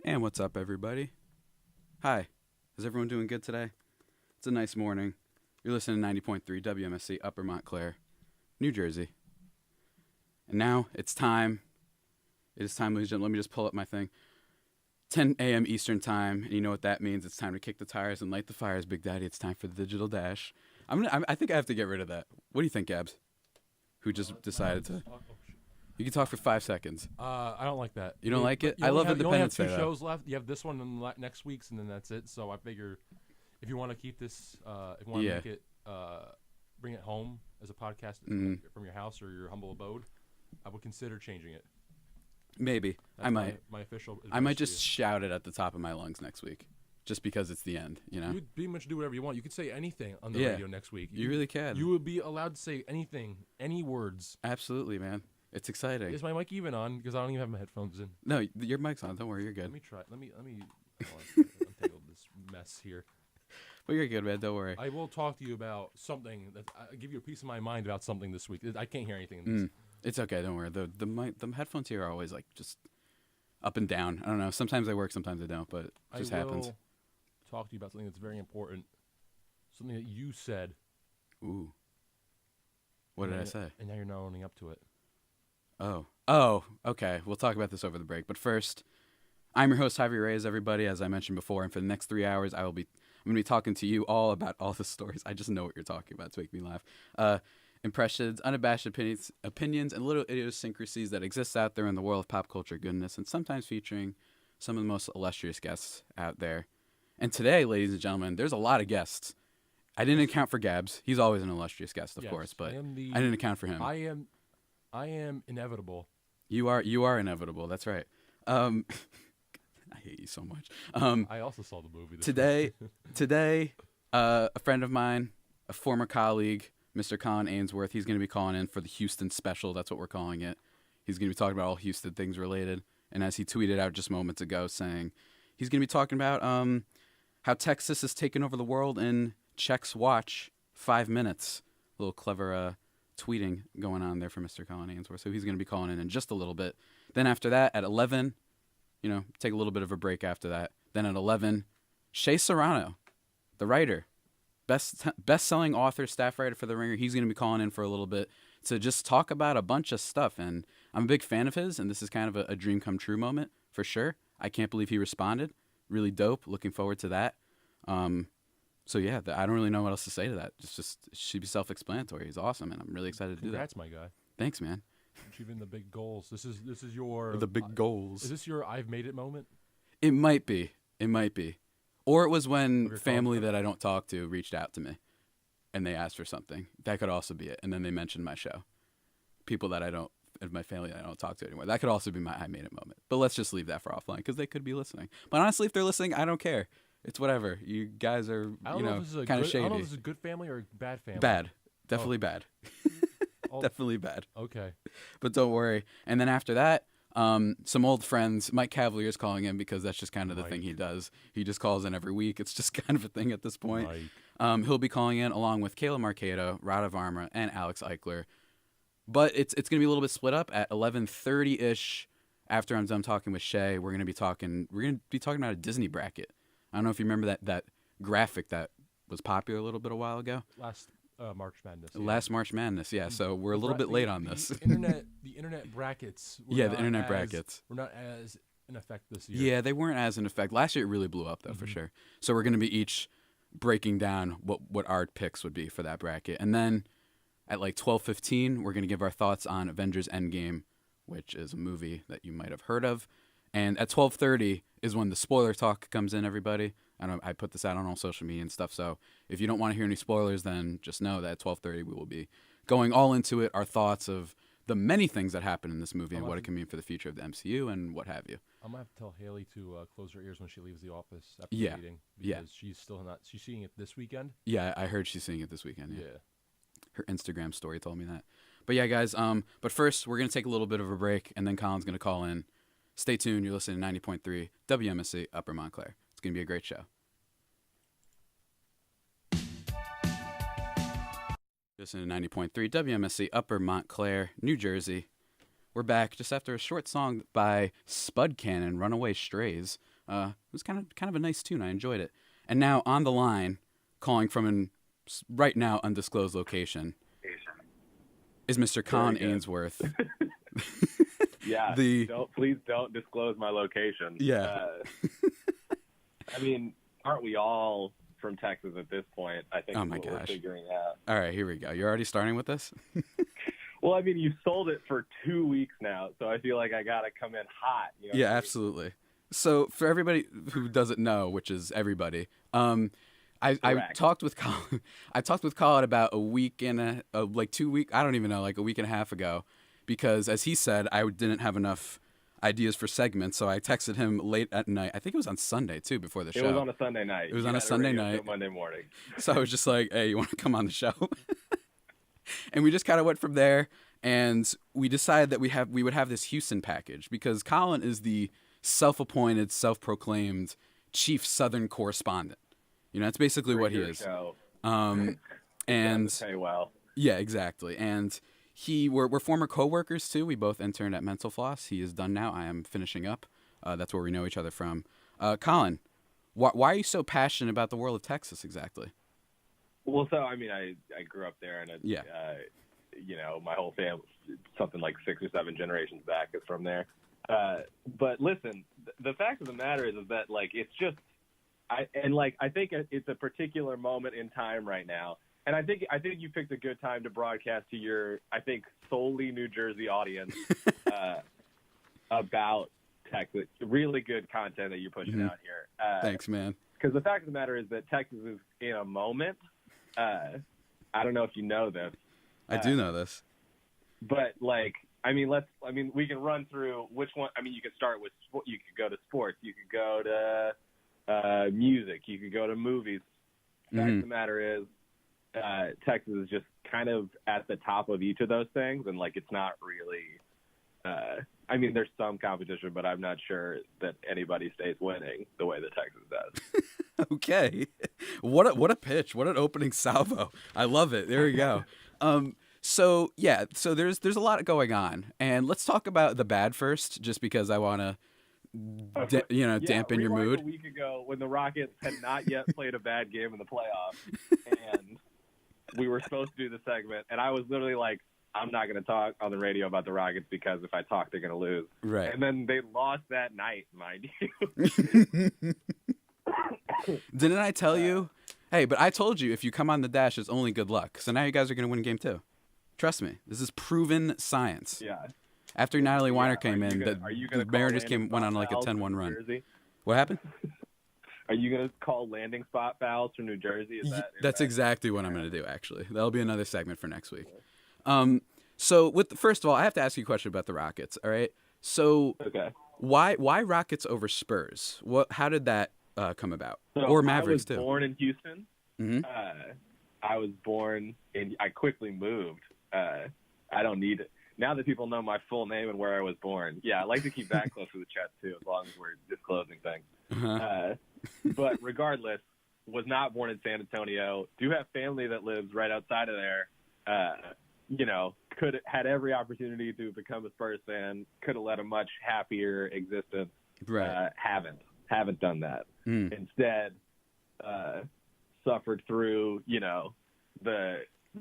And what's up, everybody? Hi. Is everyone doing good today? It's a nice morning. You're listening to 90.3 WMSC Upper Montclair, New Jersey. And now it's time. It is time, ladies and gentlemen. Let me just pull up my thing. 10 a.m. Eastern time, and you know what that means. It's time to kick the tires and light the fires, Big Daddy. It's time for the digital dash. I think I have to get rid of that. What do you think, Gabs? Who just decided to... You can talk for 5 seconds. I don't like that. You don't like it? I love Independence Day. You only have 2 shows left. You have this one and next week's, and then that's it. So I figure if you want to keep this, if you want to make it, bring it home as a podcast from your house or your humble abode, I would consider changing it. Maybe. That's I might. My official advice I might just shout it at the top of my lungs next week, just because it's the end, you know? You pretty much do whatever you want. You could say anything on the radio next week. You really can. You would be allowed to say anything, any words. Absolutely, man. It's exciting. Is my mic even on? Because I don't even have my headphones in. No, your mic's on. Don't worry, you're good. Let me try. Let me untangle this mess here. But you're good, man. Don't worry. I will talk to you about something that I give you a piece of my mind about something this week. I can't hear anything in this. It's okay. Don't worry. The headphones here are always like just up and down. I don't know. Sometimes they work, sometimes they don't. But it just happens. I will talk to you about something that's very important. Something that you said. Ooh. What did I say? And now you're not owning up to it. Oh, okay. We'll talk about this over the break. But first, I'm your host, Javier Reyes, everybody, as I mentioned before. And for the next 3 hours, I'm going to be talking to you all about all the stories. I just know what you're talking about to make me laugh. Impressions, unabashed opinions, and little idiosyncrasies that exist out there in the world of pop culture goodness, and sometimes featuring some of the most illustrious guests out there. And today, ladies and gentlemen, there's a lot of guests. I didn't account for Gabs. He's always an illustrious guest, of course, but I didn't account for him. I am inevitable. You are inevitable. That's right. I hate you so much. I also saw the movie. Today, a friend of mine, a former colleague, Mr. Colin Ainsworth, he's going to be calling in for the Houston special. That's what we're calling it. He's going to be talking about all Houston things related. And as he tweeted out just moments ago, saying he's going to be talking about how Texas has taken over the world in Check's watch 5 minutes. A little clever tweeting going on there for Mr. Colin Ainsworth. So he's going to be calling in just a little bit. Then after that, at 11, take a little bit of a break after that. Then at 11, Shea Serrano, the writer, best-selling author, staff writer for The Ringer. He's going to be calling in for a little bit to just talk about a bunch of stuff. And I'm a big fan of his, and this is kind of a dream come true moment for sure. I can't believe he responded. Really dope. Looking forward to that. So yeah, I don't really know what else to say to that. Just it should be self-explanatory. He's awesome, and I'm really excited to do that. Congrats, my guy. Thanks, man. Achieving the big goals. This is your the big goals. Is this your I've made it moment? It might be. Or it was when family that I don't talk to reached out to me, and they asked for something. That could also be it. And then they mentioned my show. People that my family that I don't talk to anymore. That could also be my I made it moment. But let's just leave that for offline because they could be listening. But honestly, if they're listening, I don't care. It's whatever. You guys are, kind of shady. I don't know if this is a good family or a bad family. Bad. Definitely bad. Definitely bad. Okay. But don't worry. And then after that, some old friends, Mike Cavalier is calling in because that's just kind of the thing he does. He just calls in every week. It's just kind of a thing at this point. He'll be calling in along with Kayla Marcato, Radha Varma, and Alex Eichler. But it's going to be a little bit split up at 11:30-ish. After I'm done talking with Shea, we're going to be talking about a Disney bracket. I don't know if you remember that graphic that was popular a little bit a while ago. Last March Madness. Yeah. Last March Madness, yeah. So we're a little bit late on this. The internet brackets. The internet brackets. Were not as in effect this year. Yeah, they weren't as in effect. Last year it really blew up, though, for sure. So we're going to be each breaking down what our picks would be for that bracket. And then at like 12:15, we're going to give our thoughts on Avengers Endgame, which is a movie that you might have heard of. And at 12:30 is when the spoiler talk comes in, everybody. I put this out on all social media and stuff, so if you don't want to hear any spoilers, then just know that at 12:30 we will be going all into it, our thoughts of the many things that happen in this movie and what it can mean for the future of the MCU and what have you. I'm going to have to tell Haley to close her ears when she leaves the office after the meeting. Because she's still not... She's seeing it this weekend? Yeah, I heard she's seeing it this weekend. Yeah. Her Instagram story told me that. But yeah, guys, but first, we're going to take a little bit of a break, and then Colin's going to call in. Stay tuned. You're listening to 90.3 WMSC Upper Montclair. It's going to be a great show. Listening to 90.3 WMSC Upper Montclair, New Jersey. We're back just after a short song by Spud Cannon, Runaway Strays. It was kind of a nice tune. I enjoyed it. And now on the line, calling from an right now undisclosed location, is Mr. Colin Ainsworth. Yeah. Please don't disclose my location. Yeah. I mean, aren't we all from Texas at this point? I think we're figuring out. All right, here we go. You're already starting with this? Well, I mean, you sold it for 2 weeks now, so I feel like I got to come in hot. You know yeah, absolutely. So for everybody who doesn't know, which is everybody, I talked with Colin. I talked with Colin about a week and like 2 weeks. I don't even know, like a week and a half ago, because as he said, I didn't have enough ideas for segments, so I texted him late at night. I think it was on Sunday too, before the show. It was on a Sunday night. It was on a Sunday night. Monday morning. So I was just like, "Hey, you want to come on the show?" And we just kind of went from there, and we decided that we would have this Houston package because Colin is the self-appointed, self-proclaimed chief Southern correspondent. You know, that's basically what he is. And pay well. Yeah, exactly. And we're former coworkers too. We both interned at Mental Floss. He is done now. I am finishing up. That's where we know each other from. Colin, why are you so passionate about the world of Texas exactly? Well, so I mean, I grew up there, and you know, my whole family, something like 6 or 7 generations back, is from there. But listen, the fact of the matter is that like it's just, I think it's a particular moment in time right now, and I think you picked a good time to broadcast to your, I think, solely New Jersey audience about Texas. Really good content that you're pushing out here. Thanks, man. Because the fact of the matter is that Texas is in a moment. I don't know if you know this. I do know this. But like, we can run through which one. I mean, you could start with, you could go to sports, you could go to music, you could go to movies. The fact of the matter is, Texas is just kind of at the top of each of those things, and like it's not really. I mean, there's some competition, but I'm not sure that anybody stays winning the way that Texas does. Okay, what a pitch! What an opening salvo! I love it. There we go. So there's a lot going on, and let's talk about the bad first, just because I want to, dampen your mood. A week ago, when the Rockets had not yet played a bad game in the playoffs, and we were supposed to do the segment, and I was literally like, I'm not going to talk on the radio about the Rockets because if I talk, they're going to lose. Right. And then they lost that night, mind you. Didn't I tell you? Hey, but I told you if you come on the dash, it's only good luck. So now you guys are going to win game 2. Trust me. This is proven science. Yeah. After Natalie Weiner came in, the Mariners went on like a 10-1 run. Jersey? What happened? Are you going to call landing spot fouls from New Jersey? That's exactly what I'm going to do, actually. That'll be another segment for next week. So first of all, I have to ask you a question about the Rockets. All right. So why Rockets over Spurs? How did that come about? So or Mavericks too? I was born in Houston. Mm-hmm. I was born and I quickly moved. I don't need it. Now that people know my full name and where I was born, I like to keep that close to the chest too, as long as we're disclosing things. Uh-huh. But regardless, was not born in San Antonio. Do have family that lives right outside of there. Had every opportunity to become a Spurs fan. Could have led a much happier existence. Right. Haven't done that. Instead, suffered through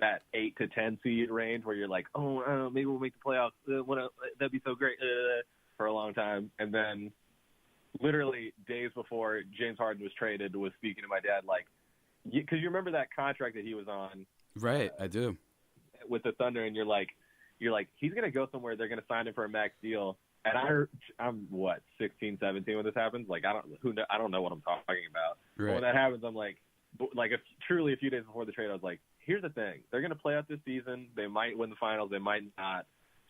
that 8 to 10 seed range where you're like, maybe we'll make the playoffs. That'd be so great for a long time. And then literally days before James Harden was traded, was speaking to my dad like, because you remember that contract that he was on. Right, I do. With the Thunder, and you're like, he's gonna go somewhere. They're gonna sign him for a max deal. And I'm 16, 17 when this happens. Like I don't know what I'm talking about. Right. But when that happens, I'm like truly a few days before the trade, I was like, here's the thing: they're gonna play out this season. They might win the finals. They might not.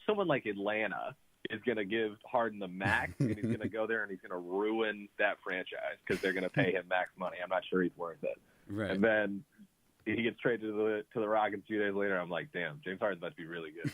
Someone like Atlanta is gonna give Harden the max, and he's gonna go there and he's gonna ruin that franchise because they're gonna pay him max money. I'm not sure he's worth it. Right. And then he gets traded to the Rockets 2 days later. I'm like, damn, James Harden must be really good.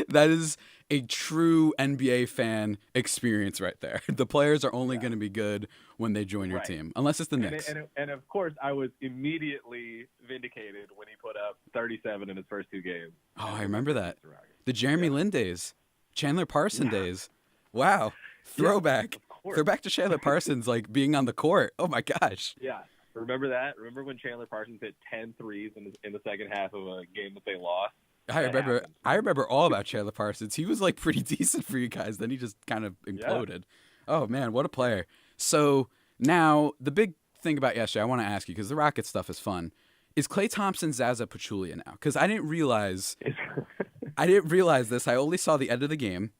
That is a true NBA fan experience right there. The players are only going to be good when they join your team, unless it's the Knicks. And of course, I was immediately vindicated when he put up 37 in his first 2 games. Oh, I remember that. The Jeremy Lin days, Chandler Parson days. Wow. Throwback. Of course. Throwback to Chandler Parsons, like, being on the court. Oh, my gosh. Yeah. Remember that? Remember when Chandler Parsons hit 10 threes in the second half of a game that they lost? I remember all about Chandler Parsons. He was, like, pretty decent for you guys. Then he just kind of imploded. Yeah. Oh, man, what a player. So now the big thing about yesterday I want to ask you, because the Rocket stuff is fun, is Klay Thompson Zaza Pachulia now? Because I didn't realize this. I only saw the end of the game.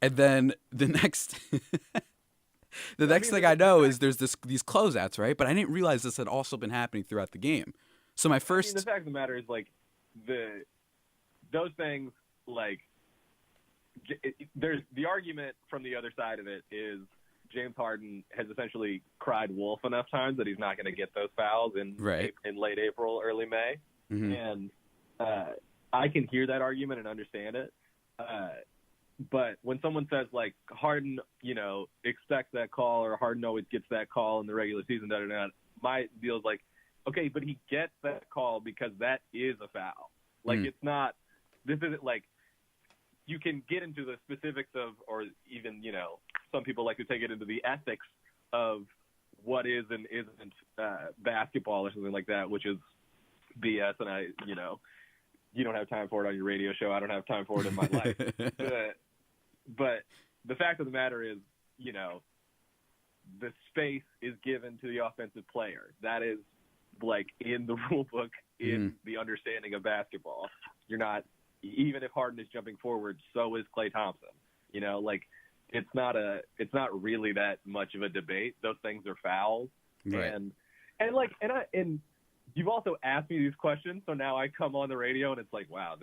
And then the next next thing I know is there's these closeouts, right? But I didn't realize this had also been happening throughout the game. So my first... the fact of the matter is, like, those things, like, there's the argument from the other side of it is James Harden has essentially cried wolf enough times that he's not going to get those fouls in late April, early May. Mm-hmm. And I can hear that argument and understand it. But when someone says, like, Harden, expects that call, or Harden always gets that call in the regular season, my deal is like, okay, but he gets that call because that is a foul. Like, it's not – this isn't like – you can get into the specifics of, or even, some people like to take it into the ethics of what is and isn't basketball or something like that, which is BS. And you don't have time for it on your radio show. I don't have time for it in my life. But the fact of the matter is, the space is given to the offensive player. That is, like, in the rule book, in the understanding of basketball. You're not, even if Harden is jumping forward, so is Klay Thompson. It's not really that much of a debate. Those things are fouls. Right. And you've also asked me these questions, so now I come on the radio and it's like, wow,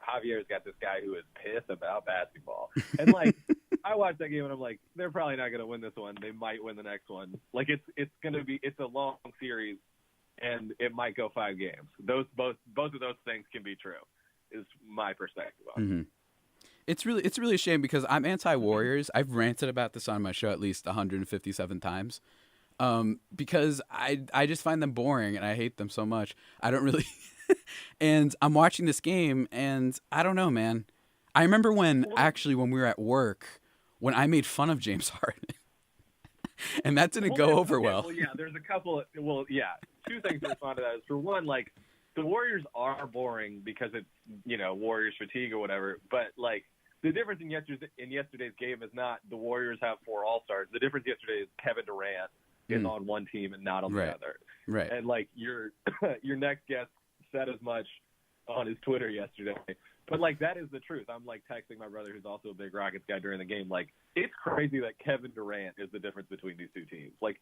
Javier's got this guy who is pissed about basketball. And, like, I watched that game and I'm like, they're probably not going to win this one. They might win the next one. Like, it's a long series and it might go 5 games. Both of those things can be true, is my perspective on it. Mm-hmm. It's really a shame because I'm anti-Warriors. I've ranted about this on my show at least 157 times. Because I just find them boring and I hate them so much. I don't really and I'm watching this game and I don't know, man. I remember when we were at work when I made fun of James Harden. And that didn't go over well. Well, yeah, there's a couple two things to respond to that is, for one, like, the Warriors are boring because it's, Warriors fatigue or whatever, but, like, the difference in yesterday's game is not the Warriors have 4 All-Stars. The difference yesterday is Kevin Durant is on one team and not on the other. Right. And, like, your next guest said as much on his Twitter yesterday. But, like, that is the truth. I'm, like, texting my brother who's also a big Rockets guy during the game. Like, it's crazy that Kevin Durant is the difference between these two teams. Like,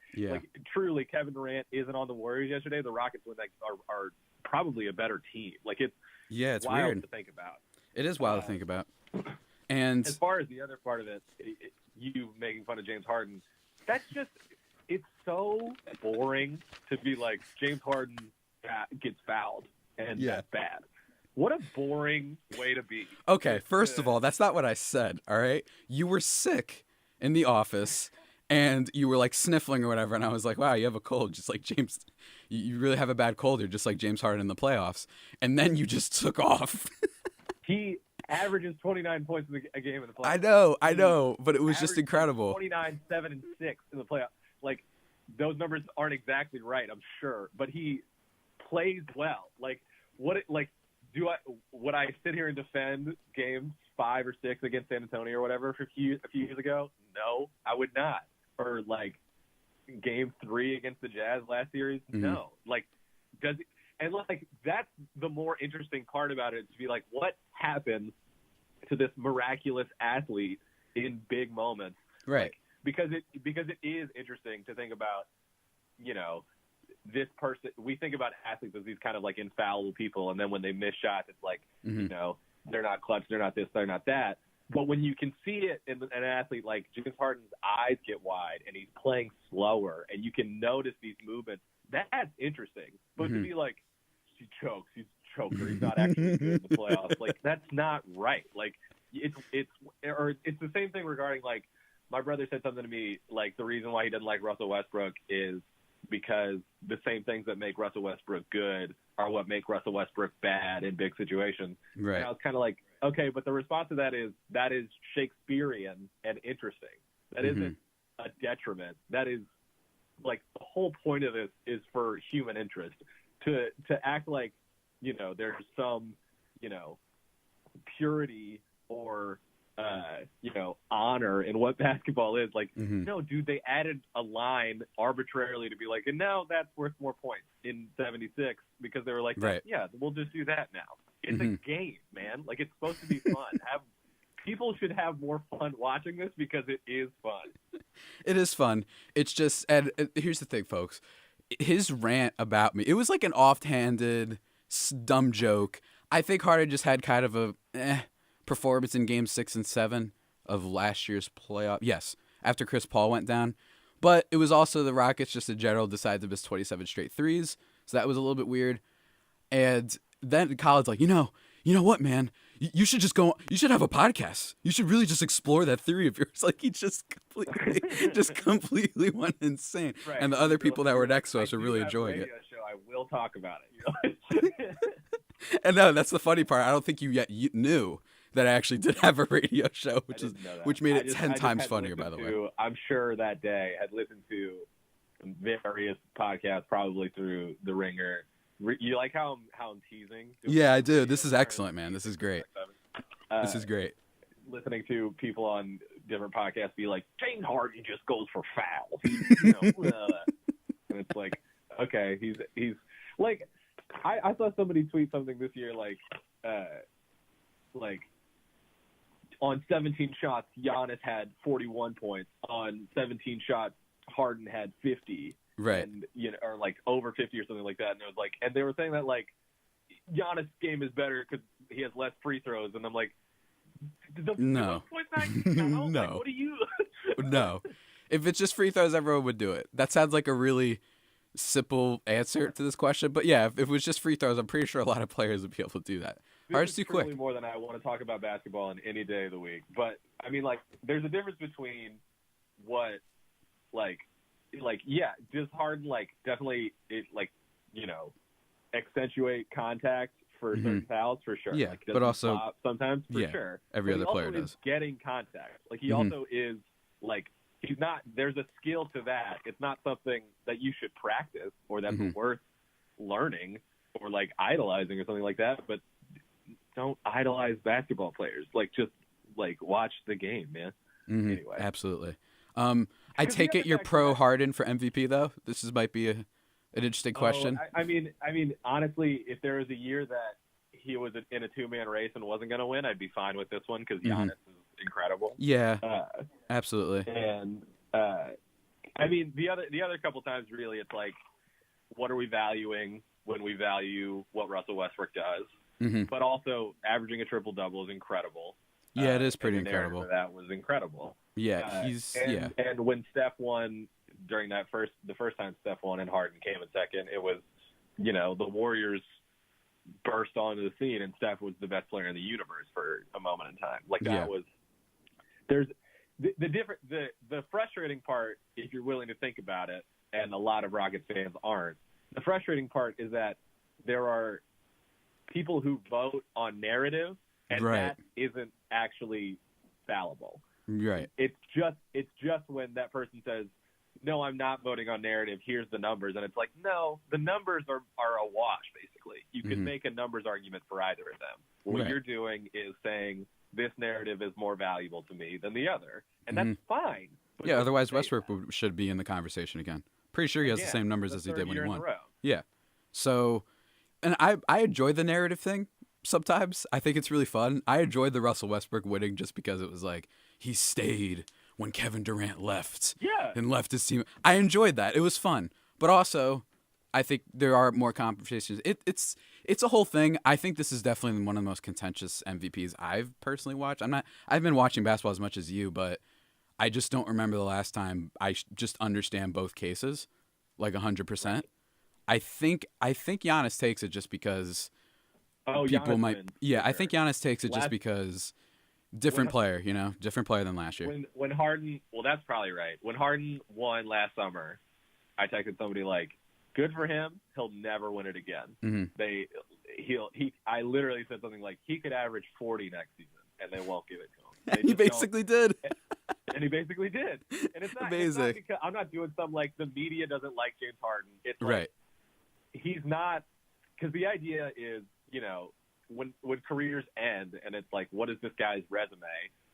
truly, Kevin Durant isn't on the Warriors yesterday. The Rockets are probably a better team. Like, it's wild weird to think about. It is wild to think about. And as far as the other part of it, you making fun of James Harden, that's just – it's so boring to be like, James Harden gets fouled, and that's bad. What a boring way to be. Okay, first of all, that's not what I said, all right? You were sick in the office, and you were, like, sniffling or whatever, and I was like, wow, you have a cold, just like James. You really have a bad cold. You're just like James Harden in the playoffs. And then you just took off. He averages 29 points a game in the playoffs. I know, but it was just incredible. 29, 7, and 6 in the playoffs. Like, those numbers aren't exactly right, I'm sure, but he plays well. Like, would I sit here and defend games 5 or 6 against San Antonio or whatever a few years ago? No, I would not. Or, like, game 3 against the Jazz last series? No. Like, that's the more interesting part about it, to be like, what happens to this miraculous athlete in big moments? Right. Like, because it is interesting to think about, this person. We think about athletes as these kind of, like, infallible people, and then when they miss shots, it's like, they're not clutch, they're not this, they're not that. But when you can see it in an athlete like James Harden's eyes get wide and he's playing slower and you can notice these movements, that's interesting. But to be like, he's choked, or he's not actually good in the playoffs, like, that's not right. Like, it's the same thing regarding, like, my brother said something to me, like, the reason why he doesn't like Russell Westbrook is because the same things that make Russell Westbrook good are what make Russell Westbrook bad in big situations. Right. And I was kind of like, okay, but the response to that is Shakespearean and interesting. That isn't a detriment. That is like the whole point of this is for human interest. To act like, there's some, purity or honor in what basketball is. Like, no, dude, they added a line arbitrarily to be like, and now that's worth more points in 76 because they were like, right. Yeah, we'll just do that now. It's a game, man. Like, it's supposed to be fun. People should have more fun watching this because it is fun. It is fun. It's just, and here's the thing, folks. His rant about me, it was like an offhanded, dumb joke. I think Harden just had kind of a performance in Game 6 and 7 of last year's playoff. Yes, after Chris Paul went down. But it was also the Rockets just in general decided to miss 27 straight threes. So that was a little bit weird. And then Colin's like, you know what, man? You should just go. You should have a podcast. You should really just explore that theory of yours. Like he just completely went insane. Right. And the other people that were next to us were really enjoying it. Show. I will talk about it. And no, that's the funny part. I don't think you knew that I actually did have a radio show, which made it 10 times funnier. By the way, I'm sure that day I had listened to various podcasts, probably through The Ringer. You like how I'm teasing? Yeah, I do. This is excellent, man. This is great. This is great. Listening to people on different podcasts be like, James Harden just goes for fouls. And it's like, okay, he's like, I saw somebody tweet something this year like on 17 shots, Giannis had 41 points. On 17 shots, Harden had 50. Right. And, or like over 50 or something like that. And it was like, and they were saying that like Giannis' game is better because he has less free throws. And I'm like, no. No. Like, what are you? No. If it's just free throws, everyone would do it. That sounds like a really simple answer to this question. But yeah, if it was just free throws, I'm pretty sure a lot of players would be able to do that. Hard to do quick. More than I want to talk about basketball in any day of the week. But I mean, like, there's a difference between what, yeah, does Harden definitely accentuate contact for certain fouls for sure. Yeah, but also sometimes for sure. Every other player does. Is getting contact. Like he also is he's not. There's a skill to that. It's not something that you should practice or that's worth learning or idolizing or something like that. But don't idolize basketball players. Just watch the game, man. Anyway, absolutely. I take it you're pro Harden for MVP though. This might be an interesting question. I mean, honestly, if there was a year that he was in a two-man race and wasn't going to win, I'd be fine with this one because Giannis is incredible. Yeah, absolutely. And I mean, the other couple times, really, it's like, what are we valuing when we value what Russell Westbrook does? But also, averaging a triple-double is incredible. Yeah, it is pretty incredible. That was incredible. Yeah, And when Steph won during the first time Steph won and Harden came in second, it was, the Warriors burst onto the scene and Steph was the best player in the universe for a moment in time. There's the frustrating part, if you're willing to think about it, and a lot of Rockets fans aren't. The frustrating part is that there are people who vote on narrative, and that isn't actually fallible. Right. It's just when that person says, no, I'm not voting on narrative, here's the numbers. And it's like, no, the numbers are a wash, basically. You can make a numbers argument for either of them. What you're doing is saying this narrative is more valuable to me than the other. And that's fine. Yeah, otherwise Westbrook should be in the conversation again. Pretty sure he has the same numbers as he did when he won. Yeah. So, and I enjoy the narrative thing sometimes. I think it's really fun. I enjoyed the Russell Westbrook winning just because it was like, he stayed when Kevin Durant left and left his team. I enjoyed that. It was fun. But also, I think there are more conversations. It's a whole thing. I think this is definitely one of the most contentious MVPs I've personally watched. I've been watching basketball as much as you, but I just don't remember the last time I just understand both cases 100%. I think Giannis takes it just because people might. Yeah, I think Giannis takes it just because different player than last year. When Harden, well, that's probably right. When Harden won last summer, I texted somebody good for him. He'll never win it again. I literally said something like he could average 40 next season and they won't give it to him. He basically did. And he basically did. And it's not, Amazing. It's not because I'm not doing some like the media doesn't like James Harden. It's like, right. He's not, because the idea is, you know, when careers end and it's like, what is this guy's resume?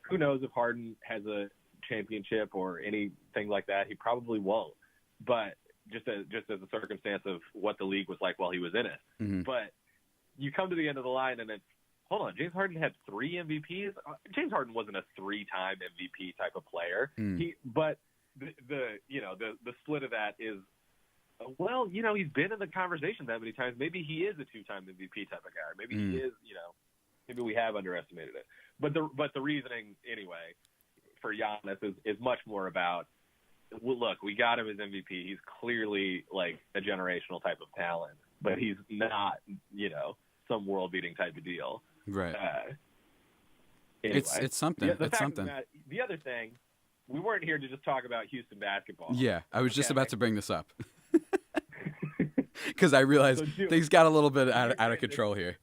Who knows if Harden has a championship or anything like that? He probably won't. But just as a circumstance of what the league was like while he was in it. Mm-hmm. But you come to the end of the line and it's, hold on, James Harden had 3 MVPs. James Harden wasn't a 3-time MVP type of player. But the split of that is, well, you know, he's been in the conversation that many times. Maybe he is a 2-time MVP type of guy. Maybe he is, you know, maybe we have underestimated it. But the reasoning anyway for Giannis is much more about, well, look, we got him as MVP. He's clearly like a generational type of talent, but he's not, you know, some world-beating type of deal. Right. Anyway, it's something. It's something. The other thing, we weren't here to just talk about Houston basketball. Yeah, I was just about to bring this up. Because I realized things got a little bit out of control here.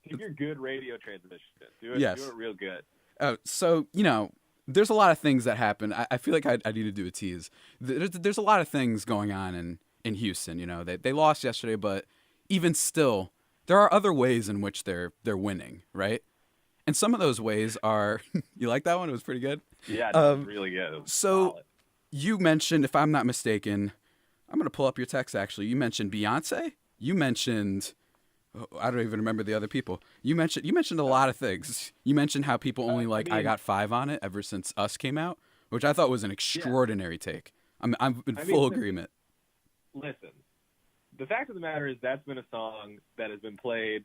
Give your good radio transition. Do it real good. So, you know, there's a lot of things that happen. I feel like I need to do a tease. There's a lot of things going on in Houston. You know, they lost yesterday, but even still, there are other ways in which they're winning, right? And some of those ways are, you like that one? It was pretty good. Yeah, it was really good. So solid. You mentioned, if I'm not mistaken, I'm going to pull up your text, actually. You mentioned Beyonce. You mentioned, I don't even remember the other people. You mentioned a lot of things. You mentioned how people only I Got 5 on it ever since Us came out, which I thought was an extraordinary take. I'm in full agreement. Listen, the fact of the matter is that's been a song that has been played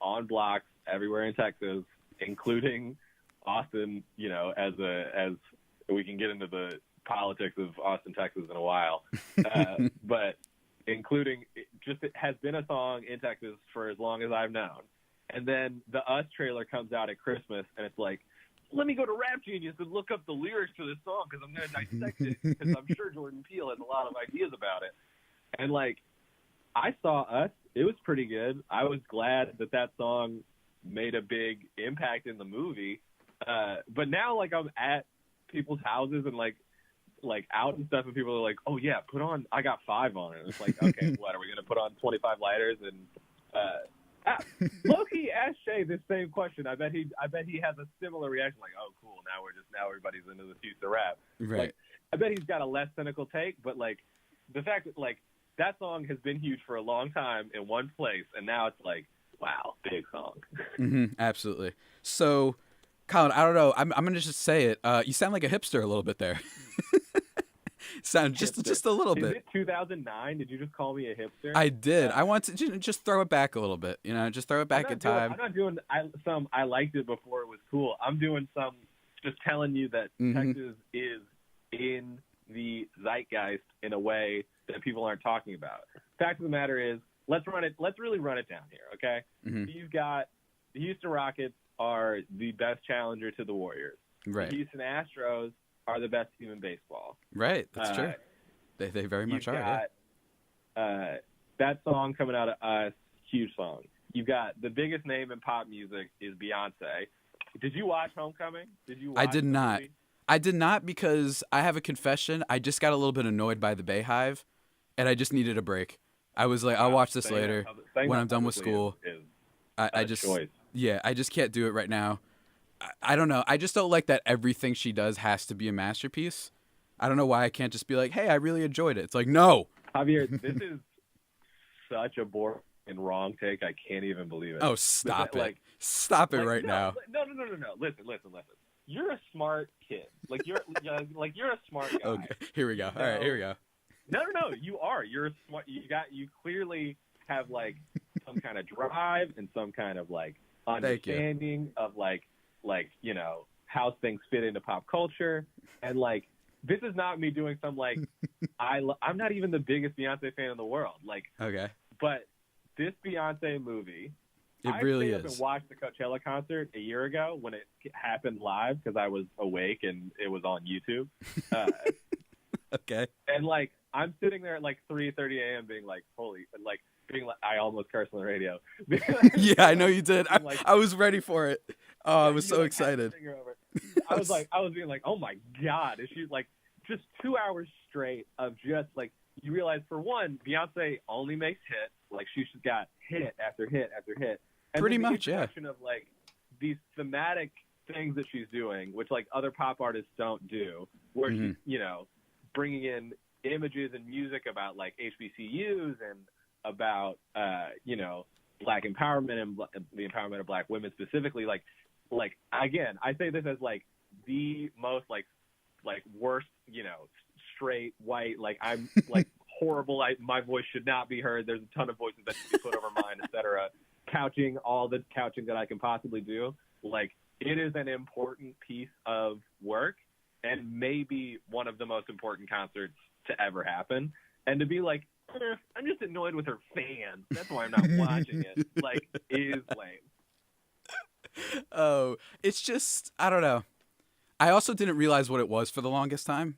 on blocks everywhere in Texas, including Austin, you know, as we can get into the politics of Austin, Texas in a while, but including it has been a song in Texas for as long as I've known. And then the Us trailer comes out at Christmas, and it's like, let me go to Rap Genius and look up the lyrics to this song because I'm going to dissect it because I'm sure Jordan Peele has a lot of ideas about it. And like, I saw Us; it was pretty good. I was glad that song made a big impact in the movie. But now, like, I'm at people's houses and like out and stuff, and people are like, "Oh yeah, put on I Got 5 on it." And it's like, okay, what are we gonna put on 25 lighters? And Loki asked Shea this same question. I bet he has a similar reaction, like, "Oh cool, now everybody's into the Houston rap." Right. Like, I bet he's got a less cynical take, but like the fact that like that song has been huge for a long time in one place, and now it's like, wow, big song. Absolutely. So, Colin, I don't know. I'm gonna just say it. You sound like a hipster a little bit there. Sound just a little bit. Is it 2009? Did you just call me a hipster? I did. I want to just throw it back a little bit. You know, just throw it back in time. I'm not doing I liked it before it was cool. I'm doing some just telling you that Texas is in the zeitgeist in a way that people aren't talking about. Fact of the matter is, let's really run it down here, okay? You've got the Houston Rockets are the best challenger to the Warriors. Right. The Houston Astros are the best team in baseball. Right, that's true. They very much are. That song coming out of Us, huge song. You've got the biggest name in pop music is Beyonce. Did you watch Homecoming? I did not. I did not because I have a confession. I just got a little bit annoyed by the Bayhive, and I just needed a break. I was like, I'll watch this later when I'm done with school. I just can't do it right now. I don't know. I just don't like that everything she does has to be a masterpiece. I don't know why I can't just be like, hey, I really enjoyed it. It's like, no. Javier, this is such a boring and wrong take. I can't even believe it. Oh, stop it. Stop it right now. No. Listen. You're a smart kid. Like you're a smart guy. Okay, here we go. All right, here we go. No. You are. You're a smart. You clearly have like some kind of drive and some kind of like understanding of like you know how things fit into pop culture. And like this is not me doing some like I'm not even the biggest Beyonce fan in the world. Like okay, but this Beyonce movie. It really is. I and watched the Coachella concert a year ago when it happened live because I was awake and it was on YouTube. Okay. And like I'm sitting there at like 3:30 a.m. being like, I almost cursed on the radio. Yeah, I know you did. I was ready for it. Oh, I was so excited. I was being like, oh my God, is she like just 2 hours straight of just like, you realize for one, Beyonce only makes hits. Like she's just got hit after hit after hit. And Pretty then the much, yeah. introduction of like these thematic things that she's doing, which like other pop artists don't do, where she's, you know, bringing in images and music about like HBCUs and about, you know, Black empowerment and the empowerment of Black women specifically. Like again, I say this as like the most like worst, you know, straight white, like I'm like horrible. My voice should not be heard. There's a ton of voices that should be put over mine, etc. Couching all the couching that I can possibly do. Like it is an important piece of work and maybe one of the most important concerts to ever happen. And to be like, I'm just annoyed with her fans. That's why I'm not watching it. Like, is lame. Oh, it's just, I don't know. I also didn't realize what it was for the longest time.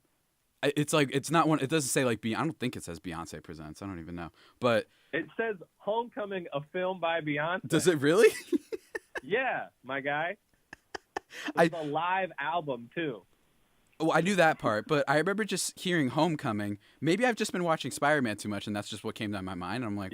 It's like, it's not one, it doesn't say like, I don't think it says Beyonce Presents. I don't even know. But it says Homecoming, a film by Beyonce. Does it really? Yeah, my guy. It's a live album, too. Well, I knew that part, but I remember just hearing Homecoming. Maybe I've just been watching Spider-Man too much, and that's just what came to my mind. I'm like,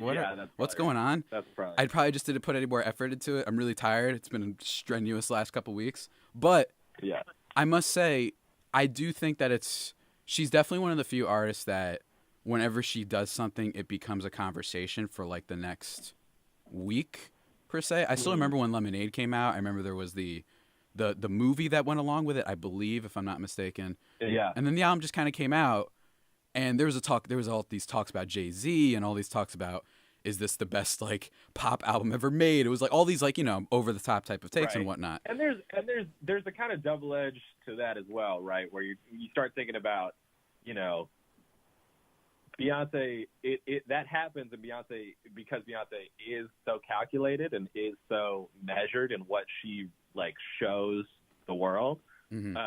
what's going on? That's probably. I probably just didn't put any more effort into it. I'm really tired. It's been a strenuous last couple weeks. But yeah, I must say, I do think that she's definitely one of the few artists that whenever she does something, it becomes a conversation for like the next week, per se. I still remember when Lemonade came out. I remember there was the movie that went along with it, I believe, if I'm not mistaken. Yeah. And then the album just kind of came out, and there was all these talks about Jay-Z and all these talks about, is this the best like pop album ever made? It was like all these like, you know, over the top type of takes and whatnot. And there's a kind of double edge to that as well, right? Where you start thinking about, you know, Beyonce, that happens in Beyonce because Beyonce is so calculated and is so measured in what she like shows the world, and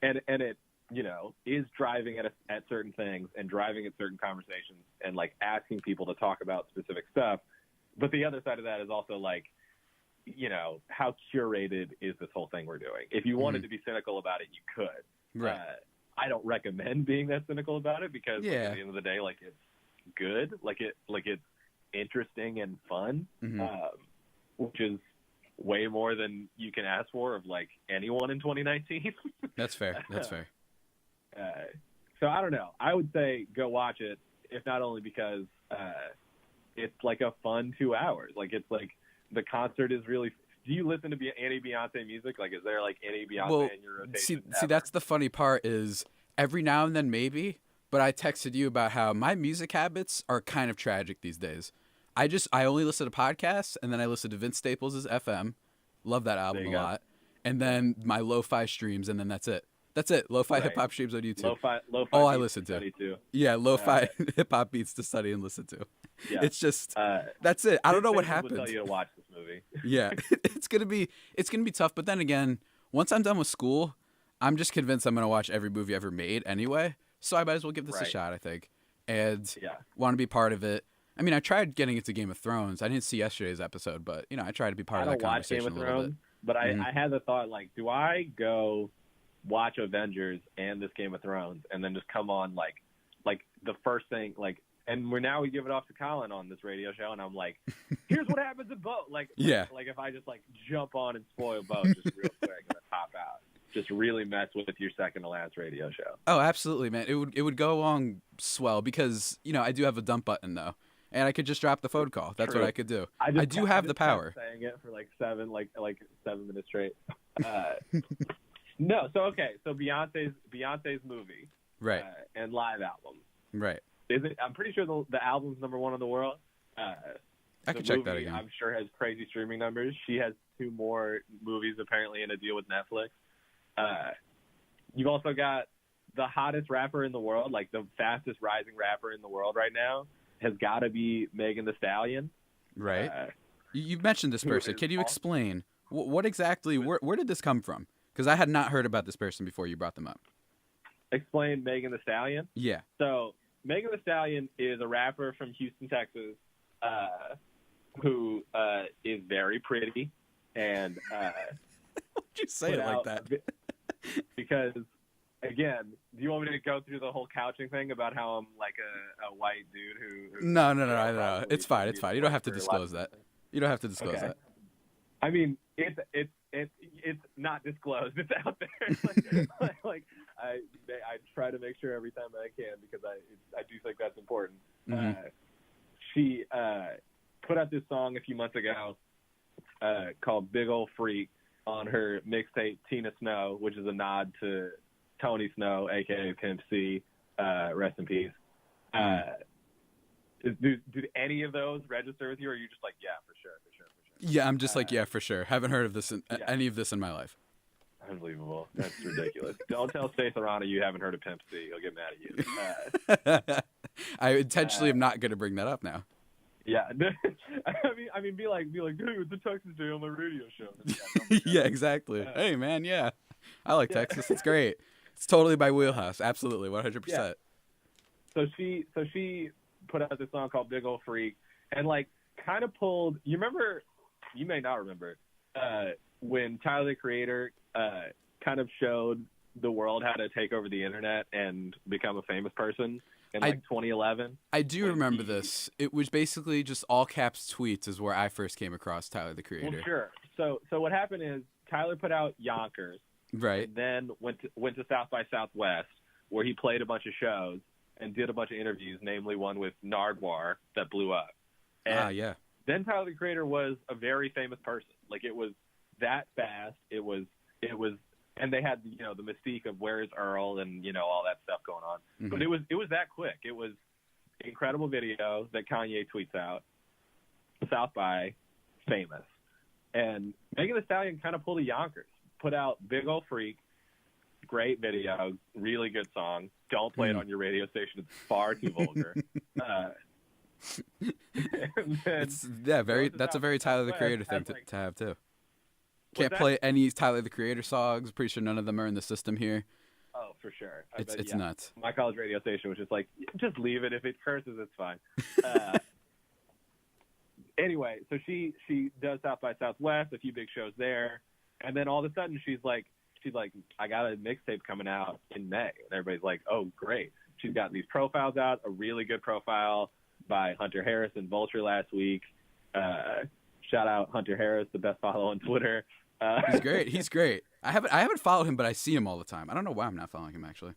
it, you know, is driving at certain things and driving at certain conversations and like asking people to talk about specific stuff. But the other side of that is also like, you know, how curated is this whole thing we're doing? If you wanted to be cynical about it, you could. Right. I don't recommend being that cynical about it because like, at the end of the day, like it's good, like it's interesting and fun, which is way more than you can ask for of like anyone in 2019. That's fair. So I don't know. I would say go watch it, if not only because it's like a fun 2 hours. Like it's like the concert is really. Do you listen to any Beyonce music? Like, is there like any Beyonce in your rotation? See, that's the funny part is every now and then maybe. But I texted you about how my music habits are kind of tragic these days. I only listen to podcasts, and then I listen to Vince Staples' FM. Love that album a lot. And then my lo-fi streams, and then that's it. Lo-fi hip-hop streams on YouTube. Lo-fi all I listen to. Yeah, lo-fi hip-hop beats to study and listen to. Yeah. It's just, that's it. I don't know what happened. happened. Tell you to watch this movie. Yeah, it's gonna be tough. But then again, once I'm done with school, I'm just convinced I'm gonna watch every movie ever made anyway. So I might as well give this a shot, I think, and want to be part of it. I mean, I tried getting into Game of Thrones. I didn't see yesterday's episode, but you know, I tried to be part of that conversation a little bit. But I had the thought, like, do I go watch Avengers and this Game of Thrones and then just come on like the first thing, like, and we give it off to Colin on this radio show, and I'm like, here's what happens in both. Like if I just like jump on and spoil both just real quick and then pop out, just really mess with your second to last radio show. Oh, absolutely, man. It would go along swell because, you know, I do have a dump button though. And I could just drop the phone call. That's what I could do. I do have the power. Saying it for like 7 minutes straight. No, so okay, so Beyonce's movie, right, and live album, right? Is it? I'm pretty sure the album's #1 in the world. I could check that again. I'm sure has crazy streaming numbers. She has 2 more movies apparently in a deal with Netflix. You've also got the hottest rapper in the world, like the fastest rising rapper in the world right now, has got to be Megan Thee Stallion. Right. You've mentioned this person. Can you explain what exactly? Where did this come from? Because I had not heard about this person before you brought them up. Explain Megan Thee Stallion? Yeah. So Megan Thee Stallion is a rapper from Houston, Texas, who is very pretty and you say it like that? Because, again, do you want me to go through the whole couching thing about how I'm like a white dude who No. It's fine. It's fine. You don't have to disclose that. You don't have to disclose that. I mean, it's not disclosed. It's out there. like I try to make sure every time that I can because I do think that's important. Mm-hmm. She put out this song a few months ago called "Big Ol' Freak" on her mixtape Tina Snow, which is a nod to Tony Snow, aka Pimp C. Rest in peace. Do any of those register with you, or are you just like, yeah, for sure? Yeah, I'm just like, yeah, for sure. Haven't heard of this any of this in my life. Unbelievable. That's ridiculous. Don't tell Shea Serrano you haven't heard of Pimp C. He'll get mad at you. I intentionally am not going to bring that up now. Yeah. I mean, be like, hey, it's a Texas day on my radio show. Yeah, exactly. Hey, man, yeah. I like Texas. It's great. It's totally my wheelhouse. Absolutely, 100%. Yeah. So she put out this song called "Big Ol' Freak" and like kind of pulled. You remember? You may not remember when Tyler the Creator kind of showed the world how to take over the internet and become a famous person in 2011. I do remember this. It was basically just all caps tweets is where I first came across Tyler the Creator. Well, sure. So what happened is Tyler put out Yonkers, right? And then went to South by Southwest where he played a bunch of shows and did a bunch of interviews, namely one with Nardwuar that blew up. And yeah. Then Tyler the Creator was a very famous person. Like it was that fast. It was, and they had the mystique of Where's Earl and all that stuff going on. Mm-hmm. But it was that quick. It was incredible video that Kanye tweets out. South by, famous, and Megan Thee Stallion kind of pulled a Yonkers, put out "Big Ol' Freak," great video, really good song. Don't play it on your radio station; it's far too vulgar. That's a very Tyler the Creator thing to have too. Can't play any Tyler the Creator songs. Pretty sure none of them are in the system here. Oh, for sure. It's nuts. My college radio station was just like, just leave it. If it curses, it's fine. Anyway, so she does South by Southwest, a few big shows there, and then all of a sudden she's like, I got a mixtape coming out in May, and everybody's like, oh, great. She's got these profiles out, a really good profile by Hunter Harris and Vulture last week. Shout out Hunter Harris, the best follow on Twitter. He's great. I haven't followed him, but I see him all the time. I don't know why I'm not following him actually.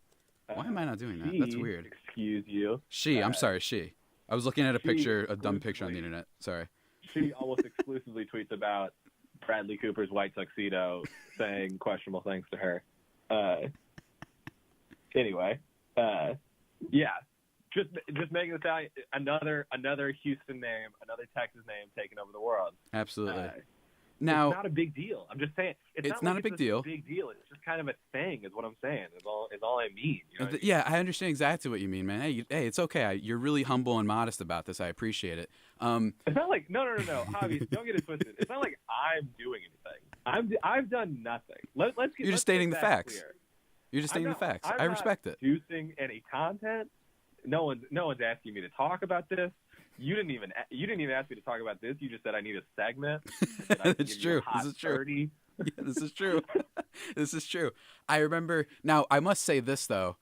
Why am I not doing that? That's weird. Excuse you. I'm sorry, she. I was looking at a dumb picture on the internet. Sorry. She almost exclusively tweets about Bradley Cooper's white tuxedo, saying questionable things to her. Anyway, yeah. Just Megan Thee Stallion, another Houston name, another Texas name taking over the world. Absolutely. Now, it's not a big deal. I'm just saying it's not a big deal. Big deal. It's just kind of a thing, is what I'm saying. Is all I mean. Yeah, I understand exactly what you mean, man. Hey, it's okay. You're really humble and modest about this. I appreciate it. It's not like no, Javi, don't get it twisted. It's not like I'm doing anything. I've done nothing. Let's You're just stating the facts. Clear. You're just stating the facts. I respect it. Producing any content. No one's asking me to talk about this. You didn't even ask me to talk about this. You just said I need a segment. That's true. This is true. Yeah, this is true. This is true. I remember. Now I must say this though,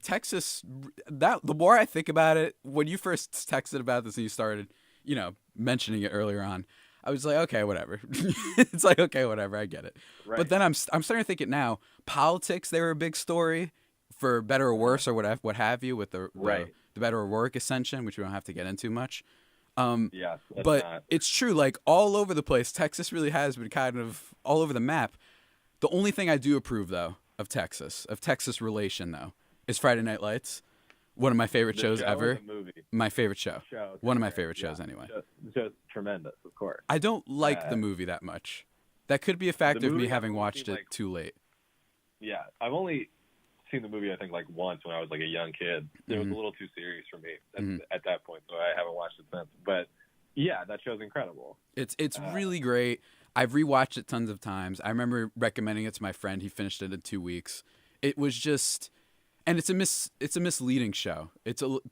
Texas. The more I think about it, when you first texted about this and you started, mentioning it earlier on, I was like, okay, whatever. It's like, okay, whatever. I get it. Right. But then I'm starting to think it now. Politics, they were a big story. For better or worse, or what have you, with the better or worse ascension, which we don't have to get into much. But it's true, like all over the place, Texas really has been kind of all over the map. The only thing I do approve, though, of Texas relation, though, is Friday Night Lights. One of my favorite shows ever. My favorite show. One of my favorite shows, anyway. Just tremendous, of course. I don't like the movie that much. That could be a factor of me having watched it too late. Yeah, I've only seen the movie I think like once when I was like a young kid. It was a little too serious for me at that point, so I haven't watched it since. But yeah, that show's incredible. It's really great. I've rewatched it tons of times. I remember recommending it to my friend. He finished it in 2 weeks. It was just, and it's a misleading show.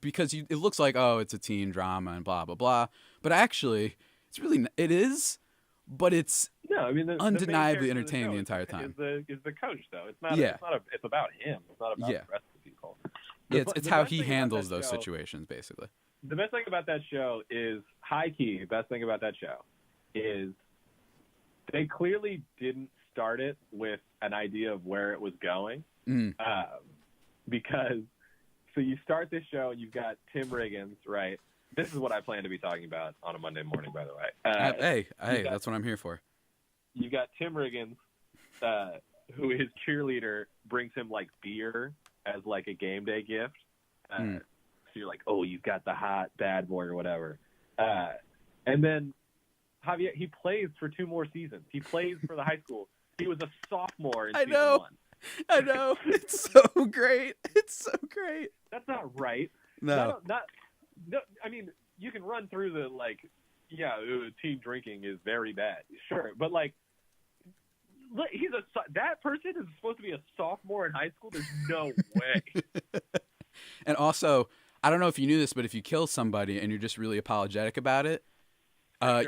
Because it looks like, oh, it's a teen drama and blah blah blah, but actually it is. but it's No, I mean undeniably the entertaining the entire time. Is the coach though? It's not. Yeah. It's about him. It's not about the rest of the people. It's how he handles those situations, basically. The best thing about that show is high key. The best thing about that show is they clearly didn't start it with an idea of where it was going, because so you start this show and you've got Tim Riggins, right? This is what I plan to be talking about on a Monday morning, by the way. Hey, that's what I'm here for. You got Tim Riggins, who his cheerleader brings him like beer as like a game day gift. So you're like, oh, you've got the hot bad boy or whatever. And then Javier, he plays for 2 more seasons. He plays for the high school. He was a sophomore in season 1. I know. It's so great. It's so great. That's not right. No. No, I mean, you can run through the, like, team drinking is very bad. Sure. But, like, that person is supposed to be a sophomore in high school? There's no way. And also, I don't know if you knew this, but if you kill somebody and you're just really apologetic about it,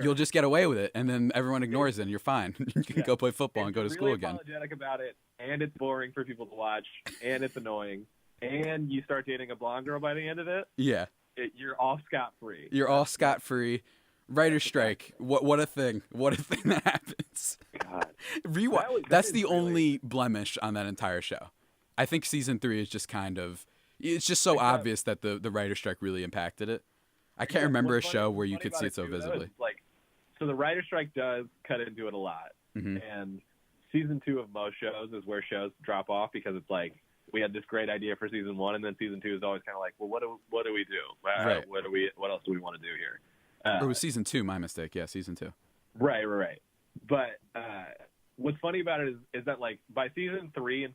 you'll just get away with it, and then everyone ignores it, and you're fine. You can go play football and go to school again. If you're really apologetic about it, and it's boring for people to watch, and it's annoying, and you start dating a blonde girl by the end of it, you're all scot-free. You're all scot-free. Writer's strike. What a thing. What a thing that happens. God. That's the only blemish on that entire show. I think season 3 is just kind of... It's just so obvious that the writer's strike really impacted it. I can't remember a show where you could see it so visibly. So the writer's strike does cut into it a lot. And season 2 of most shows is where shows drop off, because it's like, we had this great idea for season 1, and then season 2 is always kind of like, well, what do we do? Right. What else do we want to do here? Or it was season 2, my mistake. Yeah, season 2. Right. But what's funny about it is that, like, by season 3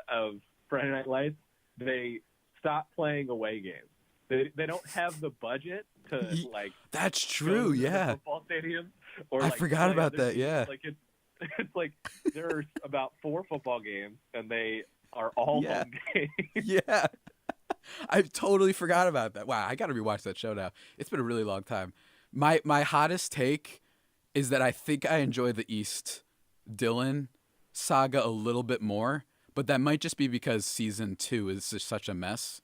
of Friday Night Lights, they stop playing away games. They don't have the budget to, like... That's true, yeah. Football stadium. Or, I like, forgot about that, yeah. Like, it's like there are about 4 football games, and they are all home games. Yeah. I totally forgot about that. Wow, I got to rewatch that show now. It's been a really long time. My hottest take is that I think I enjoy the East Dylan saga a little bit more, but that might just be because season 2 is just such a mess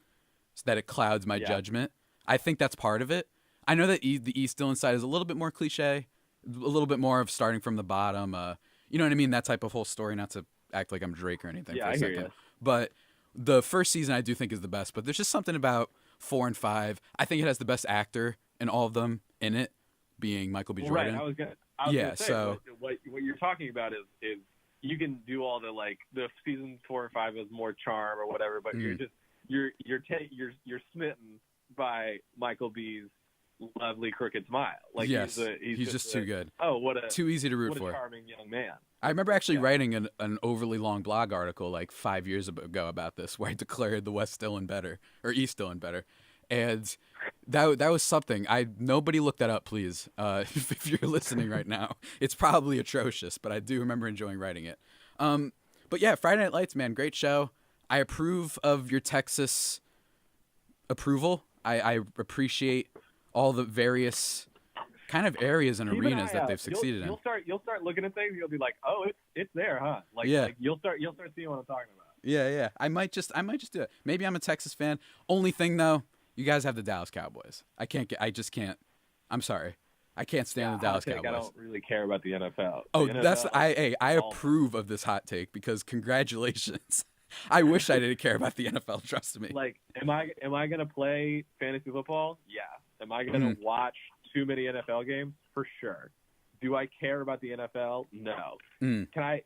so that it clouds my judgment. I think that's part of it. I know that the East Dylan side is a little bit more cliche, a little bit more of starting from the bottom. You know what I mean? That type of whole story, not to act like I'm Drake or anything for a second. You. But the first season I do think is the best, but there's just something about 4 and 5. I think it has the best actor in all of them in it, being Michael B. Jordan. Right, I was gonna say, so what you're talking about is you can do all the, like, the season 4 and 5 is more charm or whatever, but you're smitten by Michael B's lovely crooked smile. Like, yes, he's just too good. Oh, too easy to root for. What a charming young man. I remember actually writing an overly long blog article like 5 years ago about this, where I declared the West Dylan better, or East Dylan better. And that was something. Nobody look that up, please. If you're listening right now, it's probably atrocious, but I do remember enjoying writing it. But yeah, Friday Night Lights, man, great show. I approve of your Texas approval. I appreciate all the various kind of areas and arenas that they've succeeded in. You'll start looking at things. You'll be like, oh, it's there, huh? Like you'll start seeing what I'm talking about. Yeah. I might just do it. Maybe I'm a Texas fan. Only thing though, you guys have the Dallas Cowboys. I just can't. I'm sorry. I can't stand the Dallas Cowboys. I don't really care about the NFL. I approve of this hot take, because congratulations. I wish I didn't care about the NFL. Trust me. Like, am I gonna play fantasy football? Yeah. Am I gonna watch too many NFL games? For sure. Do I care about the NFL? No. Can I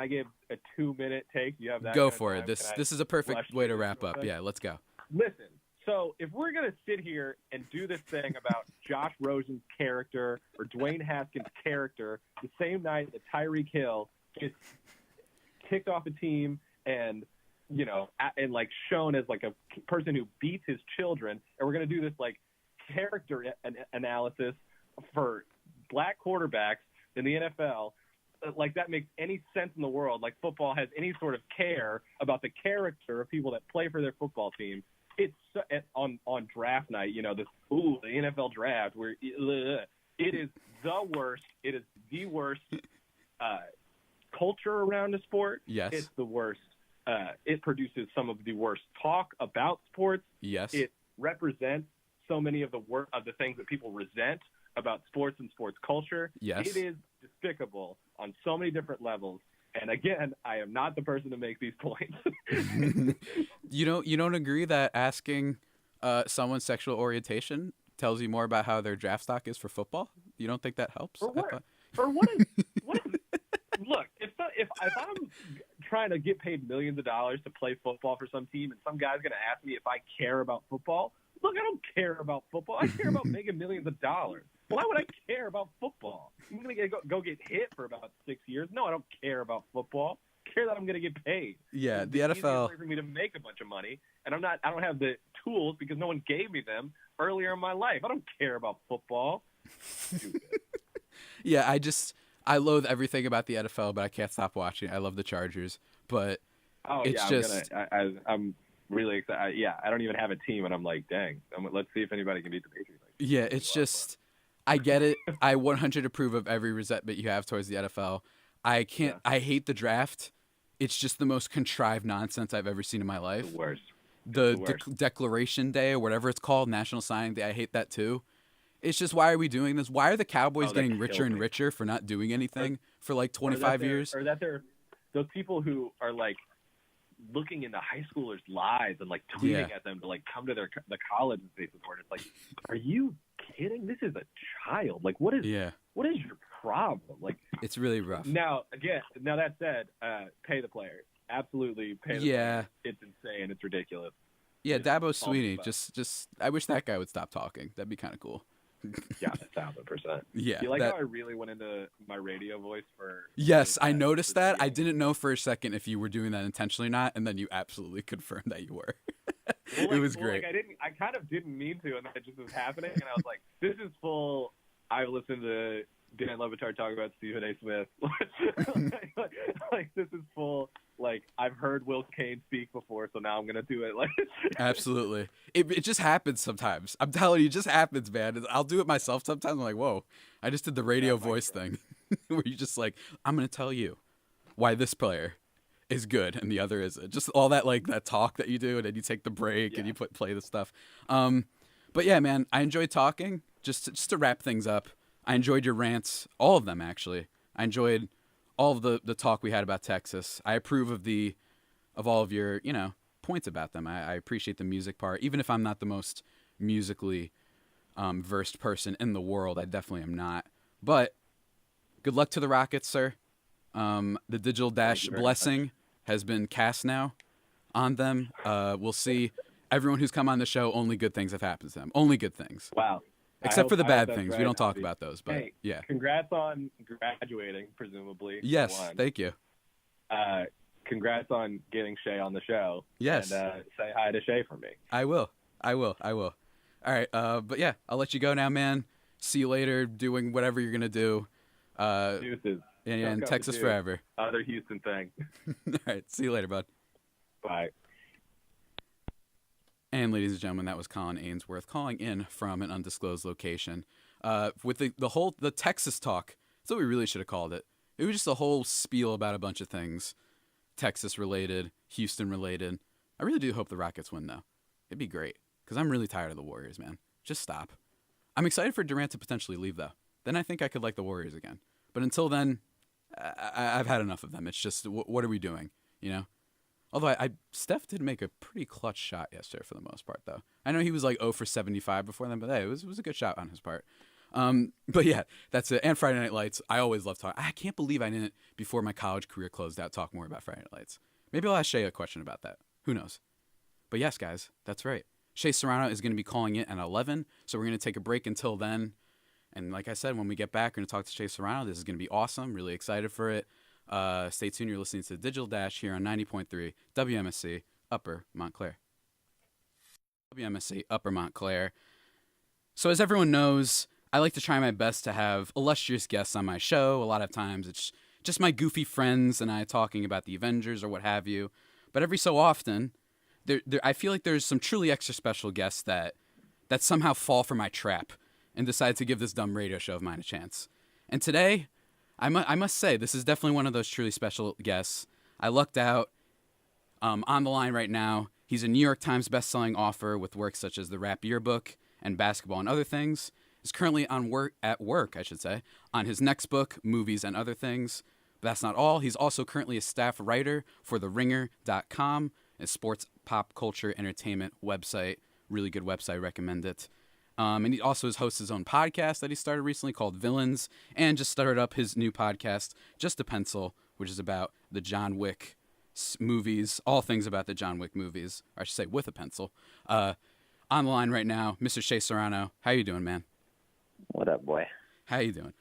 give a 2-minute take? You have that? Go for it. This is a perfect way to wrap up. Yeah, let's go. Listen. So if we're going to sit here and do this thing about Josh Rosen's character or Dwayne Haskins' character the same night that Tyreek Hill gets kicked off a team and, and like shown as like a person who beats his children, and we're going to do this like character analysis for black quarterbacks in the NFL, like that makes any sense in the world. Like football has any sort of care about the character of people that play for their football team. It's on draft night, the NFL draft, where it is the worst. It is the worst culture around a sport. Yes. It's the worst. It produces some of the worst talk about sports. Yes. It represents so many of the things that people resent about sports and sports culture. Yes. It is despicable on so many different levels. And again, I am not the person to make these points. You don't agree that asking someone's sexual orientation tells you more about how their draft stock is for football? You don't think that helps? Or what is look, if I'm trying to get paid millions of dollars to play football for some team and some guy's going to ask me if I care about football, look, I don't care about football. I care about making millions of dollars. Why would I care about football? I'm going to go get hit for about 6 years. No, I don't care about football. I care that I'm going to get paid. Yeah, it's the the NFL. easiest way for me to make a bunch of money, and I don't have the tools because no one gave me them earlier in my life. I don't care about football. Stupid. Yeah, I loathe everything about the NFL, but I can't stop watching. I love the Chargers, but I'm really excited. I don't even have a team, and I'm like, dang. Let's see if anybody can beat the Patriots. Yeah, it's just, I get it. I 100 approve of every resentment you have towards the NFL. I can't. Yeah. I hate the draft. It's just the most contrived nonsense I've ever seen in my life. The worst. The Declaration Day or whatever it's called, National Signing Day. I hate that too. It's just, why are we doing this? Why are the Cowboys getting richer and richer for not doing anything for like 25 years? Or that they're those people who are like looking into high schoolers' lives and like tweeting at them to like come to the college and say support. It's like, are you kidding? This is a child. Like, what is your problem? Like, it's really rough. Now that said, pay the player. Absolutely pay the player. It's insane. It's ridiculous. Yeah, Dabo Swinney. Just I wish that guy would stop talking. That'd be kind of cool. Yeah, 1,000%. Yeah. You like how I really went into my radio voice for? Yes, I noticed that. I didn't know for a second if you were doing that intentionally or not, and then you absolutely confirmed that you were. It was great. I kind of didn't mean to, and then it just was happening, and I was like, "This is full." I've listened to Dan Le Batard talk about Stephen A. Smith. like this is full. Like, I've heard Will Kane speak before, so now I'm gonna do it. Like, absolutely, it just happens sometimes. I'm telling you, it just happens, man. I'll do it myself sometimes. I'm like, whoa, I just did the radio voice thing, where you just like, I'm gonna tell you why this player is good and the other isn't. Just all that that talk that you do, and then you take the break and you play the stuff. But yeah, man, I enjoyed talking. Just to wrap things up, I enjoyed your rants, all of them actually. I enjoyed all of the talk we had about Texas. I approve of all of your, points about them. I appreciate the music part. Even if I'm not the most musically versed person in the world, I definitely am not. But good luck to the Rockets, sir. The Digital Dash blessing has been cast now on them. We'll see. Everyone who's come on the show, only good things have happened to them. Only good things. Wow. Except for the bad things. Right. We don't talk about those, but hey, yeah. Congrats on graduating, presumably. Yes, thank you. Congrats on getting Shea on the show. Yes. And say hi to Shea for me. I will. All right, but yeah, I'll let you go now, man. See you later doing whatever you're going to do. Deuces. And Texas forever. Other Houston thing. All right, see you later, bud. Bye. And ladies and gentlemen, that was Colin Ainsworth calling in from an undisclosed location. With the Texas talk, that's what we really should have called it. It was just a whole spiel about a bunch of things, Texas related, Houston related. I really do hope the Rockets win though. It'd be great because I'm really tired of the Warriors, man. Just stop. I'm excited for Durant to potentially leave though. Then I think I could like the Warriors again. But until then, I've had enough of them. It's just what are we doing, Although Steph did make a pretty clutch shot yesterday for the most part, though. I know he was like 0 for 75 before then, but hey, it was a good shot on his part. But yeah, that's it. And Friday Night Lights, I always love talking. I can't believe I didn't, before my college career closed out, talk more about Friday Night Lights. Maybe I'll ask Shea a question about that. Who knows? But yes, guys, that's right. Shea Serrano is going to be calling it at 11, so we're going to take a break until then. And like I said, when we get back, we're going to talk to Shea Serrano. This is going to be awesome. Really excited for it. Stay tuned. You're listening to Digital Dash here on 90.3 WMSC Upper Montclair. WMSC Upper Montclair. So as everyone knows, I like to try my best to have illustrious guests on my show. A lot of times it's just my goofy friends and I talking about the Avengers or what have you. But every so often, I feel like there's some truly extra special guests that somehow fall for my trap and decide to give this dumb radio show of mine a chance. And today, I must say, this is definitely one of those truly special guests. I lucked out. On the line right now, he's a New York Times bestselling author with works such as The Rap Yearbook and Basketball and Other Things. He's currently on work, on his next book, Movies and Other Things. But that's not all. He's also currently a staff writer for TheRinger.com, a sports pop culture entertainment website. Really good website, recommend it. And he also hosts his own podcast that he started recently called Villains, and just started up his new podcast, Just a Pencil, which is about the John Wick movies, all things about the John Wick movies, or I should say with a pencil. On the line right now, Mr. Shea Serrano. How you doing, man? What up, boy? How you doing?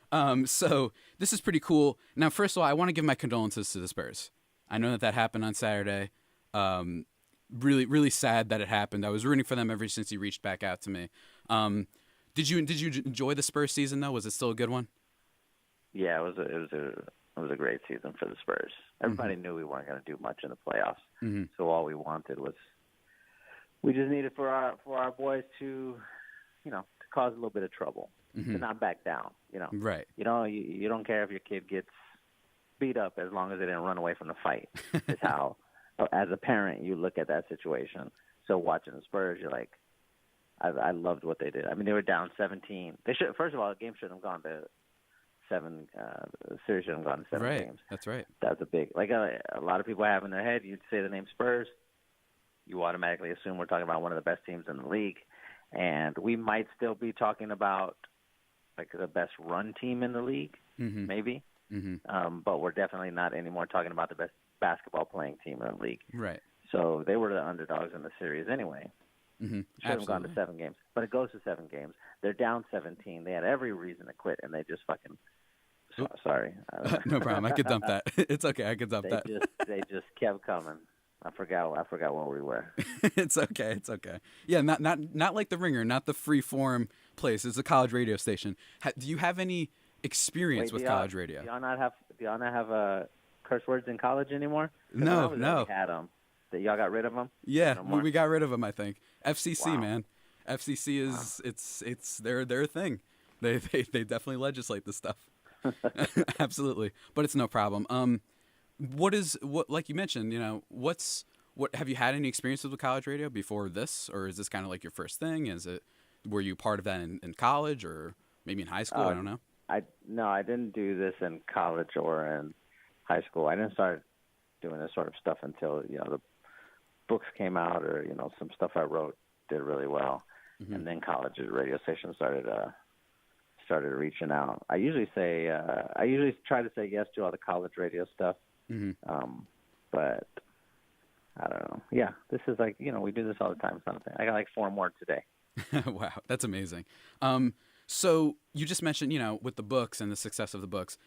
So this is pretty cool. Now, first of all, I want to give my condolences to the Spurs. I know that happened on Saturday. Really, really sad that it happened. I was rooting for them ever since he reached back out to me. Did you enjoy the Spurs season though? Was it still a good one? Yeah, it was a great season for the Spurs. Everybody knew we weren't going to do much in the playoffs, so all we wanted was we just needed for our boys to, to cause a little bit of trouble, to not back down. Right. You don't care if your kid gets beat up as long as they didn't run away from the fight. Is how, as a parent, you look at that situation. So watching the Spurs, you're like, I loved what they did. I mean, they were down 17. They should, first of all, the game shouldn't have gone to 7. The series shouldn't have gone to 7 games. That's right. That's a big, a lot of people have in their head, you'd say the name Spurs, you automatically assume we're talking about one of the best teams in the league. And we might still be talking about the best run team in the league, maybe. But we're definitely not anymore talking about the best basketball playing team in the league. Right. So they were the underdogs in the series anyway. Should have gone to 7 games. But it goes to 7 games. They're down 17. They had every reason to quit, and they just fucking – sorry. No problem. I could dump that. It's okay. I could dump that. They just kept coming. I forgot where we were. It's okay. It's okay. Yeah, not like the Ringer, not the free form place. It's a college radio station. Do you have any experience with college radio? Do y'all not have curse words in college anymore? No. We had them. That y'all got rid of them? Yeah, we got rid of them. I think FCC, man. FCC is it's their thing. They definitely legislate this stuff. Absolutely, but it's no problem. What like you mentioned, what have you had any experiences with college radio before this, or is this kind of like your first thing? Were you part of that in college or maybe in high school? I don't know. I didn't do this in college or in high school. I didn't start doing this sort of stuff until the books came out, or some stuff I wrote did really well, and then college radio stations started reaching out. I usually try to say yes to all the college radio stuff, but I don't know. Yeah, this is we do this all the time. Something I got 4 more today. Wow, that's amazing. So you just mentioned with the books and the success of the books.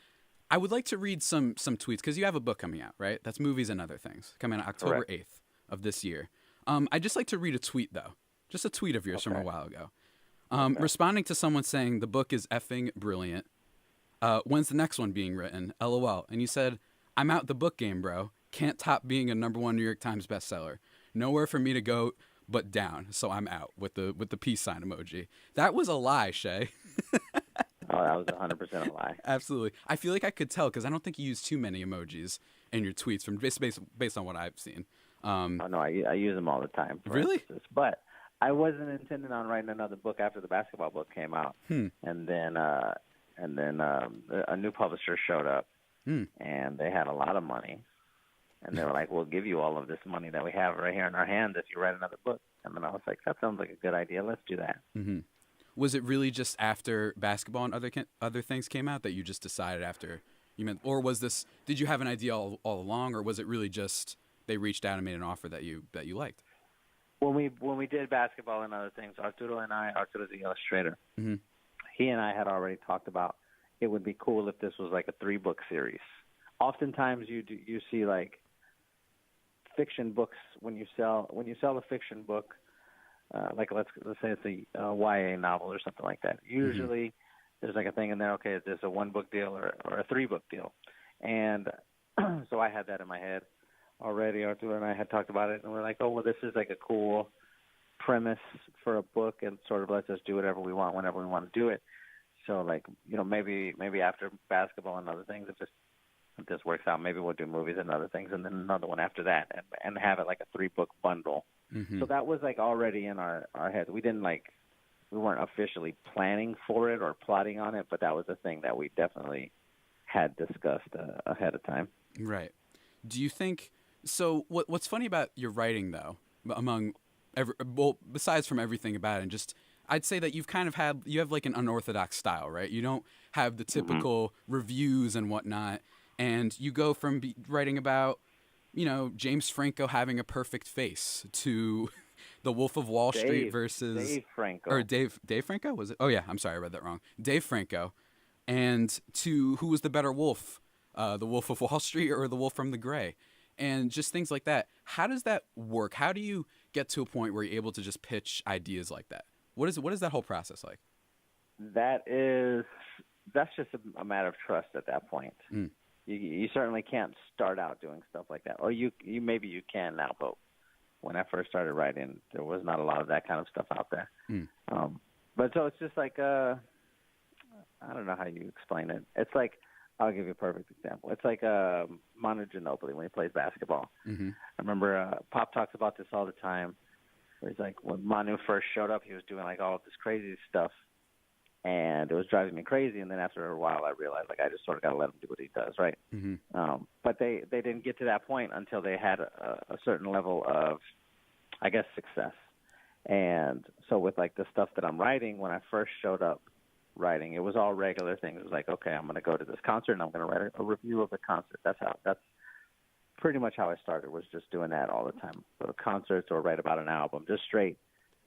I would like to read some tweets because you have a book coming out, right? That's Movies and Other Things, coming out October 8th of this year. I'd just like to read a tweet, though. Just a tweet of yours from a while ago. Responding to someone saying the book is effing brilliant. When's the next one being written? LOL. And you said, I'm out the book game, bro. Can't top being a #1 New York Times bestseller. Nowhere for me to go but down, so I'm out with the peace sign emoji. That was a lie, Shea. Oh, that was 100% a lie. Absolutely. I feel like I could tell because I don't think you use too many emojis in your tweets from based on what I've seen. No, I use them all the time. Really? Instance. But I wasn't intending on writing another book after the basketball book came out. And then a new publisher showed up, and they had a lot of money. And they were like, we'll give you all of this money that we have right here in our hands if you write another book. And then I was like, that sounds like a good idea. Let's do that. Was it really just after Basketball and Other Things came out that you just decided after you meant, or was this, did you have an idea all along, or was it really just they reached out and made an offer that you liked? When we did Basketball and Other Things, Arturo's the illustrator. He and I had already talked about it would be cool if this was like a 3-book series. Oftentimes you see fiction books when you sell a fiction book. Like let's say it's a YA novel or something like that. Usually there's like a thing in there, okay, there's a 1-book deal or a 3-book deal. And so I had that in my head already. Arturo and I had talked about it, and we're like, oh, well, this is like a cool premise for a book, and sort of lets us do whatever we want whenever we want to do it. So like, maybe after basketball and other things, if this works out, maybe we'll do movies and other things, and then another one after that, and have it like a 3-book bundle. So that was like already in our heads. We weren't officially planning for it or plotting on it, but that was a thing that we definitely had discussed ahead of time. Right. Do you think so? What's funny about your writing, though, besides from everything about it, and just I'd say that you have like an unorthodox style, right? You don't have the typical reviews and whatnot, and you go from writing about, James Franco having a perfect face to The Wolf of Wall Street versus Dave Franco. Or Dave Franco, was it? Oh yeah, I'm sorry, I read that wrong. Dave Franco, and to who was the better wolf, The Wolf of Wall Street or The Wolf from the Gray, and just things like that. How does that work? How do you get to a point where you're able to just pitch ideas like that? What is that whole process like? That's just a matter of trust at that point. You certainly can't start out doing stuff like that, or you maybe you can now, but when I first started writing, there was not a lot of that kind of stuff out there. But so it's just like I don't know how you explain it. It's like, I'll give you a perfect example. It's like Manu Ginobili when he plays basketball. I remember Pop talks about this all the time. Where he's like, when Manu first showed up, he was doing like all of this crazy stuff, and it was driving me crazy. And then after a while, I realized like I just sort of got to let him do what he does, right? But they didn't get to that point until they had a certain level of, I guess, success. And so with like the stuff that I'm writing, when I first showed up writing, it was all regular things. It was like, okay, I'm going to go to this concert and I'm going to write a review of the concert. That's pretty much how I started, was just doing that all the time. Go to concerts or write about an album, just straight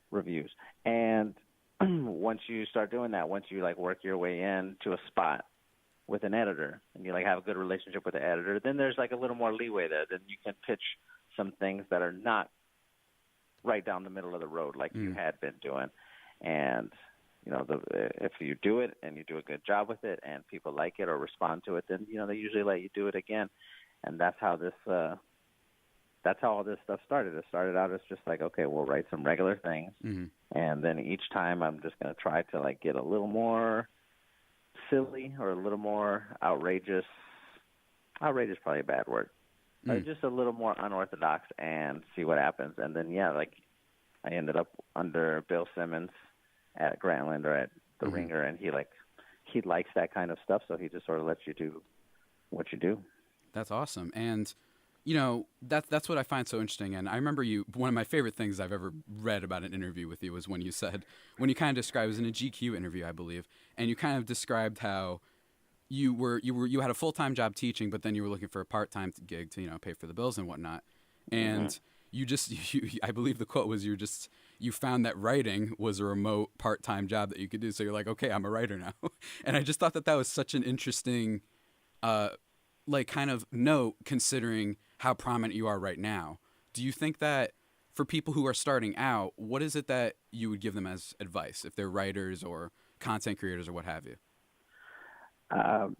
reviews. And once you start doing that, once you like work your way in to a spot with an editor and you like have a good relationship with the editor, then there's like a little more leeway there. Then you can pitch some things that are not right down the middle of the road like you had been doing. And if you do it and you do a good job with it and people like it or respond to it, then they usually let you do it again. And that's how all this stuff started. It started out as just like, okay, we'll write some regular things, and then each time I'm just going to try to like get a little more silly or a little more outrageous. Outrageous is probably a bad word. Just a little more unorthodox and see what happens. And then like I ended up under Bill Simmons at Grantland or at the Ringer, and he likes that kind of stuff, so he just sort of lets you do what you do. That's awesome. And, that's what I find so interesting. And I remember one of my favorite things I've ever read about an interview with you was when you kind of described, it was in a GQ interview, I believe, and you kind of described how you had a full-time job teaching, but then you were looking for a part-time gig to, pay for the bills and whatnot. And I believe the quote was you found that writing was a remote part-time job that you could do. So you're like, okay, I'm a writer now. And I just thought that was such an interesting, kind of note, considering how prominent you are right now. Do you think that for people who are starting out, what is it that you would give them as advice if they're writers or content creators or what have you?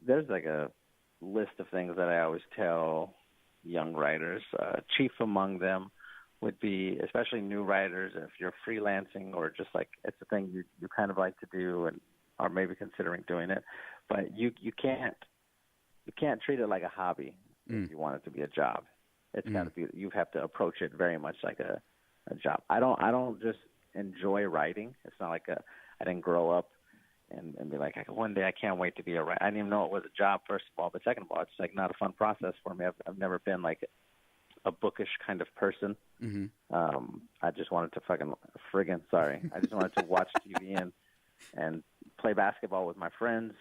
There's like a list of things that I always tell young writers. Chief among them would be, especially new writers, if you're freelancing or just like it's a thing you kind of like to do and are maybe considering doing it, but you can't treat it like a hobby if you want it to be a job. It's got to be. You have to approach it very much like a job. I don't just enjoy writing. It's not like I didn't grow up and be like, one day I can't wait to be a writer. I didn't even know it was a job, first of all, but second of all, it's like not a fun process for me. I've never been like a bookish kind of person. I just wanted to I just wanted to watch TV and play basketball with my friends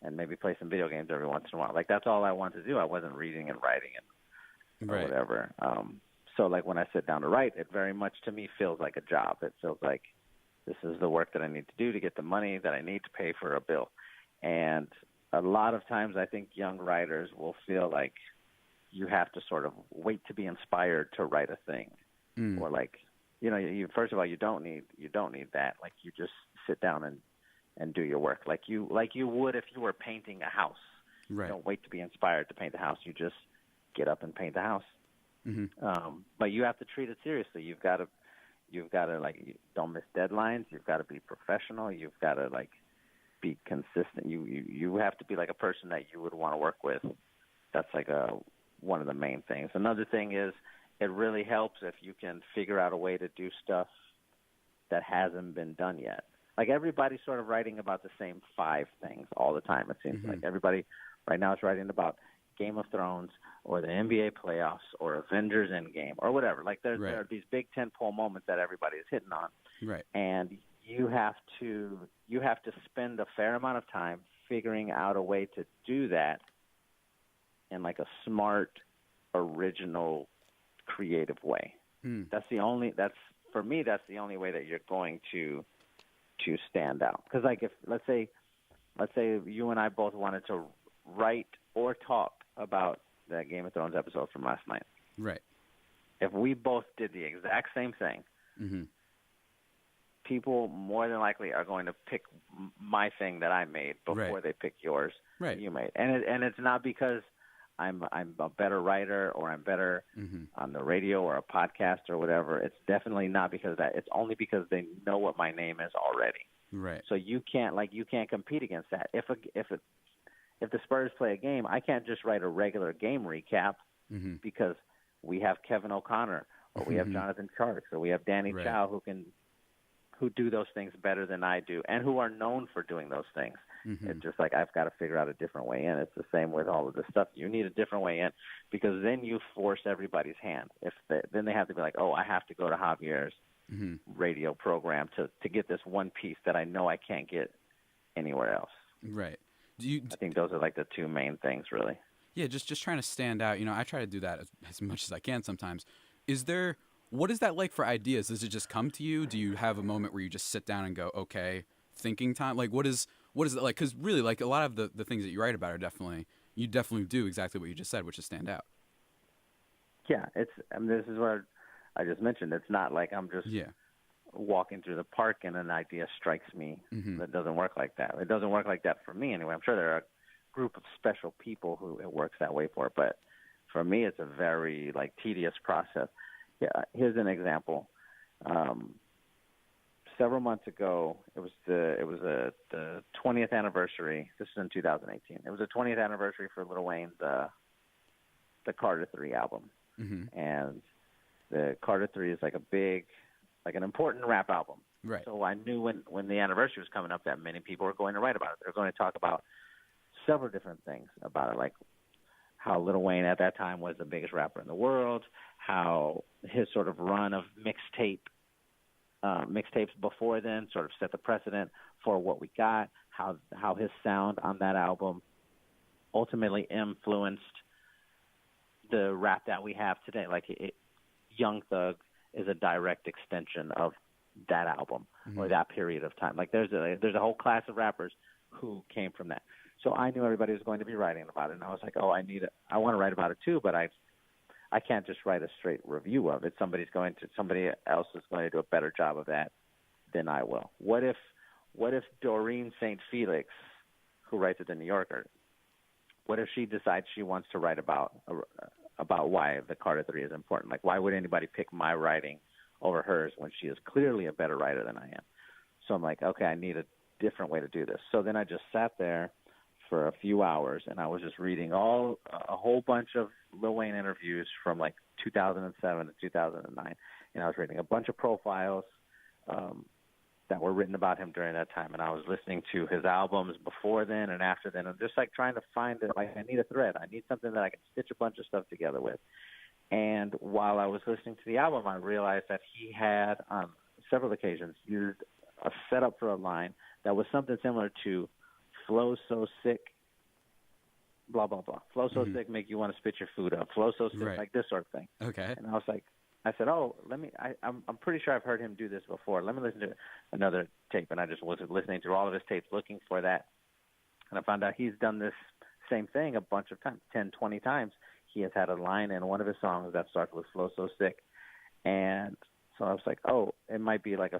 and maybe play some video games every once in a while. Like, that's all I wanted to do. I wasn't reading and writing or whatever. So like when I sit down to write, it very much to me feels like a job. It feels like this is the work that I need to do to get the money that I need to pay for a bill. And a lot of times I think young writers will feel like you have to sort of wait to be inspired to write a thing. Or like, you first of all, you don't need that. Like, you just sit down and do your work like you would if you were painting a house. Right. Don't wait to be inspired to paint a house. You just get up and paint the house. But you have to treat it seriously. You've got to like, don't miss deadlines. You've got to be professional. You've got to like be consistent. You have to be like a person that you would want to work with. That's like one of the main things. Another thing is it really helps if you can figure out a way to do stuff that hasn't been done yet. Like everybody's sort of writing about the same 5 things all the time. It seems like everybody right now is writing about Game of Thrones or the NBA playoffs or Avengers Endgame or whatever. Like there are these big tentpole moments that everybody is hitting on. Right. And you have to spend a fair amount of time figuring out a way to do that in like a smart, original, creative way. For me that's the only way that you're going to stand out. Because like if let's say you and I both wanted to write or talk about that Game of Thrones episode from last night. Right. If we both did the exact same thing, people more than likely are going to pick my thing that I made before they pick yours that you made. And it's not because I'm a better writer or I'm better on the radio or a podcast or whatever. It's definitely not because of that. It's only because they know what my name is already. Right. So you can't compete against that. If the Spurs play a game, I can't just write a regular game recap because we have Kevin O'Connor or we have Jonathan Charks or we have Danny Chow who do those things better than I do and who are known for doing those things. It's just like I've got to figure out a different way in. It's the same with all of this stuff. You need a different way in because then you force everybody's hand. Then they have to be like, oh, I have to go to Javier's radio program to get this one piece that I know I can't get anywhere else. Right. I think those are like the 2 main things, really. Yeah, just trying to stand out. I try to do that as much as I can sometimes. What is that like for ideas? Does it just come to you? Do you have a moment where you just sit down and go, okay, thinking time? Like, what is it like? Because really, like, a lot of the things that you write about you definitely do exactly what you just said, which is stand out. Yeah, this is what I just mentioned. It's not like I'm just walking through the park and an idea strikes me. That doesn't work like that. It doesn't work like that for me anyway. I'm sure there are a group of special people who it works that way for, but for me, it's a very like tedious process. Yeah, here's an example. Several months ago, it was the 20th anniversary. This is in 2018. It was the 20th anniversary for Lil Wayne's the Carter 3 album, and the Carter 3 is like an important rap album. Right. So I knew when the anniversary was coming up that many people were going to write about it. They're going to talk about several different things about it, like how Lil Wayne at that time was the biggest rapper in the world, how his sort of run of mixtapes before then sort of set the precedent for what we got, how his sound on that album ultimately influenced the rap that we have today. Like Young Thug is a direct extension of that album or that period of time. Like there's a whole class of rappers who came from that. So I knew everybody was going to be writing about it, and I was like, oh, I want to write about it too, but I can't just write a straight review of it. Somebody else is going to do a better job of that than I will. What if Doreen St. Felix, who writes at the New Yorker, what if she decides she wants to write about why the Carter 3 is important? Like, why would anybody pick my writing over hers when she is clearly a better writer than I am? So I'm like, okay, I need a different way to do this. So then I just sat there for a few hours, and I was just reading a whole bunch of Lil Wayne interviews from like 2007 to 2009, and I was reading a bunch of profiles that were written about him during that time, and I was listening to his albums before then and after then, and just like trying to find it. Like, I need a thread. I need something that I can stitch a bunch of stuff together with. And while I was listening to the album, I realized that he had on several occasions used a setup for a line that was something similar to "Flow so sick, blah blah blah. Flow so sick, make you want to spit your food up. Flow so sick," like this sort of thing. Okay. And I said, oh, I'm pretty sure I've heard him do this before. Let me listen to another tape. And I just was listening to all of his tapes, looking for that. And I found out he's done this same thing a bunch of times, 10, 20 times. He has had a line in one of his songs that starts with "Flow so sick," and so I was like, oh, it might be like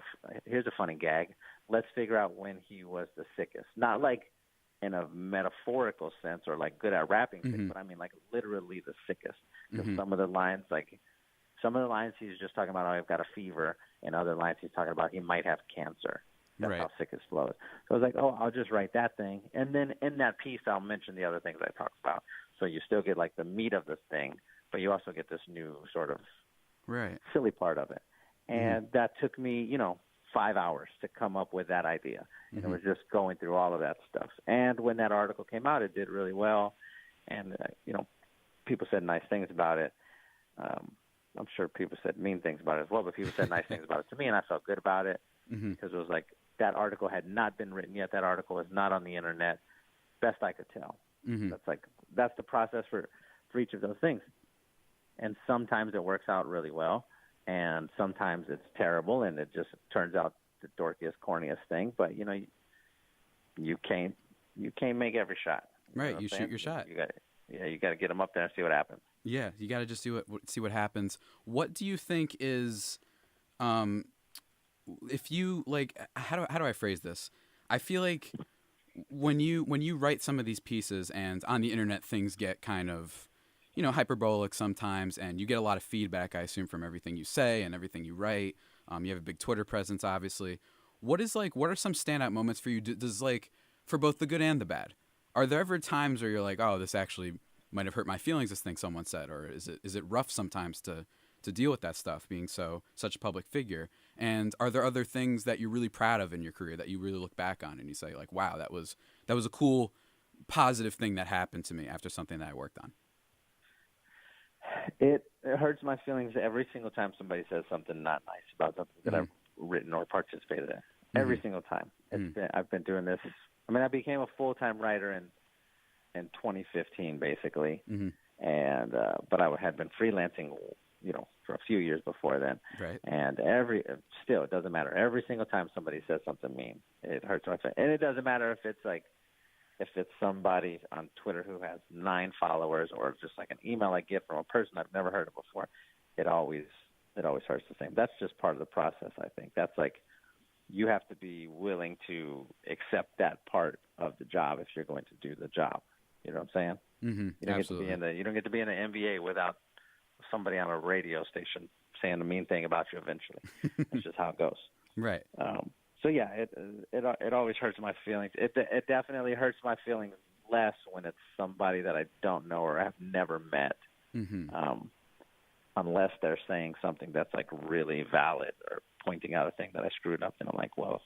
here's a funny gag. Let's figure out when he was the sickest. Not like in a metaphorical sense or like good at rapping, but I mean like literally the sickest. Because some of the lines he's just talking about, oh, I've got a fever, and other lines he's talking about he might have cancer. That's right. how sick his flow is. So I was like, oh, I'll just write that thing. And then in that piece, I'll mention the other things I talked about. So you still get like the meat of the thing, but you also get this new sort of silly part of it. And that took me, 5 hours to come up with that idea. And it was just going through all of that stuff. And when that article came out, it did really well. And, people said nice things about it. I'm sure people said mean things about it as well, but people said nice things about it to me, and I felt good about it because it was like that article had not been written yet. That article is not on the internet, best I could tell. That's the process for each of those things. And sometimes it works out really well, and sometimes it's terrible, and it just turns out the dorkiest, corniest thing. But you can't make every shot. Right, you shoot your shot. You got to get them up there and see what happens. Yeah, you got to just see what happens. What do you think is, if you like, how do I phrase this? I feel like when you write some of these pieces, and on the internet things get kind of, hyperbolic sometimes, and you get a lot of feedback, I assume, from everything you say and everything you write. You have a big Twitter presence, obviously. What are some standout moments for you? Does for both the good and the bad? Are there ever times where you're like, oh, this actually might have hurt my feelings, this thing someone said, or is it rough sometimes to deal with that stuff, being such a public figure? And are there other things that you're really proud of in your career that you really look back on and you say like, wow, that was a cool, positive thing that happened to me after something that I worked on? It hurts my feelings every single time somebody says something not nice about something that I've written or participated in. Every single time. I've been doing this. I mean, I became a full-time writer in 2015, basically, and but I had been freelancing, for a few years before then. Right. And still, it doesn't matter. Every single time somebody says something mean, it hurts my feelings. And it doesn't matter if it's somebody on Twitter who has 9 followers, or just like an email I get from a person I've never heard of before. It always hurts the same. That's just part of the process, I think. That's like, you have to be willing to accept that part of the job if you're going to do the job. You know what I'm saying? You don't Absolutely. you don't get to be in the NBA without somebody on a radio station saying a mean thing about you eventually. That's just how it goes. Right. So yeah, it always hurts my feelings. It definitely hurts my feelings less when it's somebody that I don't know or have never met. Unless they're saying something that's like really valid or pointing out a thing that I screwed up, and I'm like, well,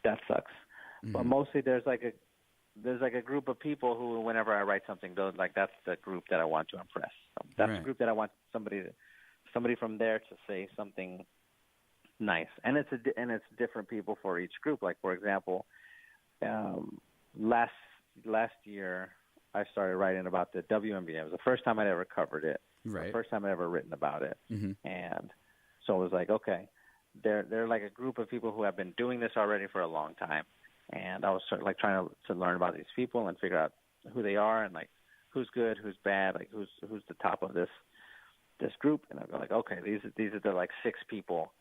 that sucks. But mostly there's like a group of people who, whenever I write something, that's the group that I want to impress. That's the group that I want somebody from there to say something nice. And it's different people for each group. Like, for example, last year I started writing about the WNBA. It was the first time I'd ever covered it. Right. The first time I'd ever written about it. And so it was like, okay, they're like a group of people who have been doing this already for a long time. And I was sort of like trying to learn about these people and figure out who they are and like who's good, who's bad, like who's the top of this group. And I'd be like, okay, these are the like 6 people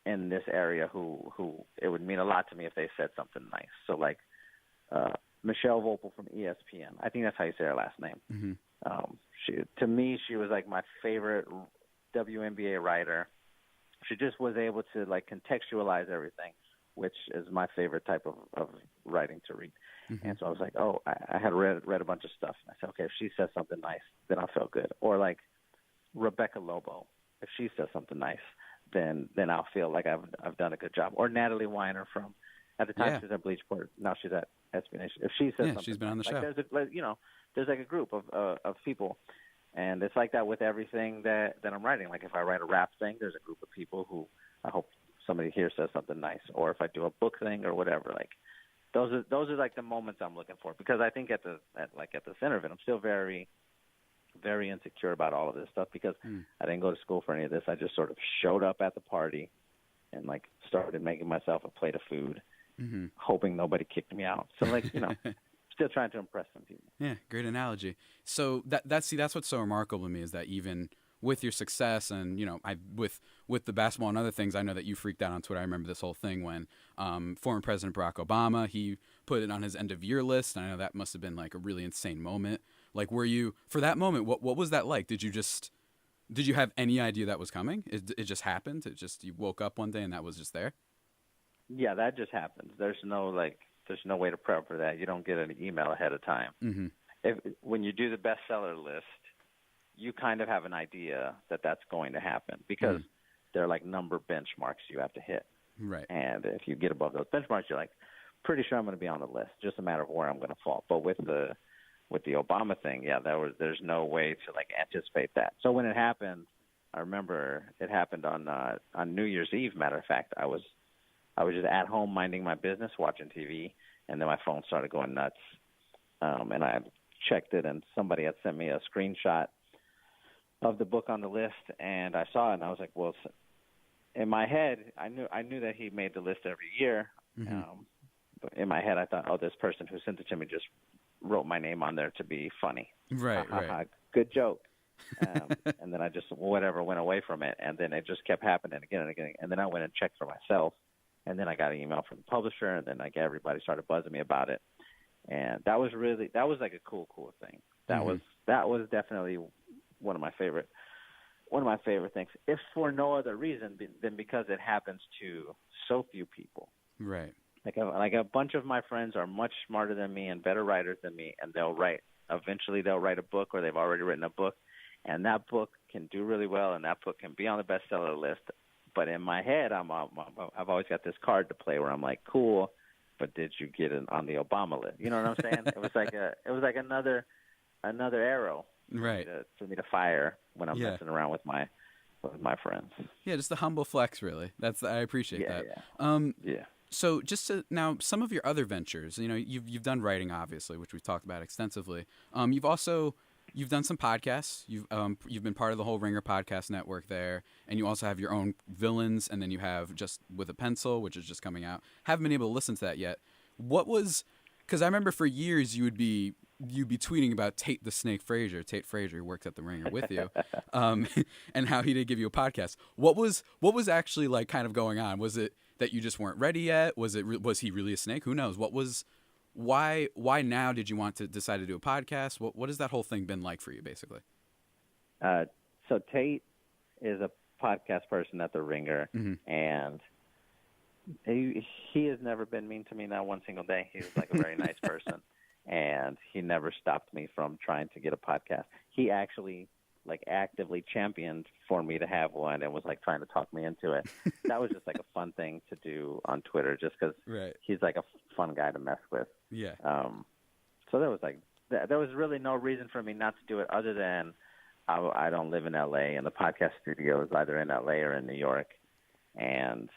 in this area who it would mean a lot to me if they said something nice. So like Michelle Vopel from ESPN. I think that's how you say her last name. To me, she was like my favorite WNBA writer. She just was able to like contextualize everything, which is my favorite type of writing to read. And so I was like, oh, I had read a bunch of stuff. And I said, okay, if she says something nice, then I'll feel good. Or like Rebecca Lobo, if she says something nice, then I'll feel like I've done a good job. Or Natalie Weiner from, at the time she was at Bleachport, now she's at SB Nation. If she says something, she's been on the show. There's like a group of people. And it's like that with everything that I'm writing. Like if I write a rap thing, there's a group of people who I hope somebody here says something nice. Or if I do a book thing or whatever, like those are like the moments I'm looking for. Because I think at the center of it, I'm still very, very insecure about all of this stuff because I didn't go to school for any of this. I just sort of showed up at the party and like started making myself a plate of food, hoping nobody kicked me out. So like, still trying to impress some people. Yeah, great analogy. So that's what's so remarkable to me is that even with your success and with the basketball and other things, I know that you freaked out on Twitter. I remember this whole thing when former President Barack Obama, he put it on his end of year list. And I know that must have been like a really insane moment. Like, were you for that moment? What was that like? Did you have any idea that was coming? It just happened. You woke up one day and that was just there. Yeah, that just happens. There's no way to prep for that. You don't get an email ahead of time. Mm-hmm. When you do the bestseller list, you kind of have an idea that that's going to happen because they're like number benchmarks you have to hit. Right. And if you get above those benchmarks, you're like, pretty sure I'm going to be on the list. Just a matter of where I'm going to fall. But with the Obama thing, yeah, there's no way to like anticipate that. So when it happened, I remember it happened on New Year's Eve. Matter of fact, I was just at home minding my business, watching TV, and then my phone started going nuts. And I checked it, and somebody had sent me a screenshot of the book on the list, and I saw it, and I was like, well, in my head, I knew that he made the list every year. But in my head, I thought, oh, this person who sent it to me just wrote my name on there to be funny. Right, right. Good joke. And then I just, went away from it. And then it just kept happening again and again. And then I went and checked for myself. And then I got an email from the publisher. And then everybody started buzzing me about it. And that was like a cool thing. That was definitely one of my favorite things. If for no other reason than because it happens to so few people. Right. Like a bunch of my friends are much smarter than me and better writers than me, and eventually they'll write a book, or they've already written a book, and that book can do really well, and that book can be on the bestseller list. But in my head, I've always got this card to play where I'm like, cool, but did you get it on the Obama list? You know what I'm saying? It was like another arrow, right, for me to fire when I'm messing around with my friends. Yeah, just the humble flex, really. I appreciate that. Yeah. So now, some of your other ventures, you've done writing, obviously, which we've talked about extensively. You've done some podcasts. You've been part of the whole Ringer podcast network there, and you also have your own Villains, and then you have Just with a Pencil, which is just coming out. Haven't been able to listen to that yet. Because I remember for years you'd be tweeting about Tate the Snake Frazier. Tate Frazier, who works at the Ringer with you, and how he did give you a podcast. What was actually like kind of going on? Was it that you just weren't ready yet? Was he really a snake? Who knows? Why now did you want to decide to do a podcast? What has that whole thing been like for you, basically? So Tate is a podcast person at the Ringer, and he has never been mean to me, not one single day. He's like a very nice person, and he never stopped me from trying to get a podcast. He actually actively championed for me to have one and was trying to talk me into it. That was just a fun thing to do on Twitter, just because he's a fun guy to mess with. Yeah. So there was really no reason for me not to do it other than I don't live in L.A. and the podcast studio is either in L.A. or in New York, and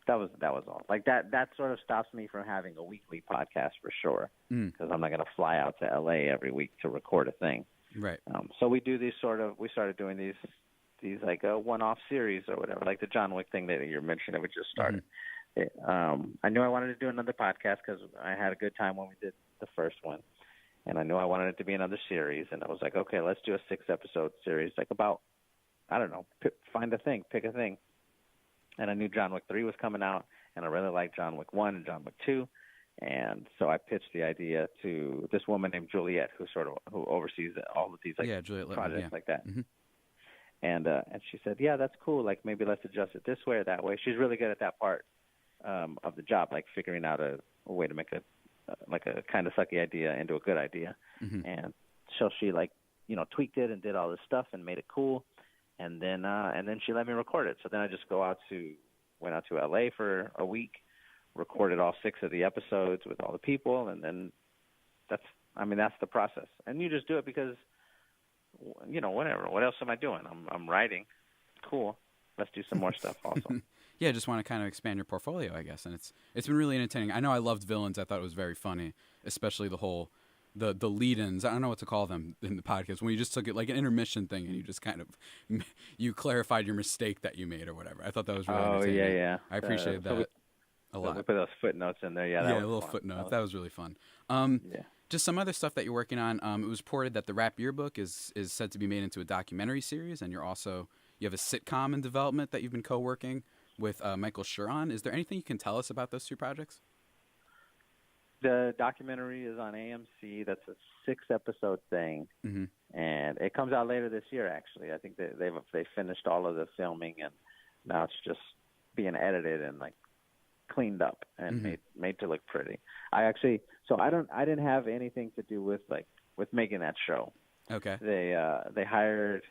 that was all. That sort of stops me from having a weekly podcast for sure, because I'm not going to fly out to L.A. every week to record a thing. Right. So we do we started doing these one-off series or whatever, like the John Wick thing that you're mentioning we just started. I knew I wanted to do another podcast because I had a good time when we did the first one, and I knew I wanted it to be another series, and I was like, okay, let's do a 6-episode series, about, I don't know, pick a thing. And I knew John Wick 3 was coming out, and I really liked John Wick 1 and John Wick 2. And so I pitched the idea to this woman named Juliet, who oversees all of these projects like that. And she said, yeah, that's cool. Maybe let's adjust it this way or that way. She's really good at that part of the job, figuring out a way to make a kind of sucky idea into a good idea. And so she tweaked it and did all this stuff and made it cool. And then she let me record it. So then I just went out to LA for a week, recorded all 6 of the episodes with all the people, and then that's the process. And you just do it because, whatever. What else am I doing? I'm writing. Cool. Let's do some more stuff also. Yeah, just want to kind of expand your portfolio, I guess. And it's been really entertaining. I know I loved Villains. I thought it was very funny, especially the whole the lead-ins. I don't know what to call them in the podcast, when you just took it like an intermission thing and you just kind of you clarified your mistake that you made or whatever. I thought that was really entertaining. Oh, yeah. I appreciate that. A lot. We put those footnotes in there. Yeah, a little footnote. That was really fun. Just some other stuff that you're working on. It was reported that the Rap Yearbook is said to be made into a documentary series, and you have a sitcom in development that you've been co-working with Michael Schur on. Is there anything you can tell us about those 2 projects? The documentary is on AMC. That's a 6-episode thing, and it comes out later this year. Actually, I think they finished all of the filming, and now it's just being edited and cleaned up and made to look pretty. I didn't have anything to do with making that show. Okay. They hired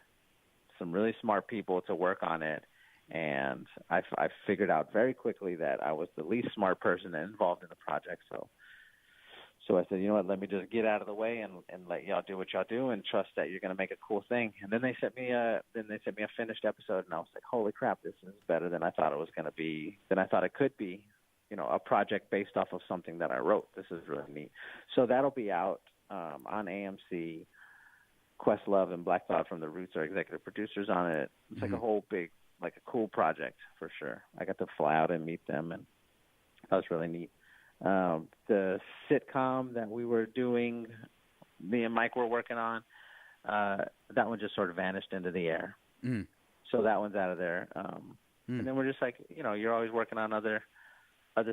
some really smart people to work on it, and I figured out very quickly that I was the least smart person involved in the project. So I said, you know what, let me just get out of the way and let y'all do what y'all do and trust that you're going to make a cool thing. And then they sent me a finished episode, and I was like, holy crap, this is better than I thought it was going to be, than I thought it could be, a project based off of something that I wrote. This is really neat. So that'll be out on AMC. Questlove and Black Cloud from The Roots are executive producers on it. It's like a whole big, like a cool project for sure. I got to fly out and meet them, and that was really neat. The sitcom that we were doing, me and Mike were working on, that one just sort of vanished into the air. So that one's out of there. And then we're just like, you're always working on other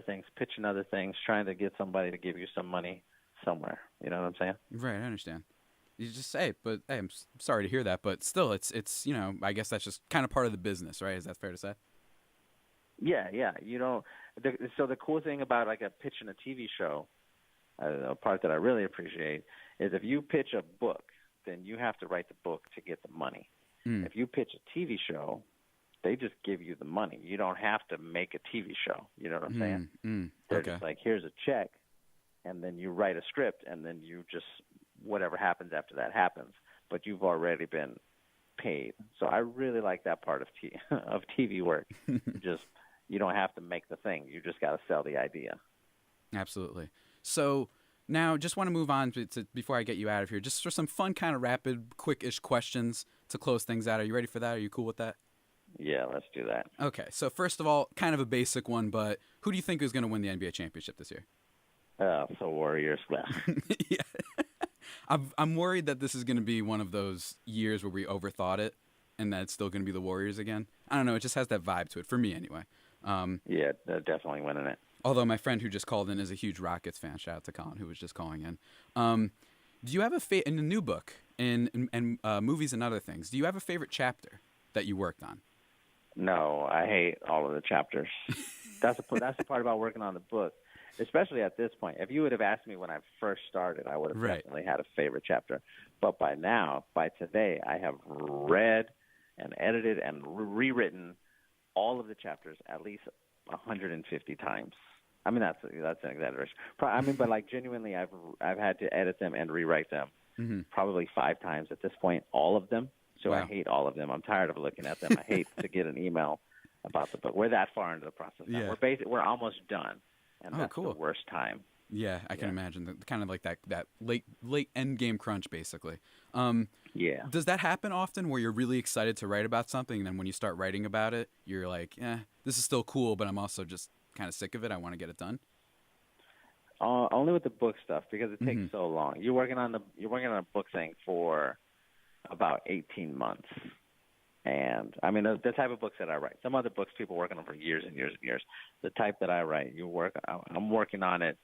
things, pitching other things, trying to get somebody to give you some money somewhere. You know what I'm saying? Right, I understand. You just say, but hey, I'm sorry to hear that, but still, it's I guess that's just kind of part of the business, right? Is that fair to say? Yeah. So the cool thing about like a pitch in a TV show, a part that I really appreciate, is if you pitch a book, then you have to write the book to get the money. If you pitch a TV show, they just give you the money. You don't have to make a TV show. You know what I'm saying? They're just like, here's a check, and then you write a script, and then you just whatever happens after that happens. But you've already been paid. So I really like that part of TV work. You don't have to make the thing. You just got to sell the idea. Absolutely. So now just want to move on to before I get you out of here, just for some fun kind of rapid, quick-ish questions to close things out. Are you ready for that? Are you cool with that? Yeah, let's do that. Okay. So first of all, kind of a basic one, but who do you think is going to win the NBA championship this year? So Warriors. Well. Yeah. I'm worried that this is going to be one of those years where we overthought it and that it's still going to be the Warriors again. I don't know. It just has that vibe to it, for me anyway. Yeah, they're definitely winning it. Although my friend who just called in is a huge Rockets fan. Shout out to Colin, who was just calling in. Do you have in the new book, in movies and other things, do you have a favorite chapter that you worked on? No, I hate all of the chapters. That's the part about working on the book. Especially at this point. If you would have asked me when I first started, I would have definitely had a favorite chapter. But by today, I have read and edited and rewritten all of the chapters at least 150 times. I mean, that's an exaggeration. But like genuinely, I've had to edit them and rewrite them probably 5 times at this point, all of them. So wow. I hate all of them. I'm tired of looking at them. I hate to get an email about the book. We're that far into the process now. Yeah. We're almost done. And that's cool. The worst time. Yeah, I can imagine. Kind of like that late Endgame crunch, basically. Yeah. Does that happen often where you're really excited to write about something, and then when you start writing about it, you're like, this is still cool, but I'm also just kind of sick of it. I want to get it done? Only with the book stuff, because it takes so long. You're working on a book thing for about 18 months. And, I mean, the type of books that I write, some other books people work on them for years and years and years. The type that I write, I'm working on it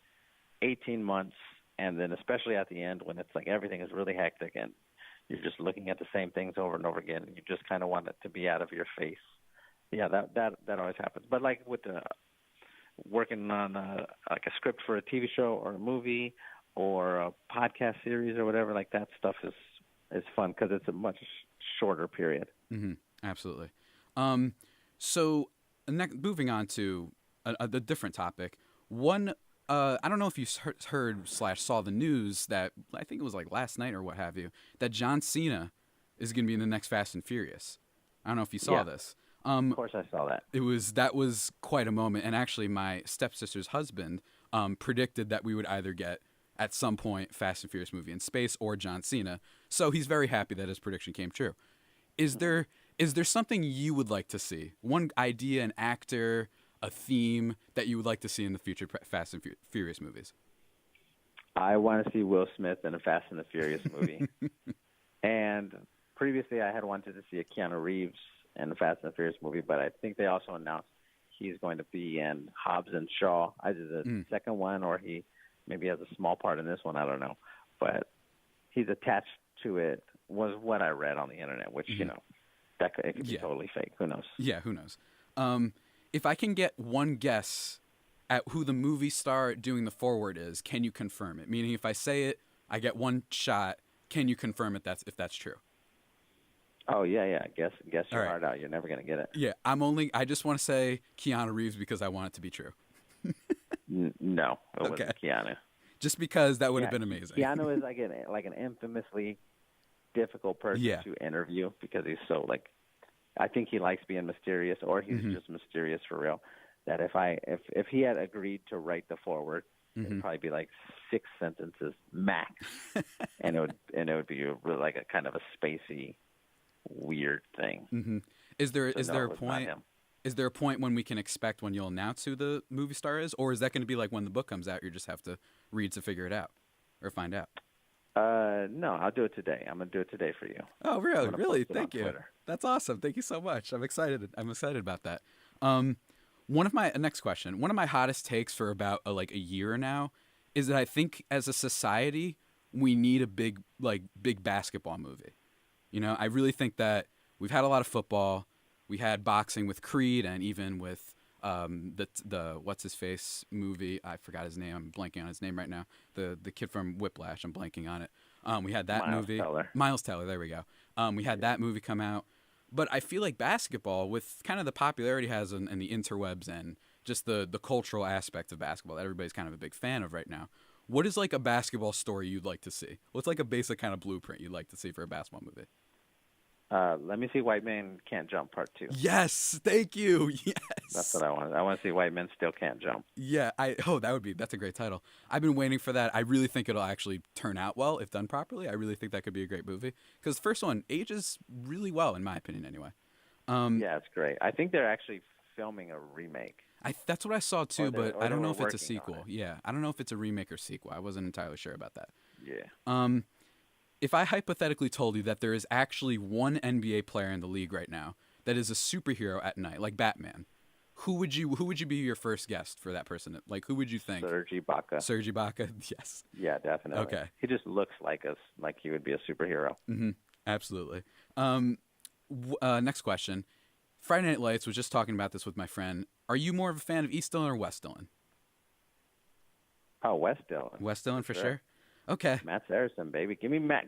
18 months, and then especially at the end when it's like everything is really hectic and you're just looking at the same things over and over again, and you just kind of want it to be out of your face. Yeah, that always happens. But like with the working on like a script for a TV show or a movie or a podcast series or whatever, like that stuff is fun because it's a much shorter period. Absolutely. So moving on to a different topic. One, I don't know if you heard/saw the news that I think it was like last night or what have you, that John Cena is going to be in the next Fast and Furious. I don't know if you saw this. Of course I saw that. That was quite a moment. And actually my stepsister's husband predicted that we would either get at some point Fast and Furious movie in space or John Cena. So he's very happy that his prediction came true. Is there something you would like to see? One idea, an actor, a theme that you would like to see in the future Fast and Furious movies? I want to see Will Smith in a Fast and the Furious movie. And previously I had wanted to see a Keanu Reeves in the Fast and the Furious movie, but I think they also announced he's going to be in Hobbs and Shaw, either the second one or he maybe has a small part in this one, I don't know. But he's attached to it, was what I read on the internet, which, it could be totally fake. Who knows? Yeah, who knows? If I can get one guess at who the movie star doing the forward is, can you confirm it? Meaning, if I say it, I get one shot. Can you confirm it? If that's true? Oh yeah. Guess your right. heart out. You're never gonna get it. Yeah, I just want to say Keanu Reeves because I want it to be true. No, it wasn't Keanu. Just because that would have been amazing. Keanu is like an infamously difficult person to interview because he's so like. I think he likes being mysterious, or he's just mysterious for real. That if he had agreed to write the forward, it'd probably be like 6 sentences max, and it would be really like a kind of a spacey, weird thing. Mm-hmm. Is there a point? Is there a point when we can expect when you'll announce who the movie star is, or is that going to be like when the book comes out? You just have to read to figure it out or find out. No, I'll do it today. I'm gonna do it today for you. Oh, really? Really? Thank you. That's awesome. Thank you so much. I'm excited. I'm excited about that. Next question. One of my hottest takes for about a year now is that I think as a society we need a big basketball movie. You know, I really think that we've had a lot of football. We had boxing with Creed, and even with the what's his face movie. I forgot his name. I'm blanking on his name right now. The kid from Whiplash. I'm blanking on it. We had that movie. Miles Teller. There we go. We had that movie come out. But I feel like basketball, with kind of the popularity it has in the interwebs and just the cultural aspect of basketball that everybody's kind of a big fan of right now. What is like a basketball story you'd like to see? What's like a basic kind of blueprint you'd like to see for a basketball movie? Let me see White Man Can't Jump Part 2. Yes, thank you. Yes, that's what I want. I want to see White Men Still Can't Jump. Yeah, that's a great title. I've been waiting for that. I really think it'll actually turn out well if done properly. I really think that could be a great movie because the first one ages really well, in my opinion, anyway. Yeah, it's great. I think they're actually filming a remake. That's what I saw too, but I don't know if it's a sequel. Yeah, I don't know if it's a remake or sequel. I wasn't entirely sure about that. Yeah. If I hypothetically told you that there is actually one NBA player in the league right now that is a superhero at night, like Batman, who would you be your first guest for that person? Like, who would you think? Serge Ibaka. Serge Ibaka, yes. Yeah, definitely. Okay. He just looks like us, like he would be a superhero. Mm-hmm. Absolutely. Next question. Friday Night Lights, was just talking about this with my friend. Are you more of a fan of East Dillon or West Dillon? Oh, West Dillon. West Dillon for sure. Okay. Matt Saracen, baby. Give me Matt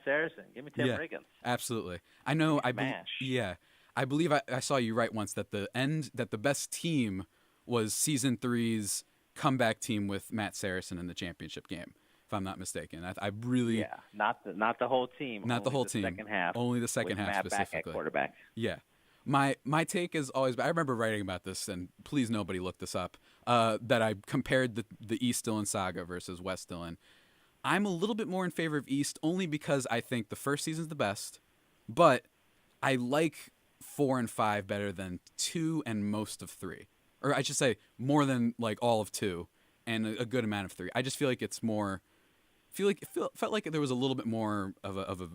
Saracen. Give me Tim Riggins. Absolutely. I know. Smash. I believe I saw you write once that the best team was season 3's comeback team with Matt Saracen in the championship game, if I'm not mistaken. I really not the whole team. Not the whole team. Second half. Only the second half Matt specifically. Back at quarterback. Yeah. My take is always. I remember writing about this, and please nobody look this up. That I compared the East Dillon saga versus West Dillon. I'm a little bit more in favor of East only because I think the first season's the best, but I like 4 and 5 better than 2 and most of 3. Or I should say more than like all of 2 and a good amount of 3. I just feel like it's more felt like there was a little bit more of a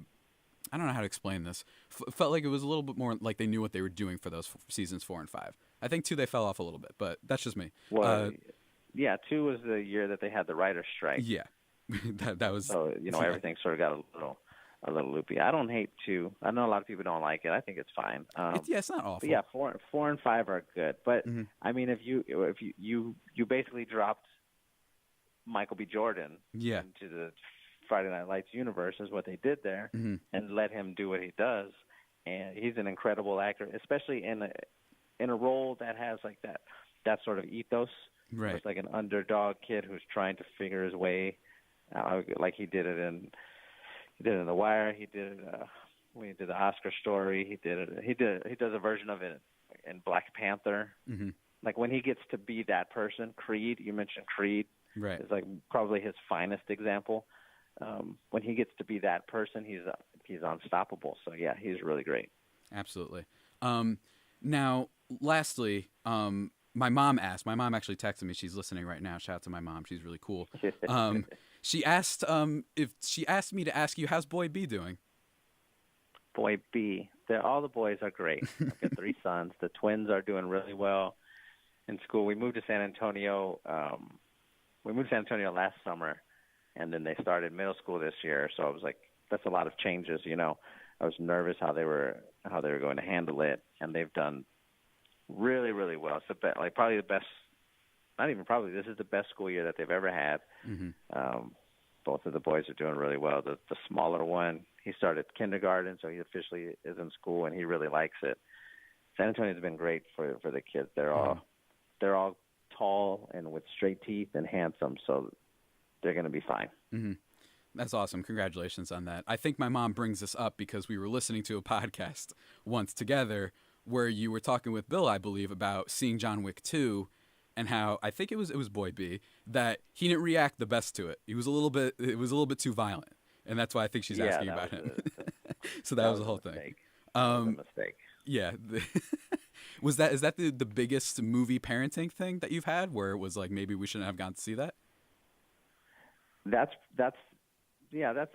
I don't know how to explain this. Felt like it was a little bit more like they knew what they were doing for those seasons 4 and 5. I think 2 they fell off a little bit, but that's just me. Well, 2 was the year that they had the writer's strike. Yeah. that was so everything sort of got a little loopy. I don't hate 2. I know a lot of people don't like it. I think it's fine. It's not awful. But yeah, 4 and 5 are good. But I mean, if you basically dropped Michael B. Jordan into the Friday Night Lights universe is what they did there, and let him do what he does, and he's an incredible actor, especially in a role that has like that sort of ethos. Right. It's like an underdog kid who's trying to figure his way. Like he did it in The Wire. He did it when he did the Oscar Story. He does a version of it in Black Panther. Mm-hmm. Like when he gets to be that person, Creed. You mentioned Creed. Right. Is like probably his finest example. When he gets to be that person, he's unstoppable. So yeah, he's really great. Absolutely. Now, lastly, my mom actually texted me. She's listening right now. Shout out to my mom. She's really cool. She asked me to ask you, how's Boy B doing? Boy B, all the boys are great. I've got 3 sons. The twins are doing really well in school. We moved to San Antonio. We moved to San Antonio last summer, and then they started middle school this year. So I was like, that's a lot of changes. I was nervous how they were going to handle it, and they've done really, really well. It's probably the best not even probably, this is the best school year that they've ever had. Both of the boys are doing really well. The smaller one, he started kindergarten, so he officially is in school, and he really likes it. San Antonio's been great for the kids. They're all tall and with straight teeth and handsome, so they're going to be fine. That's awesome. Congratulations on that. I think my mom brings this up because we were listening to a podcast once together where you were talking with Bill, I believe, about seeing John Wick 2 and how I think it was Boy B that he didn't react the best to it. It was a little bit too violent, and that's why I think she's asking about him. So that was the whole thing. That was a mistake. Yeah. Is that the biggest movie parenting thing that you've had where it was like maybe we shouldn't have gone to see that? That's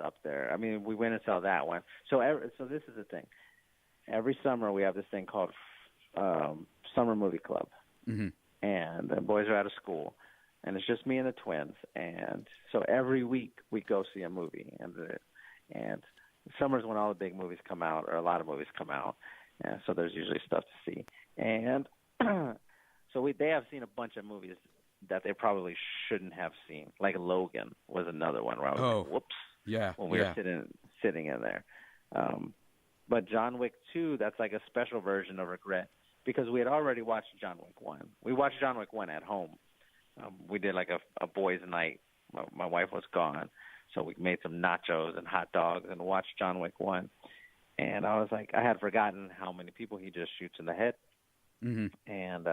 up there. I mean, we went and saw that one. So this is the thing. Every summer we have this thing called Summer Movie Club. And the boys are out of school, and it's just me and the twins. And so every week we go see a movie. And summer's when all the big movies come out, or a lot of movies come out. And so there's usually stuff to see. And so they have seen a bunch of movies that they probably shouldn't have seen. Like Logan was another one where I was like, whoops. Yeah. When we were sitting in there. But John Wick 2, that's like a special version of regret because we had already watched John Wick 1. We watched John Wick 1 at home. We did like a boys' night. My wife was gone. So we made some nachos and hot dogs and watched John Wick 1. And I was like, I had forgotten how many people he just shoots in the head. And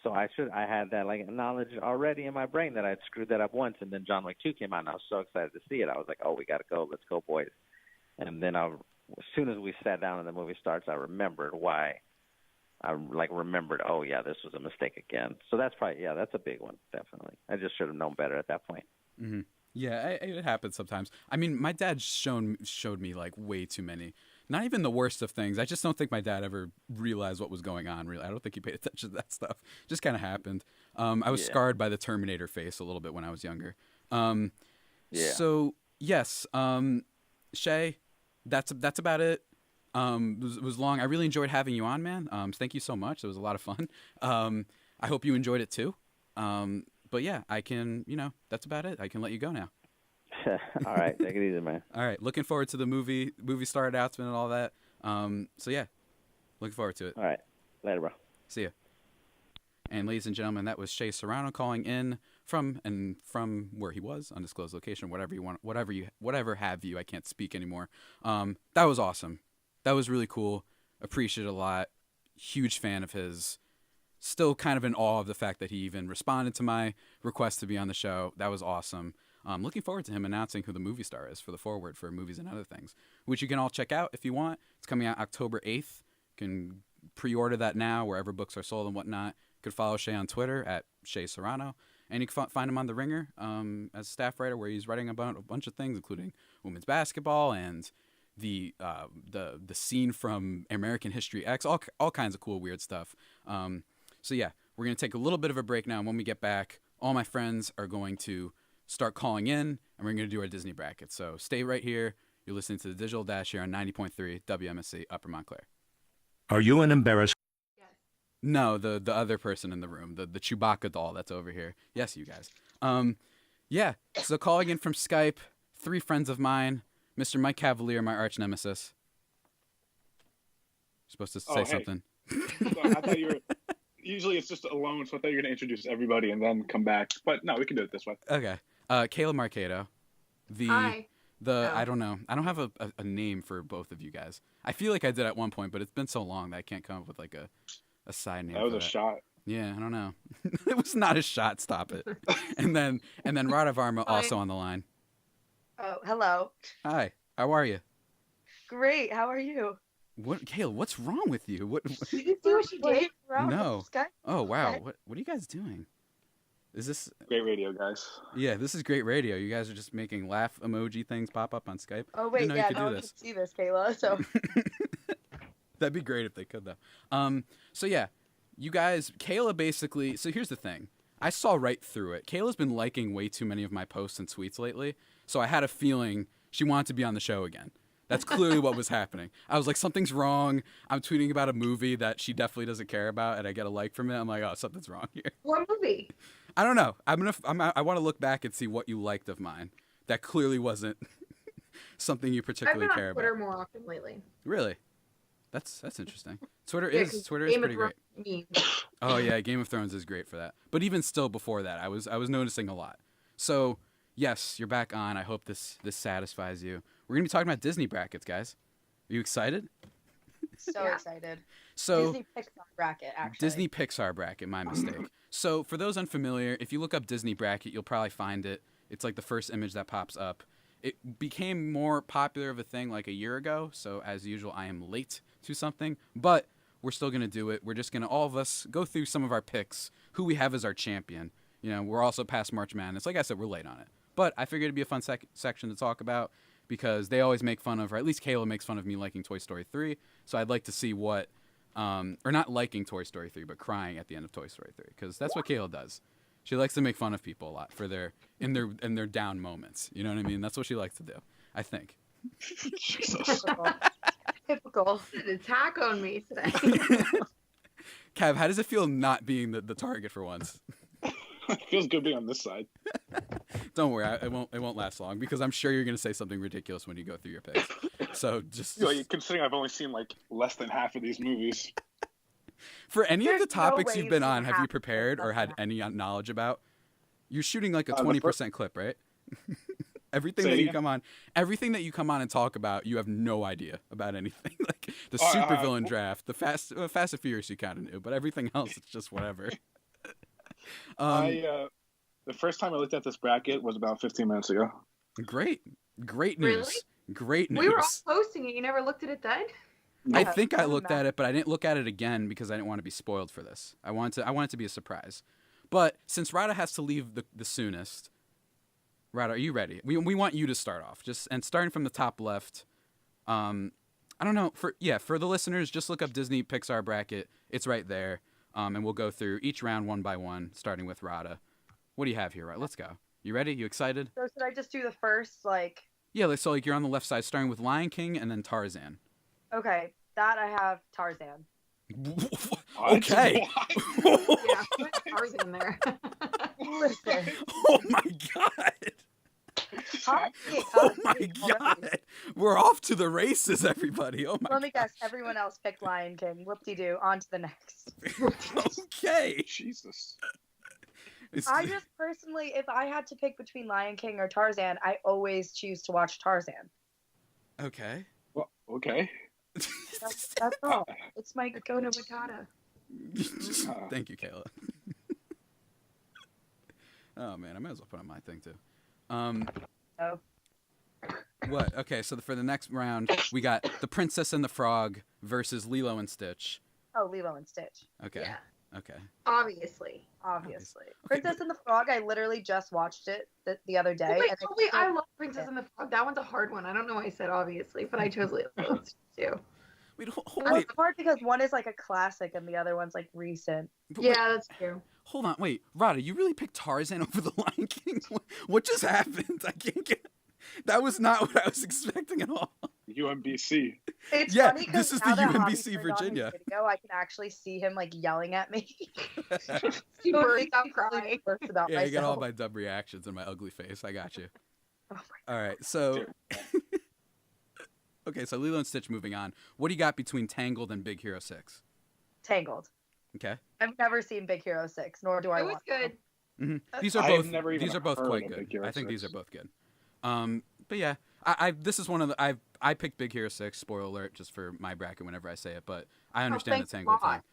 so I had that like knowledge already in my brain that I'd screwed that up once. And then John Wick 2 came out, and I was so excited to see it. I was like, oh, we got to go. Let's go, boys. And then as soon as we sat down and the movie starts, I remembered why. I remembered, oh, yeah, this was a mistake again. So that's probably, that's a big one, definitely. I just should have known better at that point. Yeah, it happens sometimes. I mean, my dad showed me like way too many. Not even the worst of things. I just don't think my dad ever realized what was going on. Really, I don't think he paid attention to that stuff. It just kind of happened. I was scarred by the Terminator face a little bit when I was younger. So yes, Shea, that's about it. It was long. I really enjoyed having you on, man. Thank you so much. It was a lot of fun. I hope you enjoyed it too. But yeah, I can, that's about it. I can let you go now. All right. Take it easy, man. All right. Looking forward to the movie star announcement and all that. So yeah, looking forward to it. All right. Later, bro. See ya. And ladies and gentlemen, that was Shea Serrano calling in from where he was, undisclosed location, whatever you want, whatever have you. I can't speak anymore. That was awesome. That was really cool. Appreciate it a lot. Huge fan of his. Still kind of in awe of the fact that he even responded to my request to be on the show. That was awesome. Looking forward to him announcing who the movie star is for the forward for Movies and Other Things, which you can all check out if you want. It's coming out October 8th. You can pre-order that now wherever books are sold and whatnot. You could follow Shea on Twitter at Shea Serrano. And you can find him on The Ringer as a staff writer where he's writing about a bunch of things, including women's basketball and the scene from American History X, all kinds of cool, weird stuff. So yeah, we're going to take a little bit of a break now. And when we get back, all my friends are going to start calling in, and we're going to do our Disney bracket. So stay right here. You're listening to the Digital Dash here on 90.3 WMSC Upper Montclair. Are you an embarrassed? No, the other person in the room, the Chewbacca doll that's over here. Yes, you guys. Yeah, so calling in from Skype, 3 friends of mine, Mr. Mike Cavalier, my arch nemesis. You're supposed to say something. I thought you were... Usually it's just alone, so I thought you were going to introduce everybody and then come back. But no, we can do it this way. Okay. Kayla Marcato. Hi. I don't know. I don't have a name for both of you guys. I feel like I did at one point, but it's been so long that I can't come up with like a side name. That was a shot. Yeah, I don't know. It was not a shot. Stop it. and then Radha Varma also on the line. Oh, hello. Hi. How are you? Great. How are you? What, Kayla? What's wrong with you? What? Did you see what she did? No. Oh wow. What are you guys doing? Is this great radio, guys? Yeah, this is great radio. You guys are just making laugh emoji things pop up on Skype. Oh wait, yeah, no one can see this, Kayla. So that'd be great if they could, though. So yeah, you guys, Kayla basically. So here's the thing. I saw right through it. Kayla's been liking way too many of my posts and tweets lately, so I had a feeling she wanted to be on the show again. That's clearly what was happening. I was like, something's wrong. I'm tweeting about a movie that she definitely doesn't care about, and I get a like from it. I'm like, oh, something's wrong here. What movie? I don't know. I want to look back and see what you liked of mine. That clearly wasn't something you I've particularly been care on Twitter about. more often lately. Really? That's interesting. Twitter Yeah, is 'cause pretty Game of great. Thrones memes. Oh yeah, Game of Thrones is great for that. But even still before that, I was noticing a lot. So yes, you're back on. I hope this satisfies you. We're gonna be talking about Disney brackets, guys. Are you excited? So Yeah. excited. So Disney Pixar bracket, actually. Disney Pixar bracket, my mistake. So for those unfamiliar, if you look up Disney bracket, you'll probably find it. It's like the first image that pops up. It became more popular of a thing like a year ago. So as usual, I am late to something, but we're still gonna do it. We're just gonna all of us go through some of our picks, who we have as our champion. You know, we're also past March Madness. Like I said, we're late on it, but I figured it'd be a fun section to talk about because they always make fun of, or at least Kayla makes fun of me liking Toy Story 3. So I'd like to see what, or not liking Toy Story 3, but crying at the end of Toy Story 3 because that's what Kayla does. She likes to make fun of people a lot for in their down moments. You know what I mean? That's what she likes to do, I think. Jesus. Typical. An attack on me today. Cav, how does it feel not being the target for once? It feels good being on this side. Don't worry, it won't last long because I'm sure you're gonna say something ridiculous when you go through your picks. So just Considering I've only seen like less than half of these movies. for any of the There's no topics way you've been you on, have you have to prepared or had that. any knowledge about? You're shooting like a The 20% clip, right? Everything Say that it you again? everything that you come on and talk about, you have no idea about anything. Like the Oh, supervillain draft, the Fast and Furious, you kind of knew, but everything else, it's just whatever. The first time I looked at this bracket was about 15 minutes ago. Great Really? news. Great news. We were all posting it. You never looked at it then? I Yeah, think I I'm looked mad. at it, but I didn't look at it again because I didn't want to be spoiled for this. I want it to be a surprise. But since Radha has to leave the soonest, Radha, are you ready? We want you to start off. And starting from the top left. I don't know, for the listeners, just look up Disney Pixar bracket. It's right there. And we'll go through each round one by one, starting with Radha. What do you have here, Radha? Let's go. You ready? You excited? So should I just do the first, like... Yeah, so you're on the left side, starting with Lion King and then Tarzan. Okay, that I have Tarzan. Okay. Yeah, put Tarzan in there. Listen. Oh my god. Oh my god. We're off to the races, everybody. Oh my Let me guess, everyone else picked Lion King. Whoop-de-doo, on to the next. Okay. Jesus. I just personally, if I had to pick between Lion King or Tarzan, I always choose to watch Tarzan. Okay. Well, okay. That's all. It's my Hakuna Matata. Thank you, Kayla. Oh man, I might as well put on my thing too. Oh. What? Okay, so for the next round, we got The Princess and the Frog versus Lilo and Stitch. Oh, Lilo and Stitch. Okay. Yeah, Okay. obviously. Obviously. Okay. Princess and the Frog, I literally just watched it the other day. Wait, and I love Princess and the Frog. That one's a hard one. I don't know why I said obviously, but I chose Lilo and Stitch too. Wait, It's hard because one is like a classic and the other one's like recent. Yeah, that's true. Hold on, wait, Radha, you really picked Tarzan over the Lion King? What just happened? I can't get. That was not what I was expecting at all. UMBC. It's Yeah, funny 'cause this is now the that UMBC Javi's turned on his Virginia. Video, I can actually see him like yelling at me. She burst out Really crying. worse about Yeah, you get all myself. my dumb reactions and my ugly face. I got you. Oh my All right, so. Okay, so Lilo and Stitch moving on. What do you got between Tangled and Big Hero 6? Tangled. Okay. I've never seen Big Hero 6, nor do I It was want to. good. Mm-hmm. These are I've both. never even These are both heard quite of good. Big Hero I think these 6. are both good. But yeah, this is one of the I picked Big Hero 6. Spoiler alert, just for my bracket whenever I say it. But I understand the thanks Tangled a lot.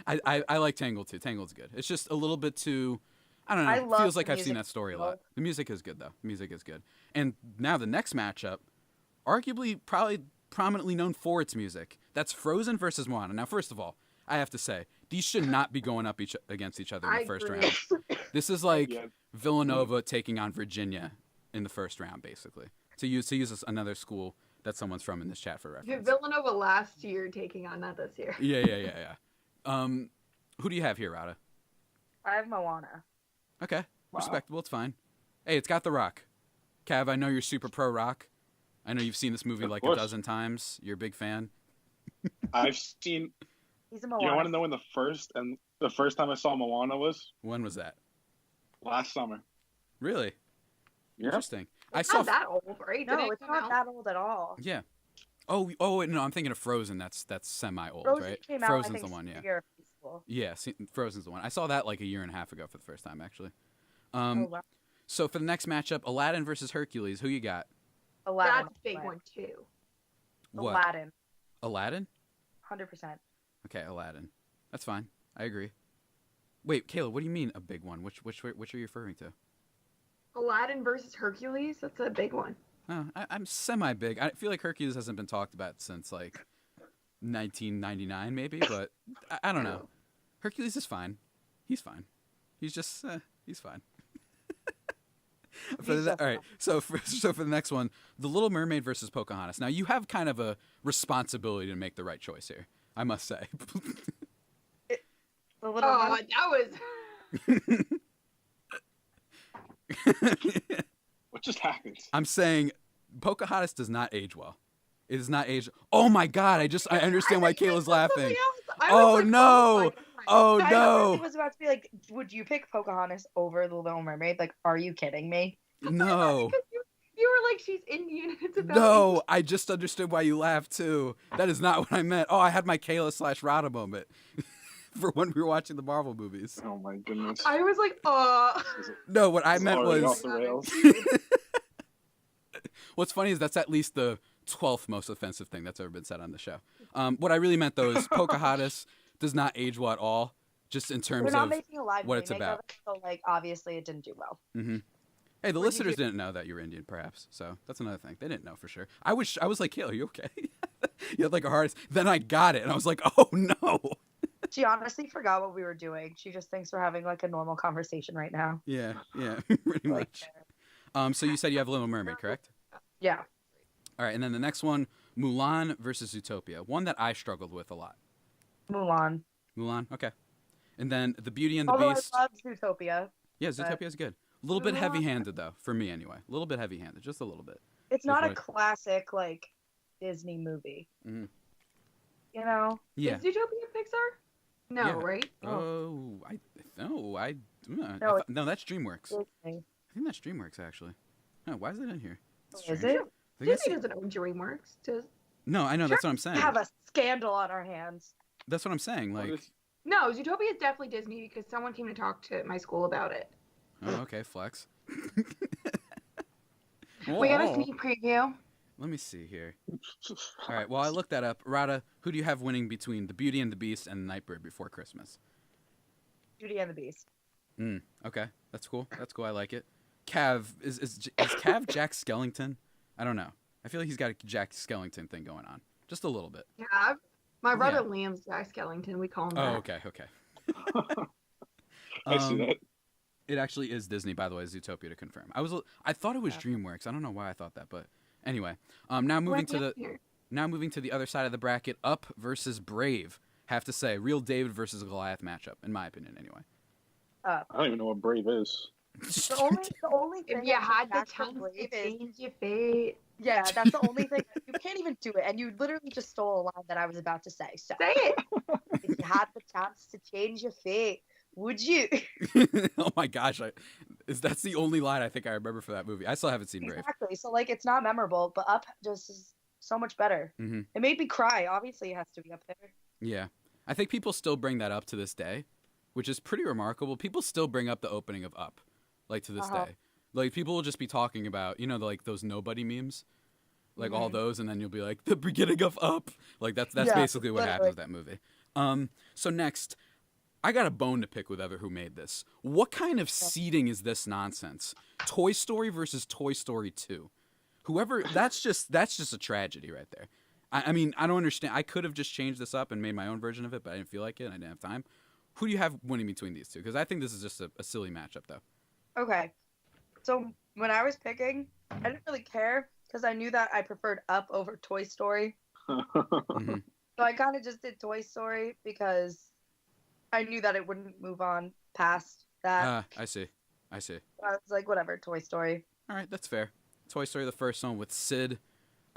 thing. I like Tangled too. Tangled's good. It's just a little bit too. I don't know. I It love feels like the I've seen music that story a Tangled. lot. The music is good though. The music is good. And now the next matchup, arguably probably prominently known for its music. That's Frozen versus Moana. Now, first of all, I have to say these should not be going up against each other in I the first agree. round. This is like Yeah. Villanova taking on Virginia in the first round, basically. To use another school that someone's from in this chat for reference. Villanova last year taking on, not this year. Yeah. Who do you have here, Radha? I have Moana. Okay, Wow. respectable. It's fine. Hey, it's got The Rock. Cav, I know you're super pro Rock. I know you've seen this movie like a dozen times. You're a big fan. I've seen. He's a Moana. You want to know when the first time I saw Moana was? When was that? Last summer. Really? Yeah. Interesting. It's not that old, right? No, it's not that old at all. Yeah. Oh, wait, no, I'm thinking of Frozen. That's semi-old, Frozen right? Came out, Frozen's I think, the one, yeah. year of school. Yeah, Frozen's the one. I saw that like a year and a half ago for the first time, actually. Oh, wow. So for the next matchup, Aladdin versus Hercules, who you got? Aladdin. That's a big one too. What? Aladdin. Aladdin? 100%. Okay, Aladdin. That's fine. I agree. Wait, Kayla, what do you mean a big one? Which are you referring to? Aladdin versus Hercules. That's a big one. Oh, I'm semi-big. I feel like Hercules hasn't been talked about since like 1999 maybe, but I don't know. Hercules is fine. He's fine. He's just he's fine. All right. So for the next one, The Little Mermaid versus Pocahontas. Now you have kind of a responsibility to make the right choice here, I must say. The Little Mermaid. That was. What just happened? I'm saying Pocahontas does not age well. It does not age. Oh my God! I understand why Kayla's laughing. Oh no! Oh no! I was about to be like, would you pick Pocahontas over The Little Mermaid? Like, are you kidding me? No. You were like, she's Indian. It's about No, I just understood why you laughed too. That is not what I meant. Oh, I had my Kayla/Radha moment for when we were watching the Marvel movies. Oh my goodness. I was like, No, what I meant Already was. off the rails. What's funny is that's at least the 12th most offensive thing that's ever been said on the show. What I really meant though is Pocahontas does not age well at all, just in terms They're not of making a live what it's remake about. of it, so like obviously it didn't do well. Mm-hmm. Hey, the listeners didn't know that you were Indian, perhaps. So that's another thing. They didn't know for sure. I was like, Kayla, are you okay? You had like a heart. Then I got it, and I was like, oh no. She honestly forgot what we were doing. She just thinks we're having like a normal conversation right now. Yeah, pretty much. So you said you have Little Mermaid, correct? Yeah. All right, and then the next one, Mulan versus Zootopia. One that I struggled with a lot. Mulan. Mulan, okay. And then The Beauty and the Although Beast. I love Zootopia. Yeah, Zootopia is good. A little bit heavy-handed, though, for me anyway. A little bit heavy-handed, just a little bit. It's not a classic, like, Disney movie. Mm-hmm. You know? Yeah. Is Zootopia Pixar? No, Yeah. right? No, that's DreamWorks. Disney. I think that's DreamWorks, actually. Oh, why is it in here? That's Is strange. it? I think Disney doesn't own DreamWorks. No, I know. That's what I'm saying. We have a scandal on our hands. That's what I'm saying. Like, No, Zootopia is definitely Disney because someone came to talk to my school about it. oh, okay, flex. We got a sneak preview. Let me see here. All right, well, I looked that up. Radha, who do you have winning between The Beauty and the Beast and Nightbird Before Christmas? Beauty and the Beast. Okay, that's cool. That's cool. I like it. Cav, is Cav Jack Skellington? I don't know. I feel like he's got a Jack Skellington thing going on. Just a little bit. Yeah. My brother Liam's Jack Skellington. We call him that. Oh, okay. I see that. It actually is Disney, by the way, Zootopia to confirm. I thought it was DreamWorks. I don't know why I thought that, but anyway. Now moving to the other side of the bracket, Up versus Brave. Have to say, real David versus Goliath matchup, in my opinion, anyway. I don't even know what Brave is. The only thing If you had the that's chance Brave to is change your fate. yeah, that's the only thing. You can't even do it, and you literally just stole a line that I was about to say. So Say it. if you had the chance to change your fate, would you? Oh my gosh, that's the only line I think I remember for that movie. I still haven't seen Brave. Exactly. So like, it's not memorable, but Up just is so much better. Mm-hmm. It made me cry. Obviously, it has to be up there. Yeah, I think people still bring that up to this day, which is pretty remarkable. People still bring up the opening of Up, like to this day. Like people will just be talking about, like those nobody memes, like all those, and then you'll be like the beginning of Up. Like that's basically what happens with that movie. So next, I got a bone to pick with who made this. What kind of seeding is this nonsense? Toy Story versus Toy Story 2. Whoever, that's just a tragedy right there. I mean, I don't understand. I could have just changed this up and made my own version of it, but I didn't feel like it and I didn't have time. Who do you have winning between these two? Because I think this is just a silly matchup, though. Okay. So when I was picking, I didn't really care because I knew that I preferred Up over Toy Story. Mm-hmm. So I kind of just did Toy Story because I knew that it wouldn't move on past that. I see. So I was like, whatever, Toy Story. All right, that's fair. Toy Story, the first one with Sid.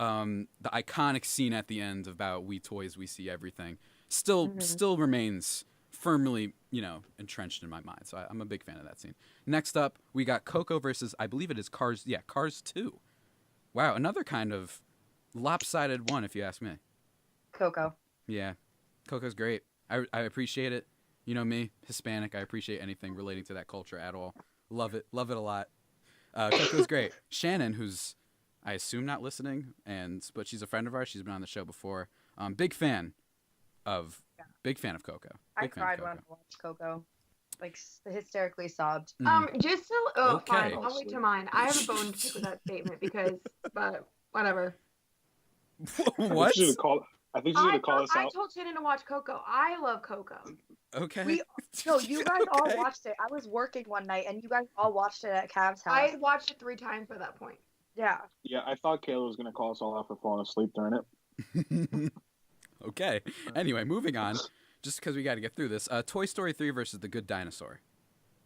the iconic scene at the end about "We toys, we see everything" still remains firmly, entrenched in my mind. So I'm a big fan of that scene. Next up, we got Coco versus, I believe it is Cars. Yeah, Cars 2. Wow, another kind of lopsided one, if you ask me. Coco. Yeah, Coco's great. I appreciate it. You know me, Hispanic. I appreciate anything relating to that culture at all. Love it a lot. Coco's great. Shannon, who's I assume not listening, but she's a friend of ours. She's been on the show before. Big fan of Coco. I cried when I watched Coco. Like, hysterically sobbed. Just to, Okay. fine, I'll wait to mine. I have a bone to pick with that statement but whatever. What? I think she's going to call us I out. told Shannon to watch Coco. I love Coco. Okay. You guys all watched it. I was working one night, and you guys all watched it at Cav's house. I watched it 3 times by that point. Yeah. Yeah, I thought Kayla was going to call us all out for falling asleep during it. Okay. Anyway, moving on. Just because we got to get through this. Toy Story 3 versus The Good Dinosaur.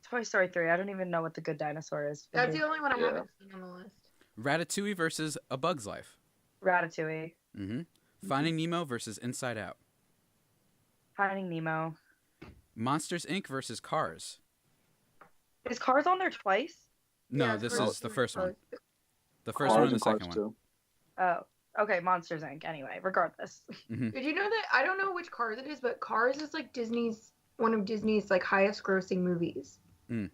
Toy Story 3. I don't even know what The Good Dinosaur is. That's the only one I haven't seen on the list. Ratatouille versus A Bug's Life. Ratatouille. Mm-hmm. Finding Nemo versus Inside Out. Finding Nemo. Monsters, Inc. versus Cars. Is Cars on there twice? No, Yeah, this Cars is the first one. The first Cars one and the and Cars second one. too. Oh. Okay, Monsters, Inc. Anyway, regardless. Mm-hmm. Did you know that? I don't know which Cars it is, but Cars is like one of Disney's like highest grossing movies. Mm.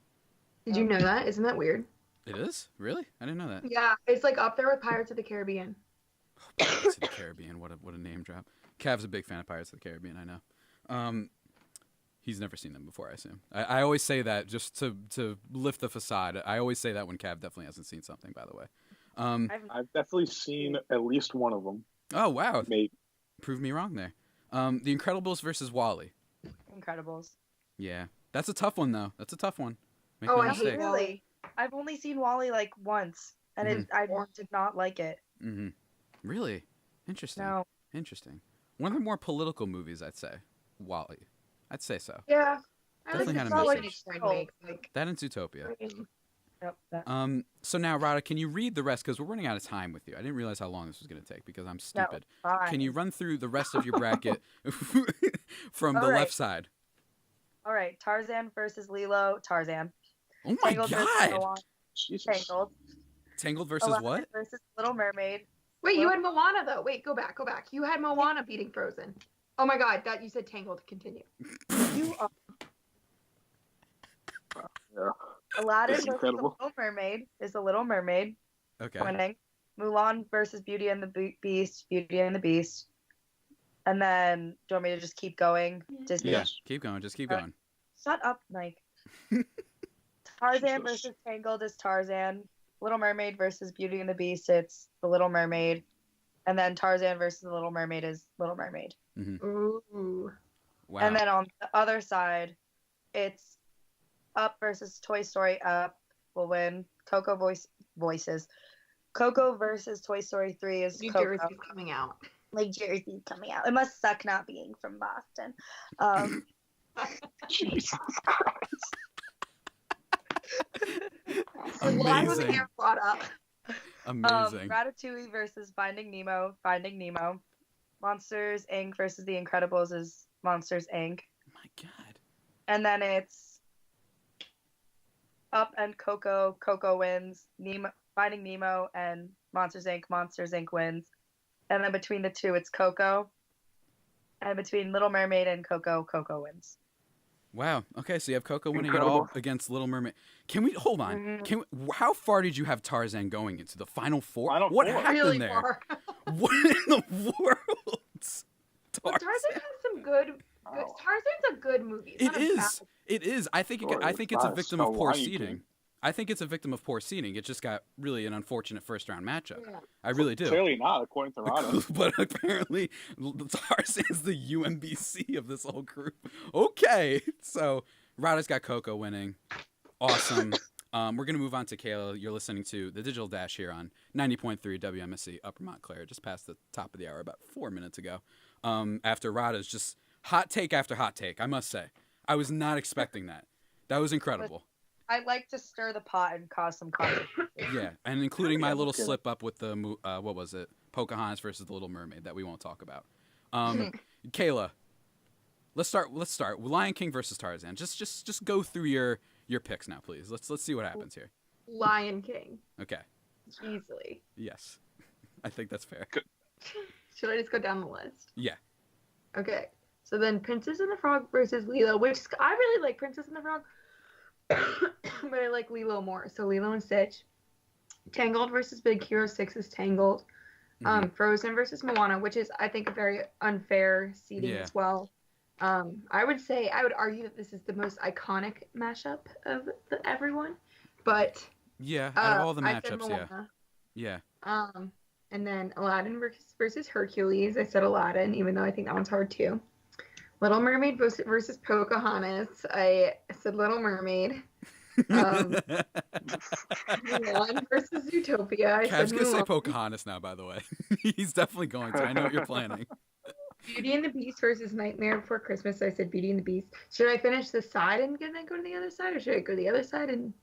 Did you know that? Isn't that weird? It is? Really? I didn't know that. Yeah, it's like up there with Pirates of the Caribbean. Pirates of the Caribbean. What a name drop. Cav's a big fan of Pirates of the Caribbean, I know. He's never seen them before, I assume. I always say that just to lift the facade. I always say that when Cav definitely hasn't seen something, by the way. I've definitely seen at least one of them. Oh, wow. Maybe. Prove me wrong there. The Incredibles versus WALL-E. Incredibles. Yeah. That's a tough one, though. That's a tough one. Make Oh, no I hate mistake. Really? I've only seen WALL-E like once, and I did not like it. Mm-hmm. Really? Interesting. No. Interesting. One of the more political movies, I'd say. WALL-E. I'd say so. Yeah. Definitely had a not like message. Like, That and Zootopia. Yep, that. So now, Radha, can you read the rest? Because we're running out of time with you. I didn't realize how long this was going to take because I'm stupid. Fine. Can you run through the rest of your bracket from the All right. left side? All right, Tarzan versus Lilo. Tarzan. Oh my Tangled versus God! Moana. Jesus. Tangled. Tangled versus Aladdin what? Versus Little Mermaid. wait, you had Moana though. Wait, go back. You had Moana beating Frozen. Oh my God, that you said Tangled. Continue. You are Yeah. Aladdin That's versus incredible. The Little Mermaid is The Little Mermaid Okay. winning. Mulan versus Beauty and the Beast. Beauty and the Beast. And then, do you want me to just keep going? Disney. Yeah. Keep going. Just keep going. Shut up, Mike. Tarzan versus Tangled is Tarzan. Little Mermaid versus Beauty and the Beast, it's The Little Mermaid. And then Tarzan versus The Little Mermaid is Little Mermaid. Ooh. Wow. And then on the other side, it's Up versus Toy Story. Up will win. Coco voices. Coco versus Toy Story 3 is New Coco. Jersey's coming out. Like Jersey coming out. It must suck not being from Boston. Jesus Christ. Why was Amazing. hair brought up? Amazing. Ratatouille versus Finding Nemo. Finding Nemo. Monsters Inc. versus The Incredibles is Monsters Inc. My God. And then it's Up and Coco. Coco wins. Finding Nemo and Monsters Inc. Monsters Inc. wins. And then between the two, it's Coco. And between Little Mermaid and Coco, Coco wins. Wow. Okay, so you have Coco winning it Incredible. all against Little Mermaid. Can we hold on? Mm-hmm. How far did you have Tarzan going into the final four? Final What four. happened Really there? far. What in the world? But Tarzan has some good. Tarzan's a good movie. It's It not a bad is. It is. I think. Sure, I think it's it's a not victim Snow of poor Lion seeding. King. I think it's a victim of poor seeding. It just got really an unfortunate first round matchup. Yeah. I really do. Clearly not, according to Radha. But apparently, Tarzan's the UMBC of this whole group. Okay, so Radha's got Coco winning. Awesome. We're going to move on to Kayla. You're listening to The Digital Dash here on 90.3 WMSC Upper Montclair, just past the top of the hour about 4 minutes ago. After Radha's just hot take after hot take, I must say. I was not expecting that. That was incredible. I like to stir the pot and cause some controversy. Yeah, and including my little slip up with the, what was it? Pocahontas versus The Little Mermaid that we won't talk about. Kayla, let's start. Lion King versus Tarzan. Just go through your picks now, please. Let's see what happens here. Lion King. Okay. Easily. Yes. I think that's fair. Should I just go down the list? Yeah. Okay. So then Princess and the Frog versus Lilo, which I really like Princess and the Frog, but I like Lilo more. So Lilo and Stitch. Tangled versus Big Hero 6 is Tangled. Frozen versus Moana, which is, I think, a very unfair seeding as well. I would argue that this is the most iconic mashup of everyone, but yeah, out of all the matchups, yeah. And then Aladdin versus Hercules. I said Aladdin, even though I think that one's hard too. Little Mermaid versus Pocahontas. I said Little Mermaid. Mulan versus Zootopia. Cav's gonna say Pocahontas now, by the way. He's definitely going to. I know what you're planning. Beauty and the Beast versus Nightmare Before Christmas. I said Beauty and the Beast. Should I finish the side and then go to the other side, or should I go to the other side and?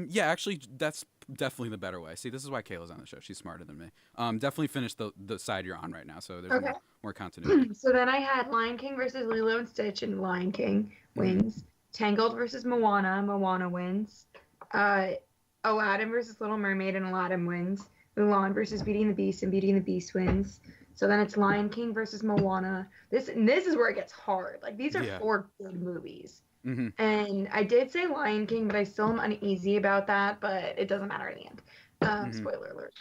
Yeah, actually, that's definitely the better way. See, this is why Kayla's on the show. She's smarter than me. Definitely finish the side you're on right now, so there's more continuity. So then I had Lion King versus Lilo and Stitch, and Lion King wins. Tangled versus Moana wins. Aladdin versus Little Mermaid, and Aladdin wins. Mulan versus Beauty and the Beast, and Beauty and the Beast wins. So then it's Lion King versus Moana. This is where it gets hard. Like, these are 4 good movies. And I did say Lion King, but I still am uneasy about that, but it doesn't matter in the end. Spoiler alert.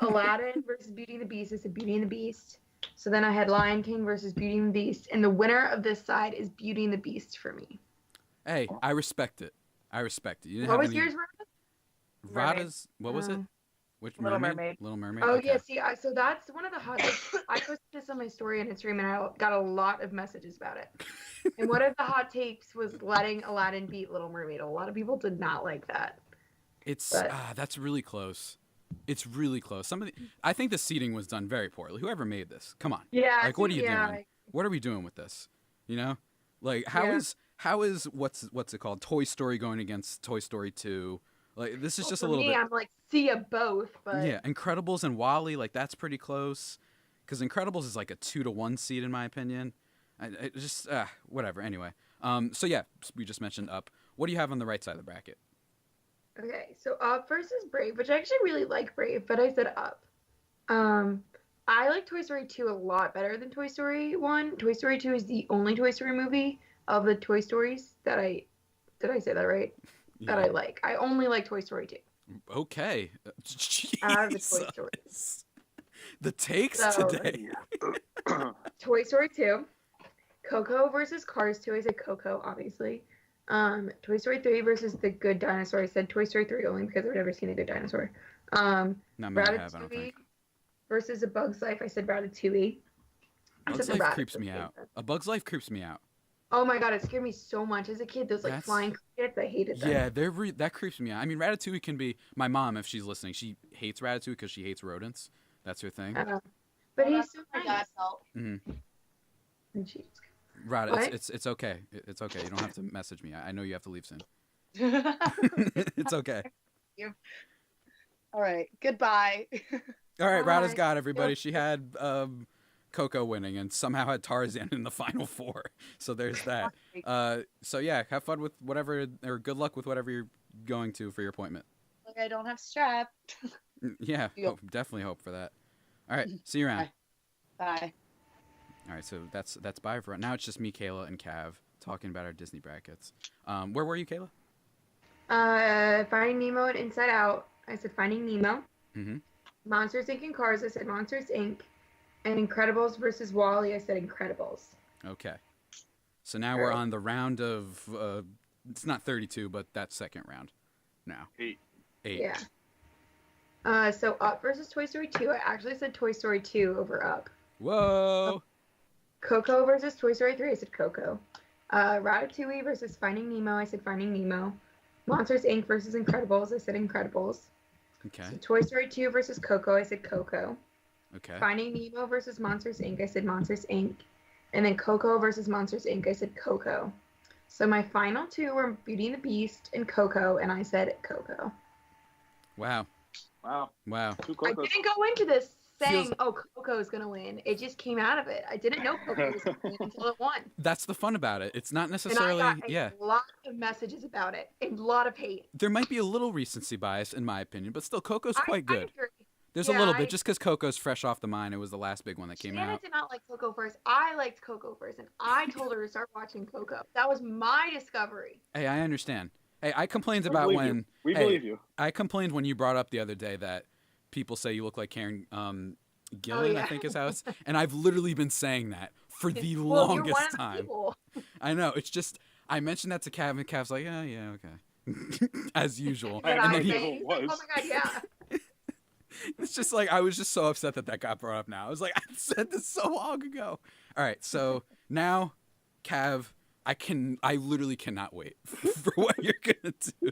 Aladdin versus Beauty and the Beast. I said Beauty and the Beast. So then I had Lion King versus Beauty and the Beast. And the winner of this side is Beauty and the Beast for me. Hey, I respect it. You what was yours, Radha? Radha's, what was it? Which Little Mermaid? Little Mermaid? Oh, okay. yeah. See, so that's one of the hot takes. I posted this on my story on Instagram, and I got a lot of messages about it. And one of the hot takes was letting Aladdin beat Little Mermaid. A lot of people did not like that. That's really close. It's really close. I think the seating was done very poorly. Whoever made this, come on. Yeah. Like, what are you doing? What are we doing with this? You know, like how is what's it called? Toy Story going against Toy Story 2? Like, this is just a little bit. I'm like, see ya both, but yeah, Incredibles and WALL-E, like, that's pretty close, because Incredibles is like a 2-1 seed in my opinion. I just whatever. Anyway, so yeah, we just mentioned Up. What do you have on the right side of the bracket? Okay, so Up versus Brave, which I actually really like Brave, but I said Up. I like Toy Story 2 a lot better than Toy Story 1. Toy Story 2 is the only Toy Story movie of the Toy Stories that did I say that right? Yeah. That I like. I only like Toy Story 2. Okay. Out of the Toy Stories. The takes today. Toy Story 2. Coco versus Cars 2. I said Coco, obviously. Toy Story 3 versus The Good Dinosaur. I said Toy Story 3 only because I've never seen A Good Dinosaur. Ratatouille versus A Bug's Life. I said Ratatouille. Bug's Life creeps me out. A Bug's Life creeps me out. Oh my god, it scared me so much as a kid. Those flying crickets, I hated them. Yeah, that creeps me out. I mean, Ratatouille can be. My mom, if she's listening, she hates Ratatouille because she hates rodents. That's her thing. But he's so nice. Radha, it's okay. It's okay. You don't have to message me. I know you have to leave soon. It's okay. All right. Goodbye. All right, Radha's got everybody. She had Coco winning and somehow had Tarzan in the final 4. So there's that. So yeah, have fun with whatever, or good luck with whatever you're going to for your appointment. Like, I don't have strap. Yeah, definitely hope for that. All right, see you around. Bye. All right, so that's bye for now. It's just me, Kayla, and Cav talking about our Disney brackets. Where were you, Kayla? Finding Nemo and Inside Out. I said Finding Nemo. Mm-hmm. Monsters Inc. and Cars. I said Monsters Inc. And Incredibles versus WALL-E. I said Incredibles. Okay. So now we're on the round of it's not 32, but that second round. Now 8. Yeah. So Up versus Toy Story 2. I actually said Toy Story 2 over Up. Whoa. Coco versus Toy Story 3. I said Coco. Ratatouille versus Finding Nemo. I said Finding Nemo. Monsters Inc. versus Incredibles. I said Incredibles. Okay. So Toy Story 2 versus Coco. I said Coco. Okay. Finding Nemo versus Monsters Inc. I said Monsters Inc. And then Coco versus Monsters Inc. I said Coco. So my final 2 were Beauty and the Beast and Coco, and I said Coco. Wow. Wow. Wow. Two I Cocos. didn't go into this saying, "Oh, Coco's gonna win." It just came out of it. I didn't know Coco was gonna win until it won. That's the fun about it. It's not necessarily. And I got a lot of messages about it, a lot of hate. There might be a little recency bias, in my opinion, but still, Coco's quite good. I agree. There's a little bit, just because Coco's fresh off the mind. It was the last big one that came Shanna out. did not like Coco first. I liked Coco first, and I told her to start watching Coco. That was my discovery. Hey, I understand. Hey, I complained about when... We believe you. I complained when you brought up the other day that people say you look like Karen Gillan, I think is how it's... And I've literally been saying that for the longest you're one of the time. people. I know. It's just... I mentioned that to Cav, and Cav's like, yeah, okay. As usual. And then oh my god, yeah. It's just like, I was just so upset that got brought up now. I was like, I said this so long ago. All right, so now, Cav, I literally cannot wait for what you're going to do.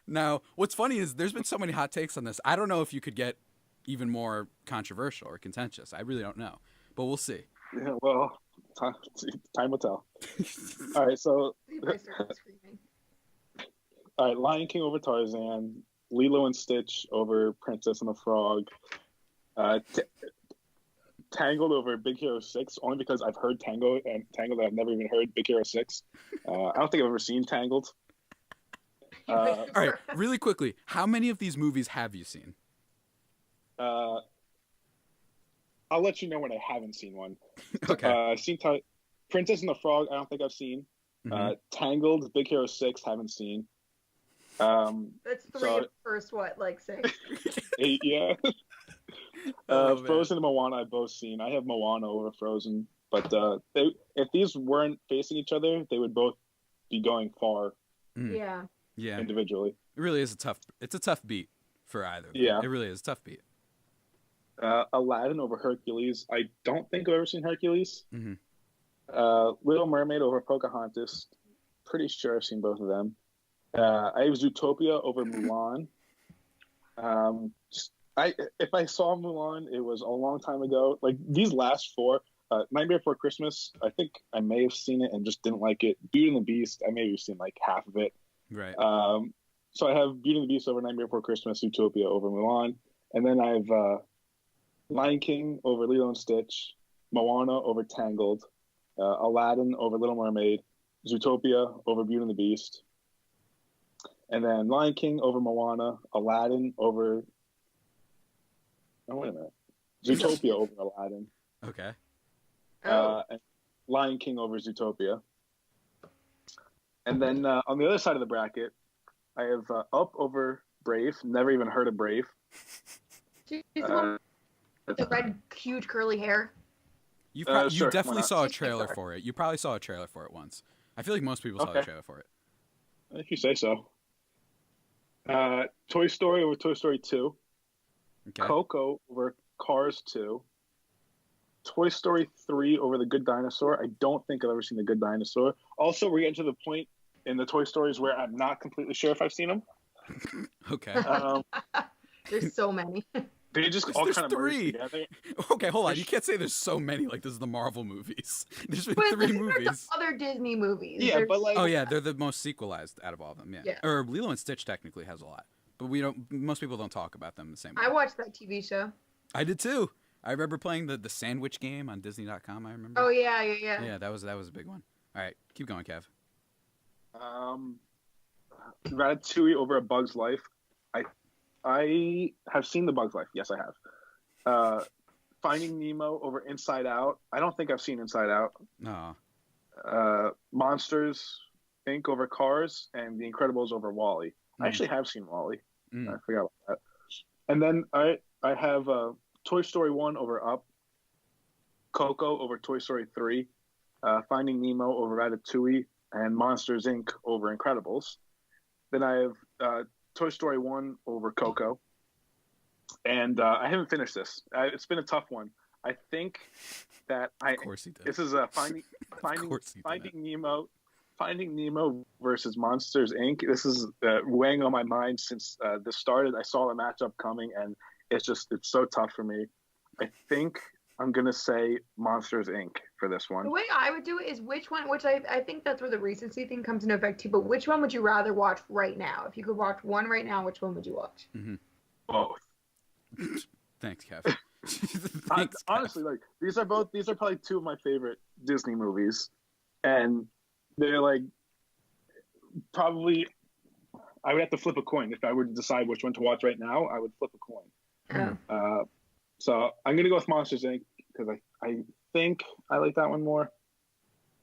Now, what's funny is there's been so many hot takes on this. I don't know if you could get even more controversial or contentious. I really don't know, but we'll see. Yeah, well, time will tell. All right, so... All right, Lion King over Tarzan, Lilo and Stitch over Princess and the Frog, Tangled over Big Hero 6, only because I've heard Tangled, I've never even heard Big Hero 6. I don't think I've ever seen Tangled. All right, really quickly, how many of these movies have you seen? I'll let you know when I haven't seen one. Okay. I've seen Princess and the Frog, I don't think I've seen. Mm-hmm. Tangled, Big Hero 6, haven't seen. That's three so, of the first, like 6? 8, yeah. Frozen and Moana I've both seen. I have Moana over Frozen, but if these weren't facing each other, they would both be going far. Yeah. Yeah. Individually. It really is it's a tough beat for either. Yeah. It really is a tough beat. Aladdin over Hercules. I don't think I've ever seen Hercules. Mm-hmm. Little Mermaid over Pocahontas. Pretty sure I've seen both of them. I have Zootopia over Mulan. If I saw Mulan, it was a long time ago. Like these last 4, Nightmare Before Christmas, I think I may have seen it and just didn't like it. Beauty and the Beast, I may have seen like half of it. Right. So I have Beauty and the Beast over Nightmare Before Christmas, Zootopia over Mulan, and then I have Lion King over Lilo and Stitch, Moana over Tangled, Aladdin over Little Mermaid, Zootopia over Beauty and the Beast. And then Lion King over Moana, Aladdin over... Oh, wait a minute. Zootopia over Aladdin. Okay. And Lion King over Zootopia. And then on the other side of the bracket, I have Up over Brave. Never even heard of Brave. She's the one with the red, huge, curly hair. You definitely saw a trailer for it. You probably saw a trailer for it once. I feel like most people saw a trailer for it. If you say so. Toy Story over Toy Story 2. Okay. Coco over Cars 2. Toy Story 3 over The Good Dinosaur. I don't think I've ever seen The Good Dinosaur. Also, we're getting to the point in the Toy Stories where I'm not completely sure if I've seen them. Okay. There's so many. They just all kind of merge together. Okay, hold on. You can't say there's so many like this is the Marvel movies. There's been 3 movies. Other Disney movies. Yeah, but like... Oh, yeah, they're the most sequelized out of all of them, yeah. Or Lilo and Stitch technically has a lot. But most people don't talk about them the same way. I watched that TV show. I did too. I remember playing the sandwich game on Disney.com, I remember. Oh, yeah. Yeah, that was a big one. All right, keep going, Kev. Ratatouille over A Bug's Life. I have seen The Bug's Life. Yes, I have. Finding Nemo over Inside Out. I don't think I've seen Inside Out. No. Monsters, Inc. over Cars, and The Incredibles over WALL-E. I actually have seen WALL-E. I forgot about that. And then I have Toy Story 1 over Up, Coco over Toy Story 3, Finding Nemo over Ratatouille, and Monsters, Inc. over Incredibles. Then I have Toy Story 1 over Coco. And I haven't finished this. It's been a tough one. I think that Of course he did. This is Finding Nemo versus Monsters, Inc. This is weighing on my mind since this started. I saw the matchup coming, and it's so tough for me. I think I'm going to say Monsters, Inc. for this one. The way I would do it is which one, which I think that's where the recency thing comes into effect too, but which one would you rather watch right now? If you could watch one right now, which one would you watch? Mm-hmm. Both. Thanks, Kev. Thanks, honestly, like these are probably two of my favorite Disney movies, and they're like probably I would have to flip a coin if I were to decide which one to watch right now. I would flip a coin. Oh. So I'm gonna go with Monsters Inc. because I think I like that one more.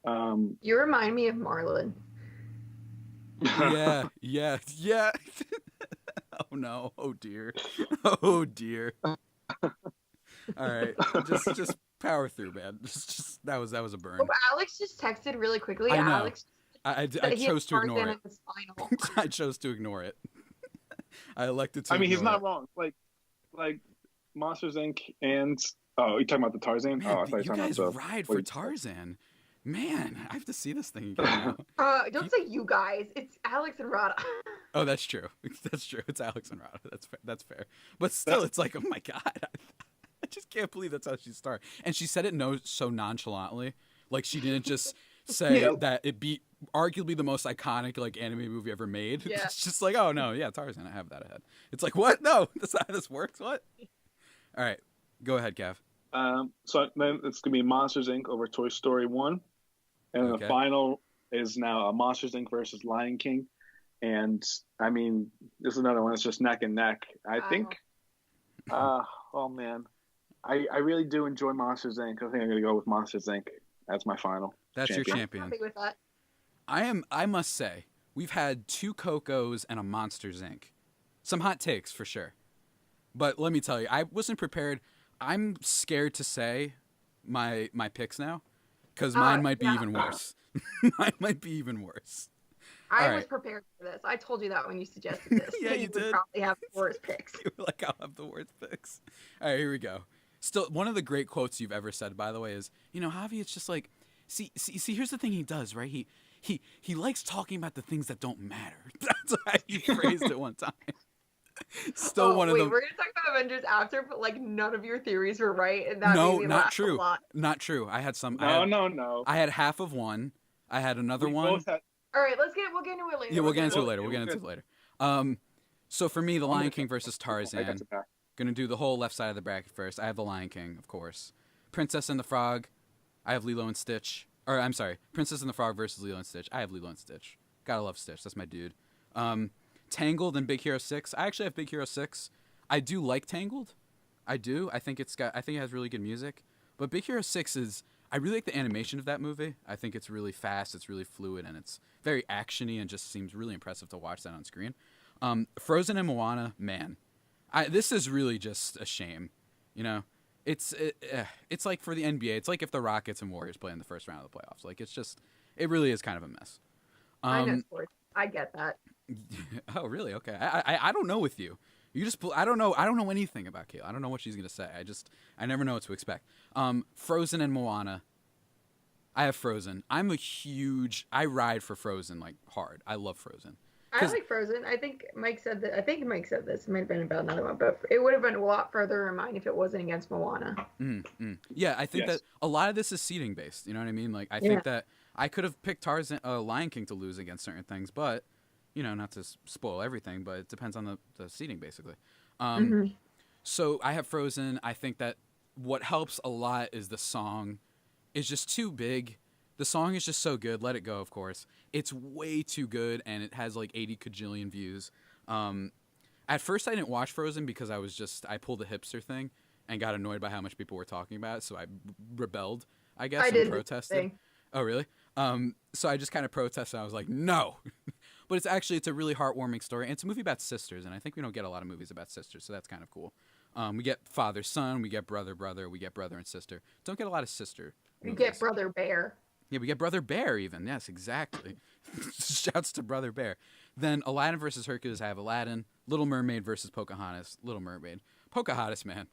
You remind me of Marlon. Yeah. Oh no! Oh dear! Oh dear! All right, just power through, man. Just that was a burn. Oh, Alex just texted really quickly. I know. Alex, I chose to ignore it. I chose to ignore it. I elected to. I mean, he's not it. wrong. Like Monsters Inc. and you're talking about the Tarzan? Man, I thought you guys ride for Tarzan. Man, I have to see this thing again. Don't say you guys. It's Alex and Radha. Oh, that's true. That's true. It's Alex and Radha. That's fair. But still, it's like, oh my god, I just can't believe that's how she started. And she said it so nonchalantly, like she didn't just say that it beat arguably the most iconic like anime movie ever made. Yeah. It's just like, oh no, yeah, Tarzan. I have that ahead. It's like, what? No, that's not how this works. What? All right, go ahead, Gav. So then it's gonna be Monsters Inc. over Toy Story 1. And then the final is now Monsters Inc. versus Lion King. And, I mean, this is another one that's just neck and neck. I think, oh, man. I really do enjoy Monsters Inc. I think I'm going to go with Monsters Inc. That's my final. That's champion. your champion. Happy with that. I must say, we've had 2 Cocos and a Monsters Inc. Some hot takes, for sure. But let me tell you, I wasn't prepared. I'm scared to say my picks now. Because mine might be even worse. Mine might be even worse. I was prepared for this. I told you that when you suggested this. Yeah, you would did. Probably have the worst picks. You were like, I'll have the worst picks. All right, here we go. Still, one of the great quotes you've ever said, by the way, is, Javi, it's just like, see, here's the thing he does, right? He likes talking about the things that don't matter. That's how you phrased it one time. Still one of them. We're gonna talk about Avengers after, but like none of your theories were right, and that no, made me not laugh true. a lot. Not true. I had some. No. I had half of one. I had another one. All right, we'll get into it later. Yeah, we'll get into it later. So for me, The Lion King versus Tarzan. Gonna do the whole left side of the bracket first. I have The Lion King, of course. Princess and the Frog. I have Lilo and Stitch. Or I'm sorry, Princess and the Frog versus Lilo and Stitch. I have Lilo and Stitch. Gotta love Stitch. That's my dude. Tangled and Big Hero 6. I actually have Big Hero 6. I do like Tangled. I do. I think it has really good music. But Big Hero 6 is, I really like the animation of that movie. I think it's really fast, it's really fluid, and it's very actiony and just seems really impressive to watch that on screen. Frozen and Moana, man. This is really just a shame. It's like for the NBA, it's like if the Rockets and Warriors play in the first round of the playoffs. Like it really is kind of a mess. I know sports. I get that. Oh, really? Okay. I don't know with you. You just I don't know anything about Kayla. I don't know what she's gonna say. I never know what to expect. Frozen and Moana. I have Frozen. I ride for Frozen like hard. I love Frozen. I like Frozen. I think Mike said that. I think Mike said this. It might have been about another one, but it would have been a lot further in mine if it wasn't against Moana. Yeah, I think that a lot of this is seeding based. You know what I mean? Like I think that I could have picked Lion King to lose against certain things, but not to spoil everything, but it depends on the seeding basically. So I have Frozen. I think that what helps a lot is the song is just too big. The song is just so good. Let It Go, of course. It's way too good, and it has like 80 cajillion views. At first, I didn't watch Frozen because I pulled the hipster thing and got annoyed by how much people were talking about it, so I rebelled, I guess, and protested. Oh, really? So I just kind of protested. I was like, no. But it's a really heartwarming story, and it's a movie about sisters, and I think we don't get a lot of movies about sisters, so that's kind of cool. We get father, son, we get brother, we get brother and sister. Don't get a lot of sister movies. We get brother bear. Yeah, we get Brother Bear even. Yes, exactly. Shouts to Brother Bear. Then Aladdin versus Hercules, I have Aladdin. Little Mermaid versus Pocahontas. Little Mermaid. Pocahontas, man.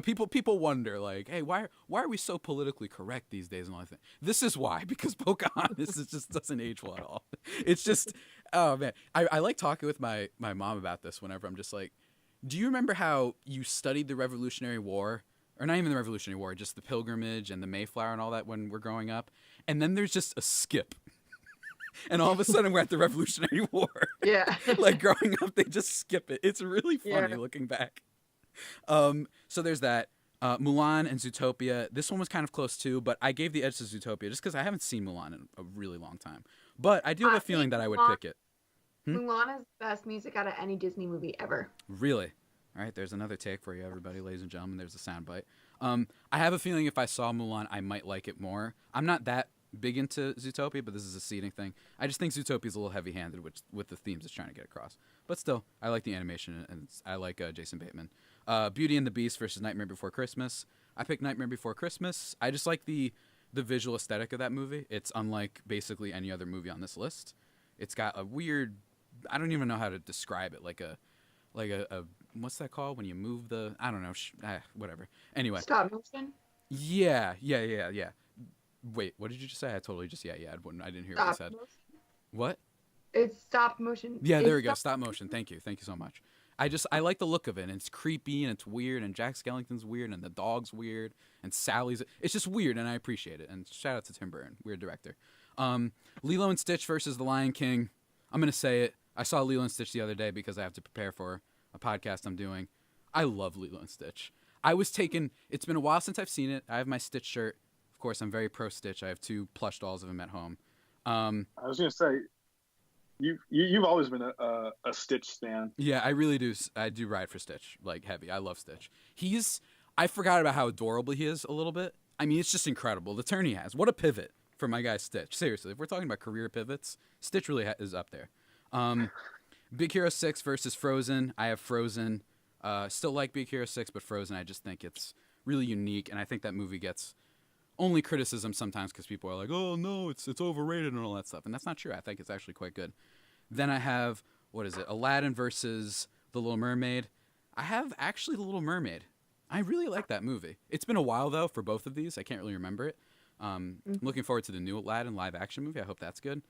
People wonder, like, hey, why are we so politically correct these days and all that? This is why, because Pocahontas just doesn't age well at all. It's just, oh, man. I like talking with my mom about this whenever I'm just like, do you remember how you studied the Revolutionary War? Or not even the Revolutionary War, just the Pilgrimage and the Mayflower and all that when we're growing up. And then there's just a skip. And all of a sudden we're at the Revolutionary War. Yeah. Like growing up, they just skip it. It's really funny looking back. So there's that. Mulan and Zootopia. This one was kind of close too, but I gave the edge to Zootopia just because I haven't seen Mulan in a really long time. But I do have a feeling that I would pick it. Mulan is the best music out of any Disney movie ever. Really? All right, there's another take for you, everybody, ladies and gentlemen. There's a soundbite. I have a feeling if I saw Mulan, I might like it more. I'm not that big into Zootopia, but this is a seating thing. I just think Zootopia is a little heavy-handed with the themes it's trying to get across. But still, I like the animation, and I like Jason Bateman. Beauty and the Beast versus Nightmare Before Christmas. I picked Nightmare Before Christmas. I just like the visual aesthetic of that movie. It's unlike basically any other movie on this list. It's got a weird, I don't even know how to describe it, like a what's that called when you move the, I don't know, whatever. Anyway. Stop motion? Yeah. Wait, what did you just say? I totally just, I didn't hear what you said. Motion. What? It's stop motion. Yeah, there we go. Stop motion. Thank you so much. I like the look of it, and it's creepy, and it's weird, and Jack Skellington's weird, and the dog's weird, and Sally's, it's just weird, and I appreciate it. And shout out to Tim Burton, weird director. Lilo and Stitch versus The Lion King. I'm going to say it. I saw Lilo and Stitch the other day because I have to prepare for a podcast I'm doing. I love Lilo and Stitch. It's been a while since I've seen it. I have my Stitch shirt. Of course, I'm very pro Stitch. I have 2 plush dolls of him at home. I was going to say, you've always been a Stitch stan. Yeah, I really do. I do ride for Stitch, like heavy. I love Stitch. I forgot about how adorable he is a little bit. I mean, it's just incredible. The turn he has. What a pivot for my guy Stitch. Seriously, if we're talking about career pivots, Stitch really is up there. Big Hero 6 versus Frozen. I have Frozen. Still like Big Hero 6, but Frozen, I just think it's really unique, and I think that movie gets only criticism sometimes because people are like, oh, no, it's overrated and all that stuff, and that's not true. I think it's actually quite good. Then I have, Aladdin versus The Little Mermaid. I have actually The Little Mermaid. I really like that movie. It's been a while, though, for both of these. I can't really remember it. Looking forward to the new Aladdin live-action movie. I hope that's good.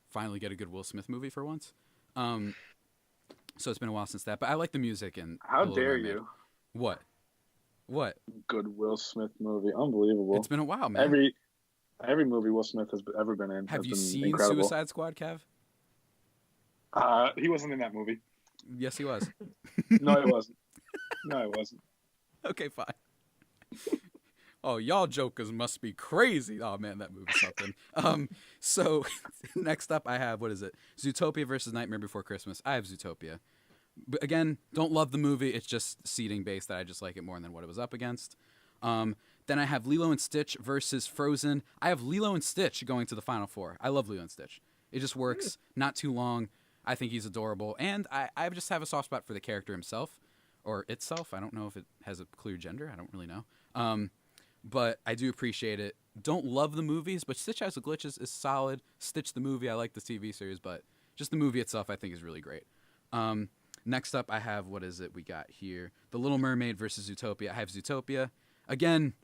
Finally get a good Will Smith movie for once. So it's been a while since that, but I like the music and How dare you? What? Good Will Smith movie, unbelievable. It's been a while, man. Every movie Will Smith has ever been in. Have you been seen incredible. Suicide Squad, Kev? He wasn't in that movie. Yes, he was. No, he wasn't. Okay, fine. Oh, y'all jokers must be crazy. Oh, man, that movie's something. So next up I have, Zootopia versus Nightmare Before Christmas. I have Zootopia. But again, don't love the movie. It's just seating based that I just like it more than what it was up against. Then I have Lilo and Stitch versus Frozen. I have Lilo and Stitch going to the Final Four. I love Lilo and Stitch. It just works. Not too long. I think he's adorable. And I just have a soft spot for the character himself. Or itself. I don't know if it has a clear gender. I don't really know. But I do appreciate it. Don't love the movies, but Stitch Has the Glitches is solid. Stitch the movie, I like the TV series, but just the movie itself I think is really great. Next up I have, we got here? The Little Mermaid versus Zootopia. I have Zootopia. Again,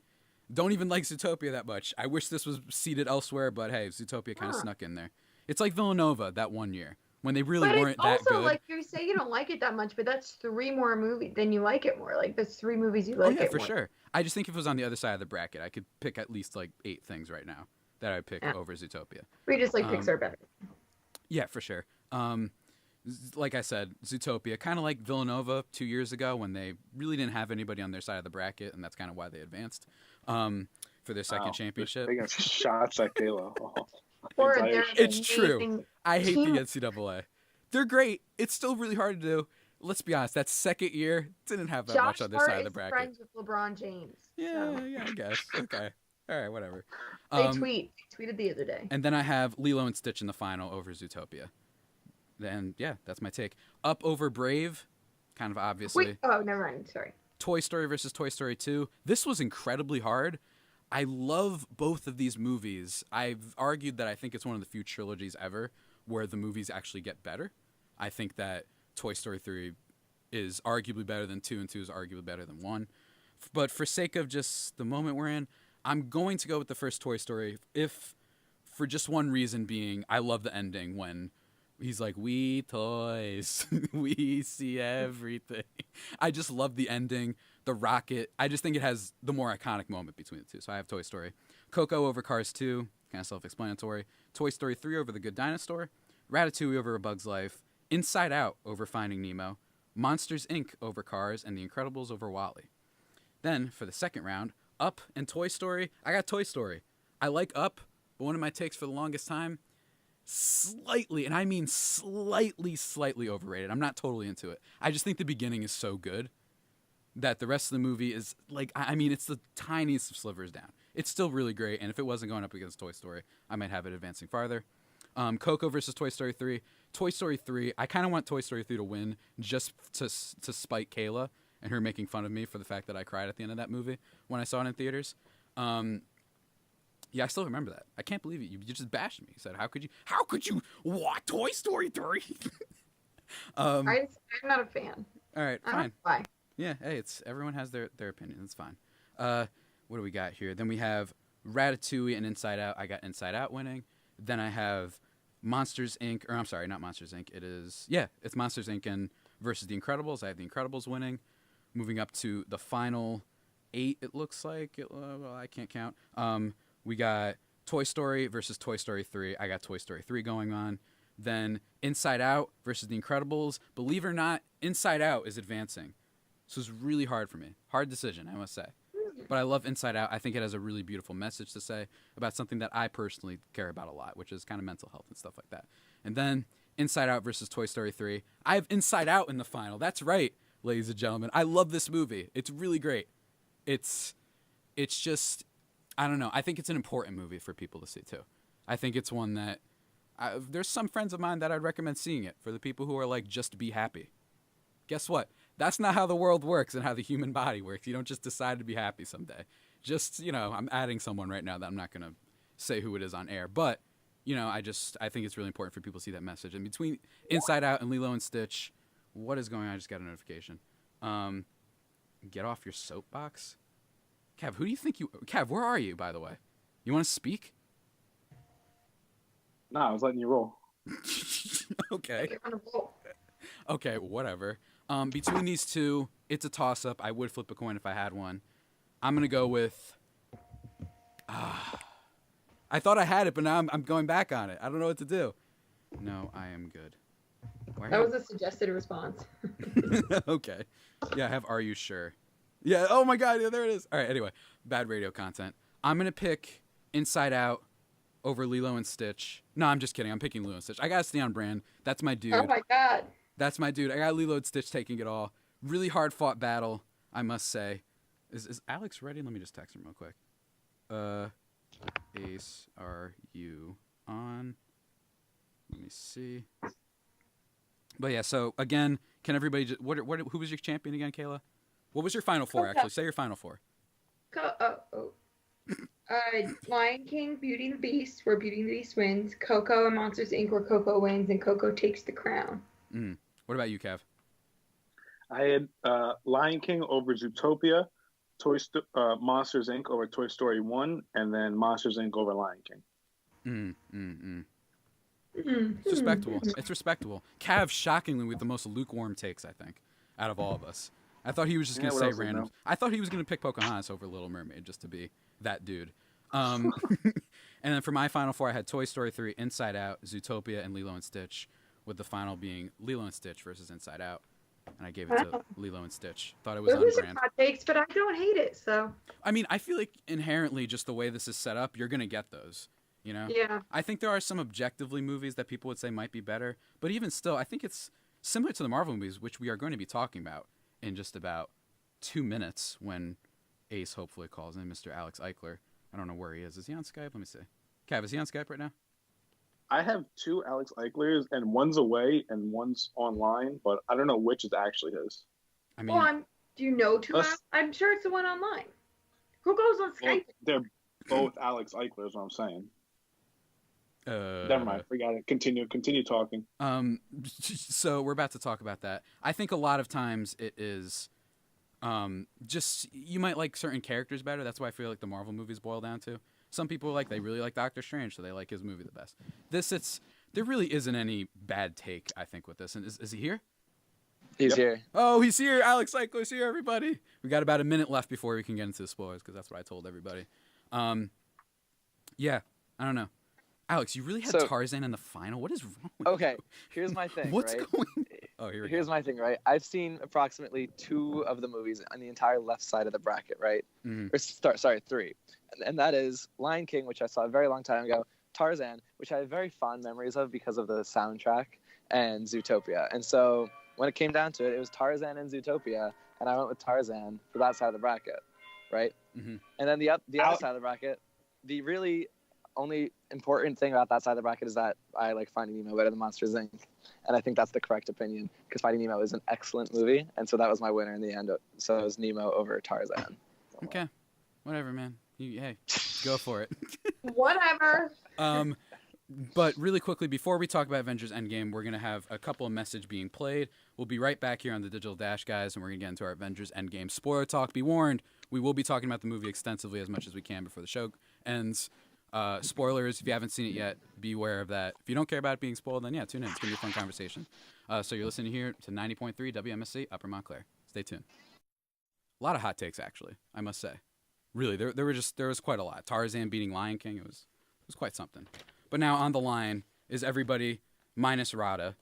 don't even like Zootopia that much. I wish this was seated elsewhere, but hey, Zootopia kind of snuck in there. It's like Villanova that one year, when they really weren't that good. Also, like, you say you don't like it that much, but that's 3 more movies, then you like it more. Like, that's 3 movies you like it for more. Sure. I just think if it was on the other side of the bracket, I could pick at least like 8 things right now that I would pick over Zootopia. We just like Pixar better. Yeah, for sure. Like I said, Zootopia, kind of like Villanova 2 years ago when they really didn't have anybody on their side of the bracket, and that's kind of why they advanced for their second championship. They got shots at Kayla. It's true. I hate the NCAA. They're great. It's still really hard to do. Let's be honest, that second year didn't have that much on their side of the bracket. Friends with LeBron James. Yeah, I guess. Okay. All right, whatever. They tweeted the other day. And then I have Lilo and Stitch in the final over Zootopia. Then, yeah, that's my take. Up over Brave, kind of obviously. Never mind. Sorry. Toy Story versus Toy Story 2. This was incredibly hard. I love both of these movies. I've argued that I think it's one of the few trilogies ever where the movies actually get better. I think that Toy Story 3 is arguably better than 2, and 2 is arguably better than 1. But for sake of just the moment we're in, I'm going to go with the first Toy Story, if for just one reason being I love the ending when he's like, we toys, we see everything. I just love the ending, the rocket. I just think it has the more iconic moment between the two. So I have Toy Story. Coco over Cars 2, kind of self-explanatory. Toy Story 3 over The Good Dinosaur. Ratatouille over A Bug's Life. Inside Out over Finding Nemo. Monsters, Inc. over Cars, and The Incredibles over WALL-E. Then, for the second round, Up and Toy Story. I got Toy Story. I like Up, but one of my takes for the longest time, slightly, and I mean slightly overrated. I'm not totally into it. I just think the beginning is so good that the rest of the movie is, like, I mean, it's the tiniest of slivers down. It's still really great, and if it wasn't going up against Toy Story, I might have it advancing farther. Coco versus Toy Story 3. Toy Story 3, I kind of want Toy Story 3 to win just to spite Kayla and her making fun of me for the fact that I cried at the end of that movie when I saw it in theaters. Yeah, I still remember that. I can't believe it. You just bashed me. You said, how could you watch Toy Story 3? I'm not a fan. All right, I fine. don't know why. Yeah, hey, everyone has their opinion. It's fine. What do we got here? Then we have Ratatouille and Inside Out. I got Inside Out winning. Then I have Monsters, Inc. Or I'm sorry, not Monsters, Inc. It's Monsters, Inc. and versus The Incredibles. I have The Incredibles winning. Moving up to the final 8, it looks like. Well, I can't count. We got Toy Story versus Toy Story 3. I got Toy Story 3 going on. Then Inside Out versus The Incredibles. Believe it or not, Inside Out is advancing. So it's really hard for me. Hard decision, I must say. But I love Inside Out. I think it has a really beautiful message to say about something that I personally care about a lot, which is kind of mental health and stuff like that. And then Inside Out versus Toy Story 3. I have Inside Out in the final. That's right, ladies and gentlemen. I love this movie. It's really great. It's just, I don't know. I think it's an important movie for people to see, too. I think it's one that, there's some friends of mine that I'd recommend seeing it for the people who are like, just be happy. Guess what? That's not how the world works and how the human body works. You don't just decide to be happy someday. Just, I'm adding someone right now that I'm not going to say who it is on air. But, I think it's really important for people to see that message. And between Inside Out and Lilo and Stitch, what is going on? I just got a notification. Get off your soapbox. Cav, who do you think Cav, where are you, by the way? You want to speak? Nah, I was letting you roll. Okay. Okay, whatever. Between these two, it's a toss-up. I would flip a coin if I had one. I'm going to go with... I thought I had it, but now I'm going back on it. I don't know what to do. No, I am good. That was a suggested response. Okay. Yeah, I have Are You Sure? Yeah, oh my God, yeah, there it is. All right, anyway, bad radio content. I'm going to pick Inside Out over Lilo and Stitch. No, I'm just kidding. I'm picking Lilo and Stitch. I got to stay on brand. That's my dude. Oh my God. That's my dude. I got Lilo and Stitch taking it all. Really hard-fought battle, I must say. Is Alex ready? Let me just text him real quick. Ace, are you on? Let me see. But yeah, so again, can everybody just, who was your champion again, Kayla? What was your final four, actually? Say your final four. Lion King, Beauty and the Beast, where Beauty and the Beast wins. Coco and Monsters, Inc., where Coco wins, and Coco takes the crown. What about you, Kev? I had Lion King over Zootopia, Monsters, Inc. over Toy Story 1, and then Monsters, Inc. over Lion King. It's respectable. It's respectable. Cav, shockingly, with the most lukewarm takes, I think, out of all of us. I thought he was just going to say random. I thought he was going to pick Pocahontas over Little Mermaid just to be that dude. And then for my final four, I had Toy Story 3, Inside Out, Zootopia, and Lilo and Stitch, with the final being Lilo and Stitch versus Inside Out. And I gave it to Lilo and Stitch. Thought it was on brand. Hot takes, but I don't hate it, so. I mean, I feel like inherently, just the way this is set up, you're going to get those. Yeah. I think there are some objectively movies that people would say might be better, but even still, I think it's similar to the Marvel movies, which we are going to be talking about in just about 2 minutes when Ace hopefully calls in, Mr. Alex Eichler. I don't know where he is. Is he on Skype? Let me see. Cav, is he on Skype right now? I have 2 Alex Eichlers, and one's away and one's online, but I don't know which is actually his. I mean, do you know 2? I'm sure it's the one online. Who goes on Skype? Well, they're both Alex Eichlers, what I'm saying. Never mind. Forgot it. Continue talking. So we're about to talk about that. I think a lot of times it is just you might like certain characters better. That's why I feel like the Marvel movies boil down to. Some people they really like Doctor Strange, so they like his movie the best. There really isn't any bad take, I think, with this. And is he here? He's here. Oh, he's here. Alex Eichler's here, everybody. We got about a minute left before we can get into the spoilers, because that's what I told everybody. Yeah, I don't know. Alex, you really had Tarzan in the final? What is wrong with you? Here's my thing. What's going on? Oh, here we Here's go. my thing, right? I've seen approximately 2 of the movies on the entire left side of the bracket, right? Or 3. And that is Lion King, which I saw a very long time ago, Tarzan, which I have very fond memories of because of the soundtrack, and Zootopia. And so when it came down to it, it was Tarzan and Zootopia, and I went with Tarzan for that side of the bracket, right? And then the other side of the bracket, the really only important thing about that side of the bracket is that I like Finding Nemo better than Monsters, Inc. And I think that's the correct opinion because Finding Nemo is an excellent movie. And so that was my winner in the end. So it was Nemo over Tarzan. Okay. Whatever, man. Hey, go for it. Whatever. But really quickly, before we talk about Avengers Endgame, we're going to have a couple of messages being played. We'll be right back here on the Digital Dash, guys, and we're going to get into our Avengers Endgame spoiler talk. Be warned, we will be talking about the movie extensively as much as we can before the show ends. Spoilers, if you haven't seen it yet, be aware of that. If you don't care about it being spoiled, then yeah, tune in. It's going to be a fun conversation. So you're listening here to 90.3 WMSC, Upper Montclair. Stay tuned. A lot of hot takes, actually, I must say. Really, there was quite a lot. Tarzan beating Lion King, it was quite something. But now on the line is everybody minus Radha,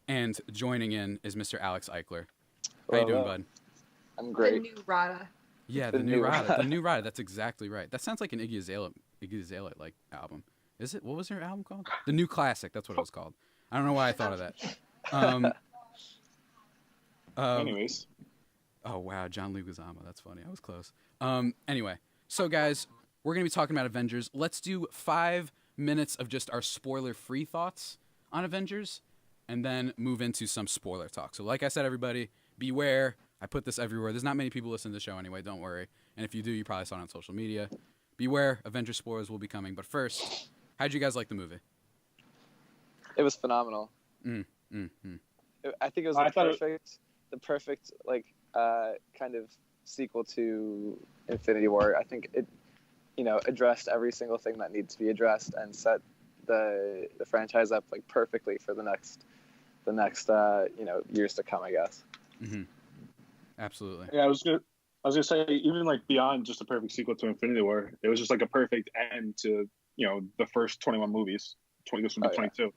and joining in is Mr. Alex Eichler. How you doing, bud? I'm great. The new Radha. Yeah, the new Radha. The new Radha. That's exactly right. That sounds like an Iggy Azalea like album. Is it? What was her album called? The New Classic. That's what it was called. I don't know why I thought of that. Anyways. Oh wow, John Leguizamo. That's funny. I was close. Anyway, so guys, we're gonna be talking about Avengers. Let's do 5 minutes of just our spoiler-free thoughts on Avengers, and then move into some spoiler talk. So like I said, everybody, beware. I put this everywhere. There's not many people listening to the show anyway, don't worry. And if you do, you probably saw it on social media. Beware, Avengers spoilers will be coming. But first, how'd you guys like the movie? It was phenomenal. I think it was the perfect like kind of sequel to Infinity War. I think it addressed every single thing that needs to be addressed and set the franchise up like perfectly for the next years to come, I guess. Absolutely. Yeah, I was gonna say, even like beyond just a perfect sequel to Infinity War, it was just like a perfect end to the first 21 movies. This would be 22. Yeah.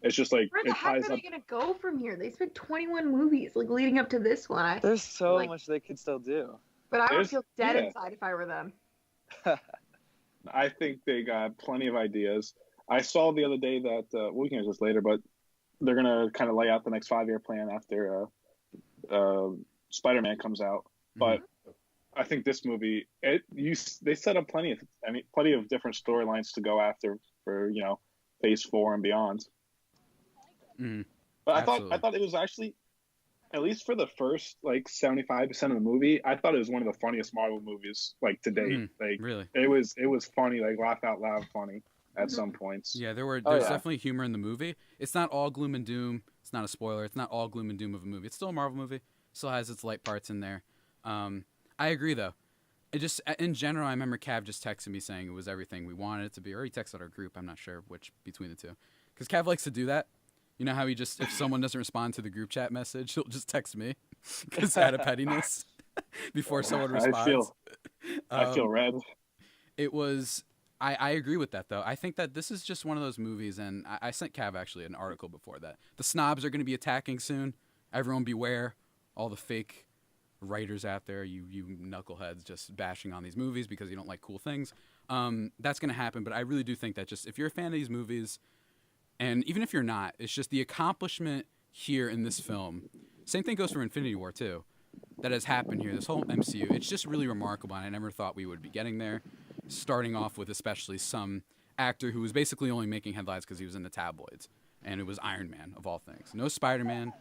It's just like where the heck are they gonna go from here? They spent 21 movies like leading up to this one. There's so much they could still do. But I would feel dead inside if I were them. I think they got plenty of ideas. I saw the other day that we can do this later, but they're gonna kind of lay out the next 5-year plan after Spider-Man comes out. But I think this movie, they set up plenty of different storylines to go after for Phase 4 and beyond. But I thought it was actually, at least for the first like 75% of the movie, I thought it was one of the funniest Marvel movies like to date. Like really, it was funny, like laugh out loud funny at some points. Yeah, there's definitely humor in the movie. It's not all gloom and doom. It's not a spoiler. It's not all gloom and doom of a movie. It's still a Marvel movie. It still has its light parts in there. I agree though. It just in general, I remember Cav just texted me saying it was everything we wanted it to be, or he texted our group. I'm not sure which between the two, because Cav likes to do that. You know how he just, if someone doesn't respond to the group chat message, he'll just text me because out of pettiness before someone responds. I feel red. It was, I agree with that though. I think that this is just one of those movies, and I sent Cav actually an article before that. The snobs are going to be attacking soon. Everyone beware. All the fake writers out there, you knuckleheads just bashing on these movies because you don't like cool things. That's going to happen, but I really do think that just if you're a fan of these movies, and even if you're not, it's just the accomplishment here in this film. Same thing goes for Infinity War, too. That has happened here, this whole MCU. It's just really remarkable, and I never thought we would be getting there. Starting off with especially some actor who was basically only making headlines because he was in the tabloids. And it was Iron Man, of all things. No Spider-Man,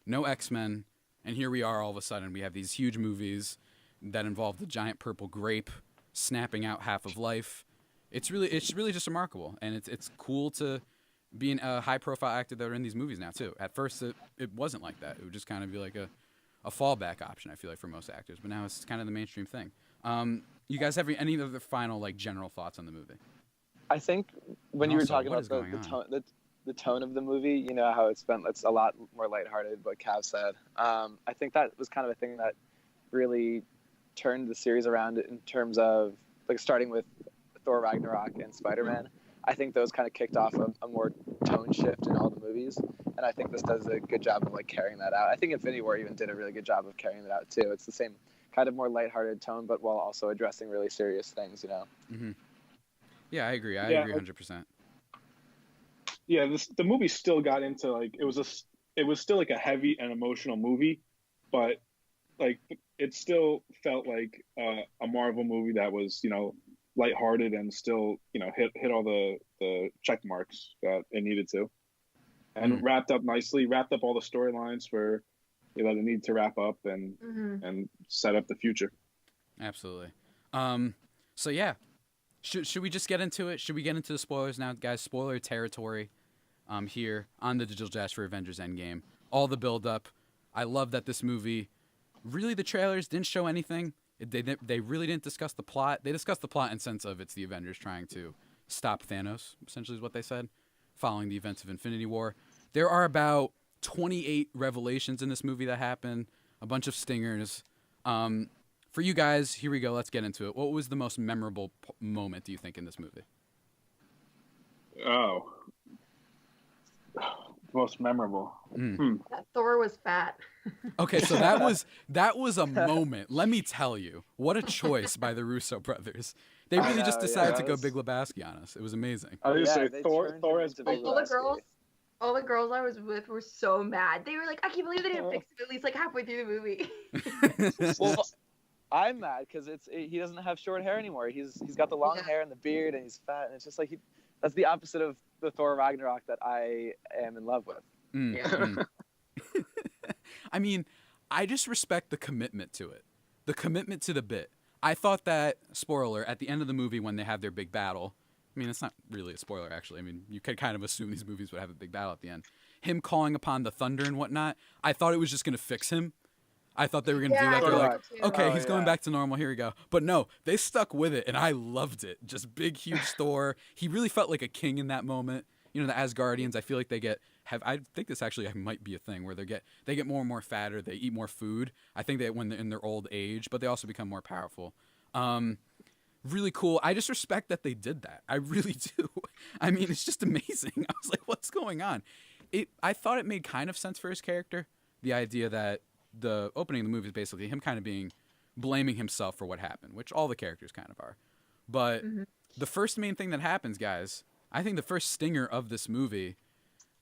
no X-Men, and here we are all of a sudden. We have these huge movies that involve the giant purple grape snapping out half of life. It's really just remarkable, and it's cool to being a high-profile actor that are in these movies now, too. At first, it wasn't like that. It would just kind of be like a fallback option, I feel like, for most actors. But now it's kind of the mainstream thing. You guys have any other final, like, general thoughts on the movie? I think when you were talking about the tone of the movie, you know how it's a lot more lighthearted, what Cav said. I think that was kind of a thing that really turned the series around in terms of, like, starting with Thor Ragnarok and Spider-Man. I think those kind of kicked off a more tone shift in all the movies, and I think this does a good job of like carrying that out. I think Infinity War even did a really good job of carrying that out too. It's the same kind of more lighthearted tone, but while also addressing really serious things, you know. Mm-hmm. Yeah, I agree. I agree 100%. Yeah, the movie still got into like it was still like a heavy and emotional movie, but like it still felt like a Marvel movie that was, you know, lighthearted and still, you know, hit all the check marks that it needed to, and wrapped up nicely, wrapped up all the storylines for, you know, the need to wrap up and set up the future. Absolutely. So yeah, should we just get into it? Should we get into the spoilers now, guys? Spoiler territory. Here on the Digital Dash for Avengers Endgame. All the build up. I love that this movie. Really, the trailers didn't show anything. They really didn't discuss the plot. They discussed the plot in sense of it's the Avengers trying to stop Thanos, essentially is what they said, following the events of Infinity War. There are about 28 revelations in this movie that happen, a bunch of stingers. For you guys, here we go. Let's get into it. What was the most memorable moment, do you think, in this movie? Oh. Most memorable. That Thor was fat. Okay, so that was a moment. Let me tell you, what a choice by the Russo brothers. They really just decided to go Big Lebowski on us. It was amazing. I was gonna say Thor has Big Lebowski. All the girls I was with were so mad. They were like, I can't believe they didn't fix it at least like halfway through the movie. Well, I'm mad because he doesn't have short hair anymore. He's got the long hair and the beard, and he's fat, and it's just like that's the opposite of the Thor Ragnarok that I am in love with. I mean, I just respect the commitment to it, the commitment to the bit. I thought that, spoiler, at the end of the movie when they have their big battle, I mean, it's not really a spoiler, actually. I mean, you could kind of assume these movies would have a big battle at the end. Him calling upon the thunder and whatnot, I thought it was just going to fix him. I thought they were going to do that. They're like, okay, he's going back to normal. Here we go. But no, they stuck with it, and I loved it. Just big, huge Thor. He really felt like a king in that moment. You know, the Asgardians, I feel like I think this actually might be a thing where they get more and more fatter. They eat more food. I think that when they're in their old age, but they also become more powerful. Really cool. I just respect that they did that. I really do. I mean, it's just amazing. I was like, what's going on? I thought it made kind of sense for his character. The idea that the opening of the movie is basically him kind of blaming himself for what happened, which all the characters kind of are. But the first main thing that happens, guys, I think the first stinger of this movie,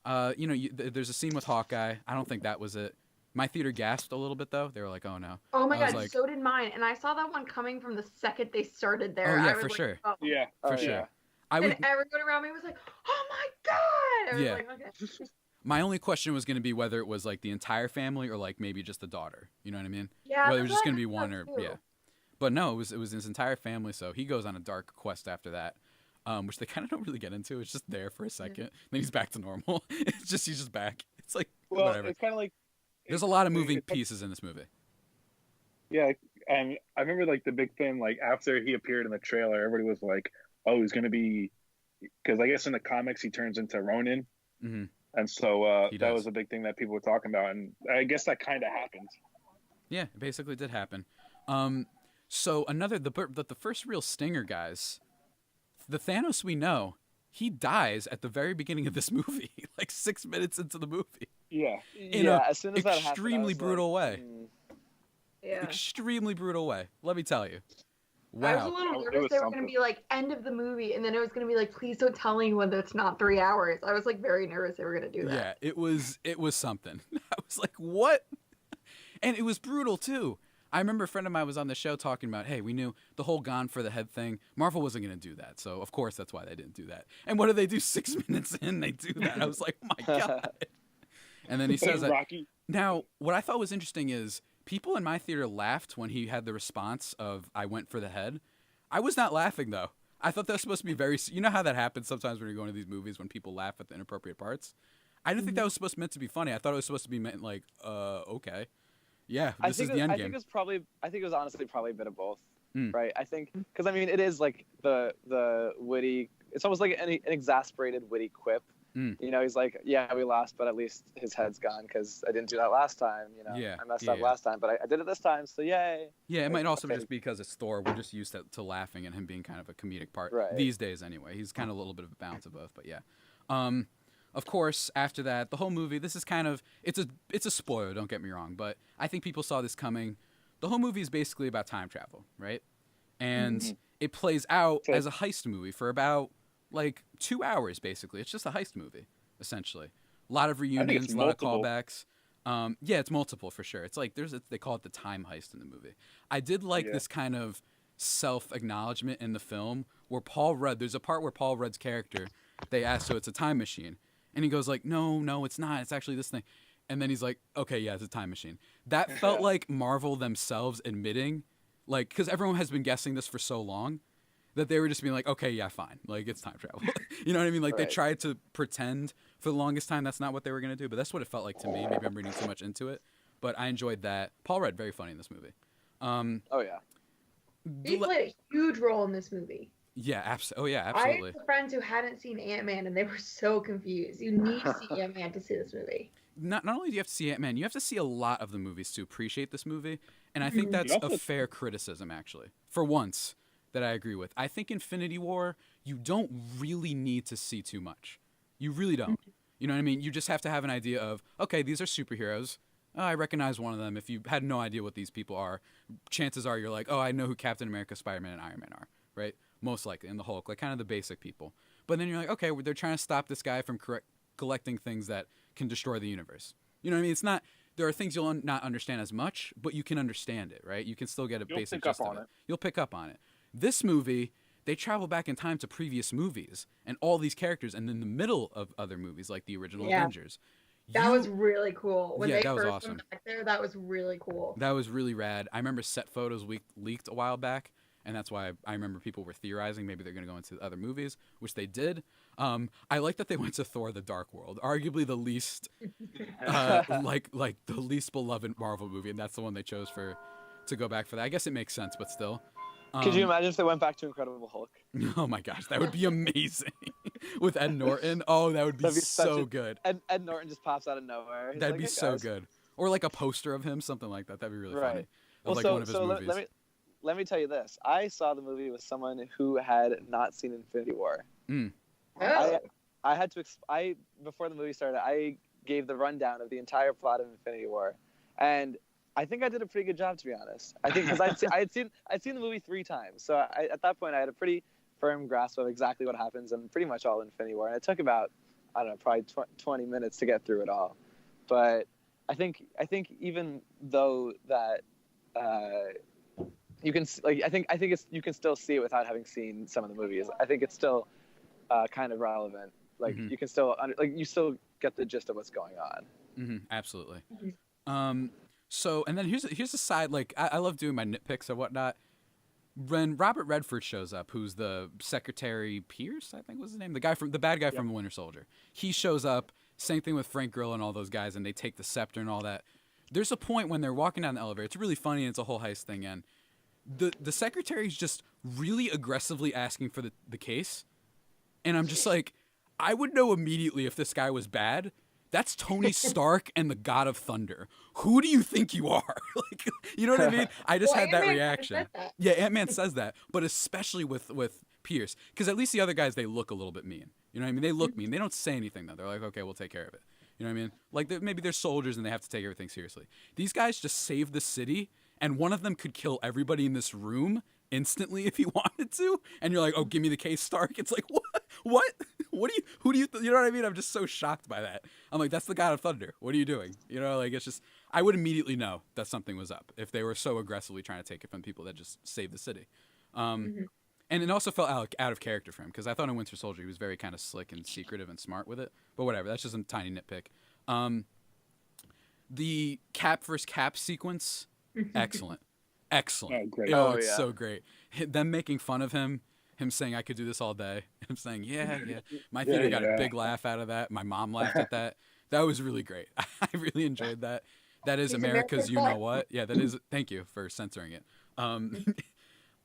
there's a scene with Hawkeye. I don't think that was it. My theater gasped a little bit, though. They were like, oh, no. Oh, my God, so did mine. And I saw that one coming from the second they started there. Oh, yeah, for sure. Oh. Yeah, for sure. And everyone around me was like, oh, my God. I was like, okay. My only question was going to be whether it was like the entire family or like maybe just the daughter. You know what I mean? Yeah. Whether it was just going to be one or But no, it was his entire family. So he goes on a dark quest after that, which they kind of don't really get into. It's just there for a second, then he's back to normal. He's just back. It's like whatever. It's kind of like there's a lot of moving pieces in this movie. Yeah, and I remember like the big thing, like after he appeared in the trailer, everybody was like, "Oh, he's going to be," because I guess in the comics he turns into Ronin. Mm-hmm. And so that was a big thing that people were talking about, and I guess that kind of happened. Yeah, it basically did happen. So the first real stinger, guys, the Thanos we know, he dies at the very beginning of this movie, like 6 minutes into the movie. Yeah. As soon as that happened, extremely brutal way. Yeah. Extremely brutal way. Let me tell you. Wow. I was a little nervous they were going to be like end of the movie, and then it was going to be like, please don't tell anyone that it's not 3 hours. I was like very nervous they were going to do that. Yeah, it was something. I was like, what? And it was brutal too. I remember a friend of mine was on the show talking about, hey, we knew the whole gone for the head thing. Marvel wasn't going to do that, so of course that's why they didn't do that. And what do they do? 6 minutes in, they do that. I was like, oh my God. And then he says that. Rocky. Now, what I thought was interesting is people in my theater laughed when he had the response of, I went for the head. I was not laughing, though. I thought that was supposed to be very... You know how that happens sometimes when you're going to these movies when people laugh at the inappropriate parts? I didn't think that was meant to be funny. I thought it was supposed to be meant like, okay. Yeah, this is the end game. I think it was honestly probably a bit of both, right? I think... Because, I mean, it is like the witty... It's almost like an exasperated witty quip You know, he's like, yeah, we lost, but at least his head's gone because I didn't do that last time. You know, I messed up last time, but I did it this time, so yay. Yeah, it might also just be because it's Thor. We're just used to laughing and him being kind of a comedic part these days anyway. He's kind of a little bit of a balance of both, but yeah. Of course, after that, the whole movie, this is kind of, it's a spoiler, don't get me wrong, but I think people saw this coming. The whole movie is basically about time travel, right? And it plays out as a heist movie for about, like, 2 hours, basically. It's just a heist movie, essentially. A lot of reunions, a lot of callbacks. Yeah, it's multiple for sure. It's like, they call it the time heist in the movie. I did like this kind of self-acknowledgement in the film where there's a part where Paul Rudd's character, they ask, so it's a time machine. And he goes like, no, it's not. It's actually this thing. And then he's like, okay, yeah, it's a time machine. That felt like Marvel themselves admitting, like, because everyone has been guessing this for so long, that they were just being like, okay, yeah, fine. Like, it's time travel. You know what I mean? Like, they tried to pretend for the longest time that's not what they were going to do. But that's what it felt like to me. Maybe I'm reading too much into it. But I enjoyed that. Paul Rudd, very funny in this movie. Oh, yeah. He played a huge role in this movie. Yeah, absolutely. I have friends who hadn't seen Ant-Man, and they were so confused. You need to see Ant-Man to see this movie. Not only do you have to see Ant-Man, you have to see a lot of the movies to appreciate this movie. And I think that's a fair criticism, actually. For once, that I agree with. I think Infinity War, you don't really need to see too much. You really don't. You know what I mean? You just have to have an idea of, okay, these are superheroes. Oh, I recognize one of them. If you had no idea what these people are, chances are you're like, oh, I know who Captain America, Spider-Man, and Iron Man are, right? Most likely, and the Hulk, like kind of the basic people. But then you're like, okay, they're trying to stop this guy from collecting things that can destroy the universe. You know what I mean? It's not, there are things you'll not understand as much, but you can understand it, right? You can still get a basic gist of it. You'll pick up on it. This movie, they travel back in time to previous movies and all these characters, and in the middle of other movies like the original Avengers. That was really cool. When they that was first awesome. went back there, that was really cool. That was really rad. I remember set photos leaked a while back, and that's why I remember people were theorizing maybe they're going to go into other movies, which they did. I like that they went to Thor: The Dark World, arguably the least, like the least beloved Marvel movie, and that's the one they chose to go back for that. I guess it makes sense, but still. Could you imagine if they went back to Incredible Hulk? Oh my gosh, that would be amazing. With Ed Norton. Oh, that would be so good. Ed Norton just pops out of nowhere. He's That'd like, be hey, so guys. good. Or like a poster of him, something like that. That'd be really funny. Well, like so, one of his so movies. let me tell you this. I saw the movie with someone who had not seen Infinity War. Oh. I had to. Before the movie started, I gave the rundown of the entire plot of Infinity War, and I think I did a pretty good job, to be honest. I think because I'd seen the movie 3 times, so at that point I had a pretty firm grasp of exactly what happens in pretty much all Infinity War, and it took about, I don't know, probably 20 minutes to get through it all. But I think even though that you can I think you can still see it without having seen some of the movies. I think it's still kind of relevant. Like you can still you still get the gist of what's going on. Absolutely. So, and then here's a side, like, I love doing my nitpicks and whatnot. When Robert Redford shows up, who's the Secretary Pierce, I think was his name, the bad guy from Winter Soldier. He shows up, same thing with Frank Grillo and all those guys, and they take the scepter and all that. There's a point when they're walking down the elevator, it's really funny, and it's a whole heist thing, and the Secretary's just really aggressively asking for the case, and I'm just like, I would know immediately if this guy was bad. That's Tony Stark and the God of Thunder. Who do you think you are? Like, you know what I mean? I just had that reaction. Yeah, Ant-Man says that, but especially with Pierce, because at least the other guys, they look a little bit mean. You know what I mean? They look mean. They don't say anything though. They're like, okay, we'll take care of it. You know what I mean? Like maybe they're soldiers and they have to take everything seriously. These guys just saved the city, and one of them could kill everybody in this room instantly if he wanted to, and you're like, oh, give me the case, Stark. It's like, what who do you you know what I mean? I'm just so shocked by that. I'm like, that's the God of Thunder. What are you doing? You know, like, it's just, I would immediately know that something was up if they were so aggressively trying to take it from people that just saved the city. And it also felt out of character for him, because I thought in Winter Soldier he was very kind of slick and secretive and smart with it, but whatever, that's just a tiny nitpick. The Cap versus Cap sequence, excellent. Oh, great. It's so great. Them making fun of him saying, I could do this all day. I'm saying, yeah. My theater got a big laugh out of that. My mom laughed at that. That was really great. I really enjoyed that. That is America's you know what. Yeah, that is. Thank you for censoring it.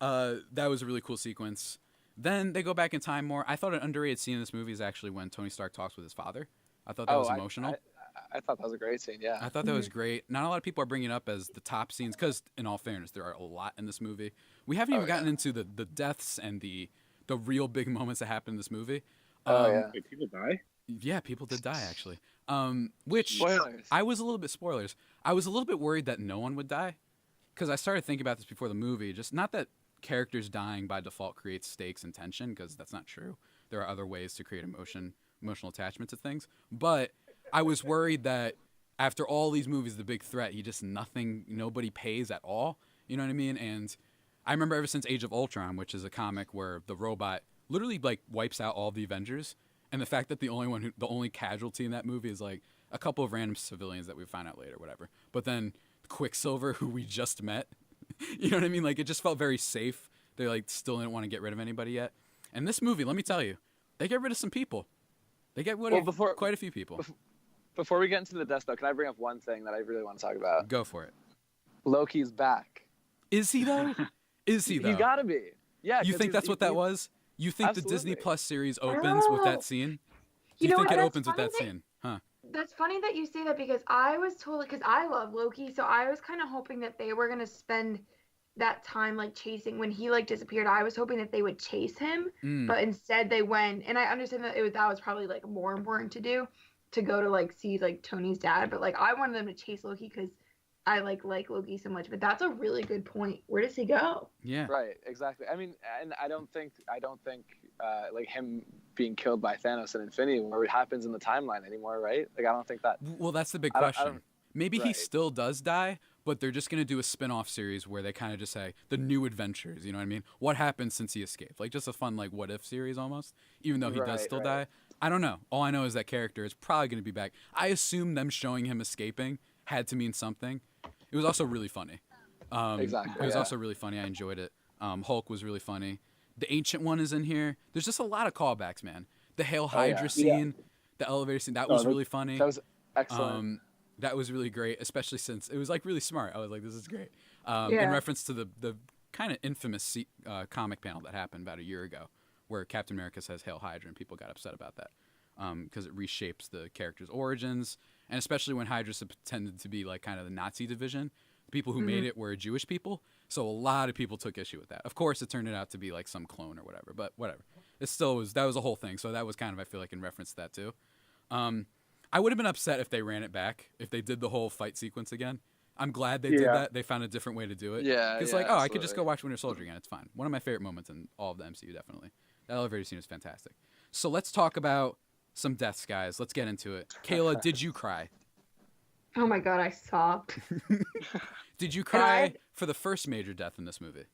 That was a really cool sequence. Then they go back in time more. I thought an underrated scene in this movie is actually when Tony Stark talks with his father. I thought that was emotional. I thought that was a great scene, yeah. I thought that was great. Not a lot of people are bringing it up as the top scenes because, in all fairness, there are a lot in this movie. We haven't even gotten into the deaths and the real big moments that happen in this movie. Wait, people die? Yeah, people did die, actually. Which, Spoilers. I was a little bit worried that no one would die because I started thinking about this before the movie. Just not that characters dying by default creates stakes and tension, because that's not true. There are other ways to create emotional attachment to things. But I was worried that after all these movies, the big threat, nobody pays at all. You know what I mean? And I remember ever since Age of Ultron, which is a comic where the robot literally like wipes out all the Avengers, and the fact that the only casualty in that movie is like a couple of random civilians that we find out later, whatever. But then Quicksilver, who we just met, you know what I mean? Like, it just felt very safe. They like still didn't want to get rid of anybody yet. And this movie, let me tell you, they get rid of some people. They get rid of quite a few people. Before we get into the death, though, can I bring up one thing that I really want to talk about? Go for it. Loki's back. Is he though? Is he though? He's got to be. Yeah. You think that's what that was? You think Absolutely. the Disney Plus series opens with that scene? Do you think it opens with that scene? Huh? That's funny that you say that, because I was told, because I love Loki, so I was kind of hoping that they were going to spend that time like chasing when he like disappeared. I was hoping that they would chase him, but instead they went, and I understand that that was probably like more important to do, to go to like see like Tony's dad, but like I wanted them to chase Loki because I like Loki so much. But that's a really good point. Where does he go? Yeah. Right. Exactly. I mean, and I don't think like him being killed by Thanos in Infinity War happens in the timeline anymore, right? Like, I don't think that. Well, that's the big question. Maybe he right. still does die, but they're just gonna do a spin-off series where they kind of just say the new adventures. You know what I mean? What happened since he escaped? Like, just a fun like what if series almost. Even though he does still die. I don't know. All I know is that character is probably gonna be back. I assume them showing him escaping had to mean something. It was also really funny. Exactly. It was also really funny. I enjoyed it. Hulk was really funny. The Ancient One is in here. There's just a lot of callbacks, man. The Hail Hydra scene, the elevator scene, that was really funny. That was excellent. That was really great, especially since it was like really smart. I was like, this is great. In reference to the kind of infamous comic panel that happened about a year ago, where Captain America says Hail Hydra, and people got upset about that because it reshapes the character's origins, and especially when Hydra pretended to be like kind of the Nazi division. The people who made it were Jewish people, so a lot of people took issue with that. Of course, it turned out to be like some clone or whatever, but whatever. It still was, that was a whole thing, so that was kind of, I feel like, in reference to that too. I would have been upset if they ran it back, if they did the whole fight sequence again. I'm glad they did that. They found a different way to do it. Yeah, it's like, I could just go watch Winter Soldier again. It's fine. One of my favorite moments in all of the MCU, definitely. That elevator scene is fantastic. So let's talk about some deaths, guys. Let's get into it. Kayla, did you cry? Oh my god, I sobbed. Did you cry for the first major death in this movie?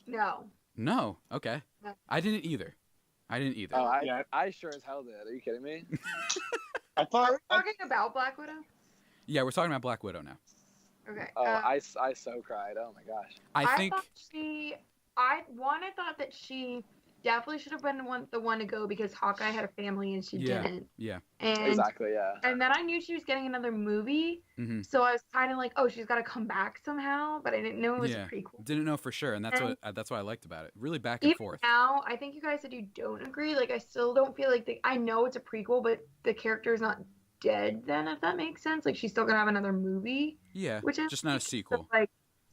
No. No? Okay. No. I didn't either. Oh, I sure as hell did. Are you kidding me? I thought. Are we talking about Black Widow? Yeah, we're talking about Black Widow now. Okay. Oh, I so cried. Oh my gosh. I thought that she definitely should have been the one to go, because Hawkeye had a family and she didn't. Yeah. And exactly. Yeah. And then I knew she was getting another movie, so I was kind of like, oh, she's got to come back somehow, but I didn't know it was a prequel. Didn't know for sure, and that's what I liked about it. Really back and forth. Now, I think you guys said you don't agree. Like, I still don't feel like I know it's a prequel, but the character is not dead. Then, if that makes sense, like she's still gonna have another movie. Yeah. Which is just not a sequel.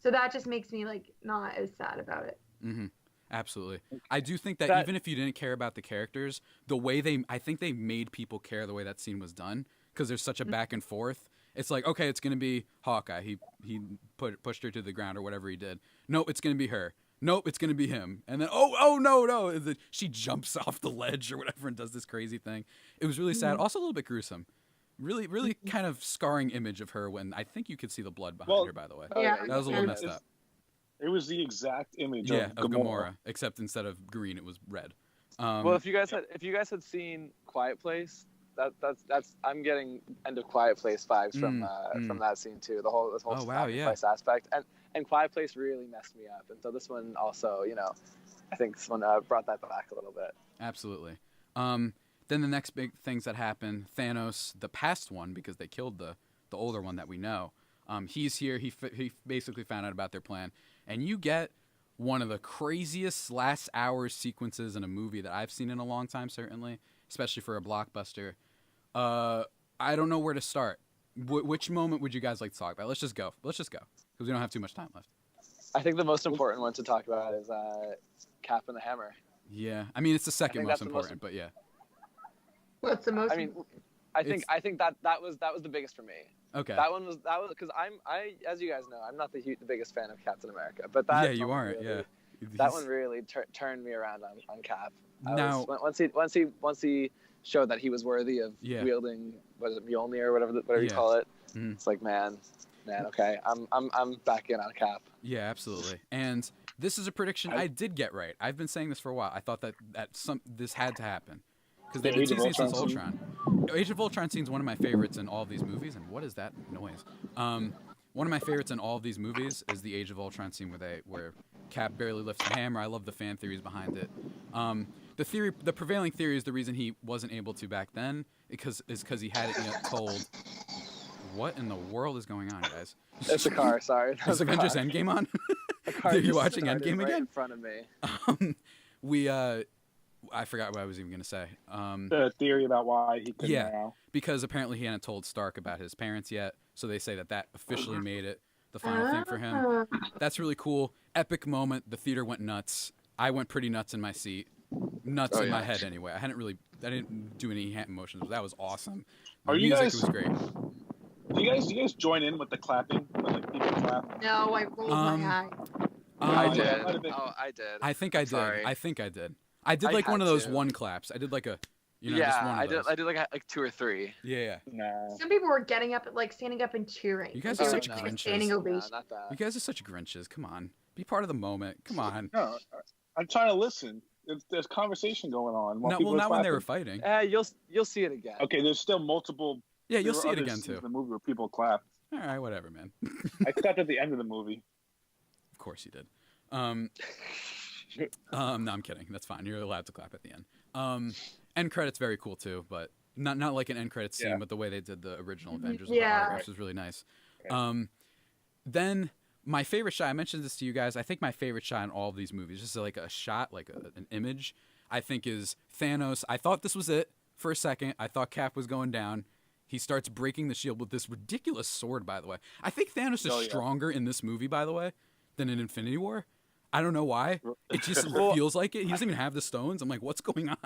So that just makes me like not as sad about it. Mm-hmm. Absolutely. I do think that even if you didn't care about the characters, the way I think they made people care the way that scene was done, because there's such a back and forth. It's like, okay, it's going to be Hawkeye. He pushed her to the ground or whatever he did. Nope, it's going to be her. Nope, it's going to be him. And then, no. She jumps off the ledge or whatever and does this crazy thing. It was really sad. Also a little bit gruesome. Really, really kind of scarring image of her when I think you could see the blood behind her, by the way. Yeah. That was a little messed up. It was the exact image of Gamora, except instead of green, it was red. Well, if you guys had seen Quiet Place, that's I'm getting End of Quiet Place vibes from that scene too. The whole place aspect, and Quiet Place really messed me up, and so this one also, I think this one brought that back a little bit. Absolutely. Then the next big things that happen, Thanos, the past one, because they killed the older one that we know. He's here. He basically found out about their plan. And you get one of the craziest last hour sequences in a movie that I've seen in a long time, certainly, especially for a blockbuster. I don't know where to start. Which moment would you guys like to talk about? Let's just go, because we don't have too much time left. I think the most important one to talk about is Cap and the Hammer. Yeah, I mean, it's the second most important, but yeah. What's the most? I mean, I think that was the biggest for me. Okay. That was because I as you guys know, I'm not the biggest fan of Captain America, but that yeah, you aren't. Really, yeah. That one really turned me around on Cap. Once he showed that he was worthy of wielding, what is it, Mjolnir or whatever you call it. Mm-hmm. It's like man, okay, I'm back in on Cap. Yeah, absolutely. And this is a prediction I did get right. I've been saying this for a while. I thought that this had to happen because they've been teasing since Ultron. Age of Ultron scene is one of my favorites in all of these movies. And what is that noise? One of my favorites in all of these movies is the Age of Ultron scene where Cap barely lifts the hammer. I love the fan theories behind it. The prevailing theory is the reason he wasn't able to back then because he hadn't yet told. What in the world is going on, guys? It's a car. Sorry. Is Avengers Endgame on? Are you watching Endgame right again? In front of me. I forgot what I was even going to say. The theory about why he couldn't now. Because apparently he hadn't told Stark about his parents yet, so they say that officially made it the final thing for him. That's really cool. Epic moment. The theater went nuts. I went pretty nuts in my seat. Nuts in my head anyway. I didn't do any hand motions, but that was awesome. The music was great. Do you guys join in with the clapping? When, like, people clap? No, I rolled my eye. I did. I did. I think I did. I did like one of those one claps. I did like a, just one of those. I did like 2 or 3. Yeah. No. Some people were getting up, standing up and cheering. You guys are such Grinches. Standing ovation. No, not that. You guys are such Grinches. Come on, be part of the moment. Come on. No, I'm trying to listen. There's conversation going on. Not when they were fighting. You'll see it again. Okay, there's still multiple. Yeah, you'll see it again too. The movie where people clap. All right, whatever, man. I clapped at the end of the movie. Of course you did. No, I'm kidding. That's fine. You're allowed to clap at the end. End credits very cool too, but not like an end credits scene, but the way they did the original Avengers with the autographs was really nice. Okay. Then my favorite shot. I mentioned this to you guys. I think my favorite shot in all of these movies, just like a shot, like an image, I think is Thanos. I thought this was it for a second. I thought Cap was going down. He starts breaking the shield with this ridiculous sword, by the way. I think Thanos is stronger in this movie, by the way, than in Infinity War. I don't know why. It just feels like it. He doesn't even have the stones. I'm like, what's going on?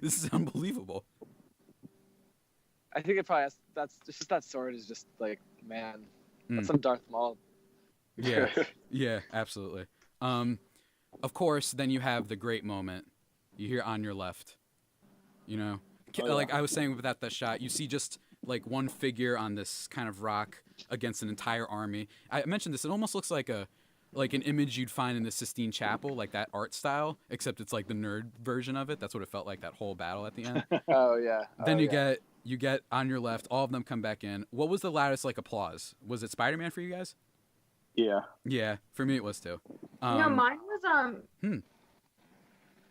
This is unbelievable. I think it probably that's just that sword is just like, man, that's some Darth Maul. Yeah, yeah, absolutely. Of course, then you have the great moment. You hear "On Your Left." Like I was saying without that shot, you see just like one figure on this kind of rock against an entire army. I mentioned this. It almost looks like an image you'd find in the Sistine Chapel, like that art style, except it's like the nerd version of it. That's what it felt like, that whole battle at the end. Oh yeah. Then you get On Your Left. All of them come back in. What was the loudest applause? Was it Spider-Man for you guys? Yeah. Yeah, for me it was too. No, mine was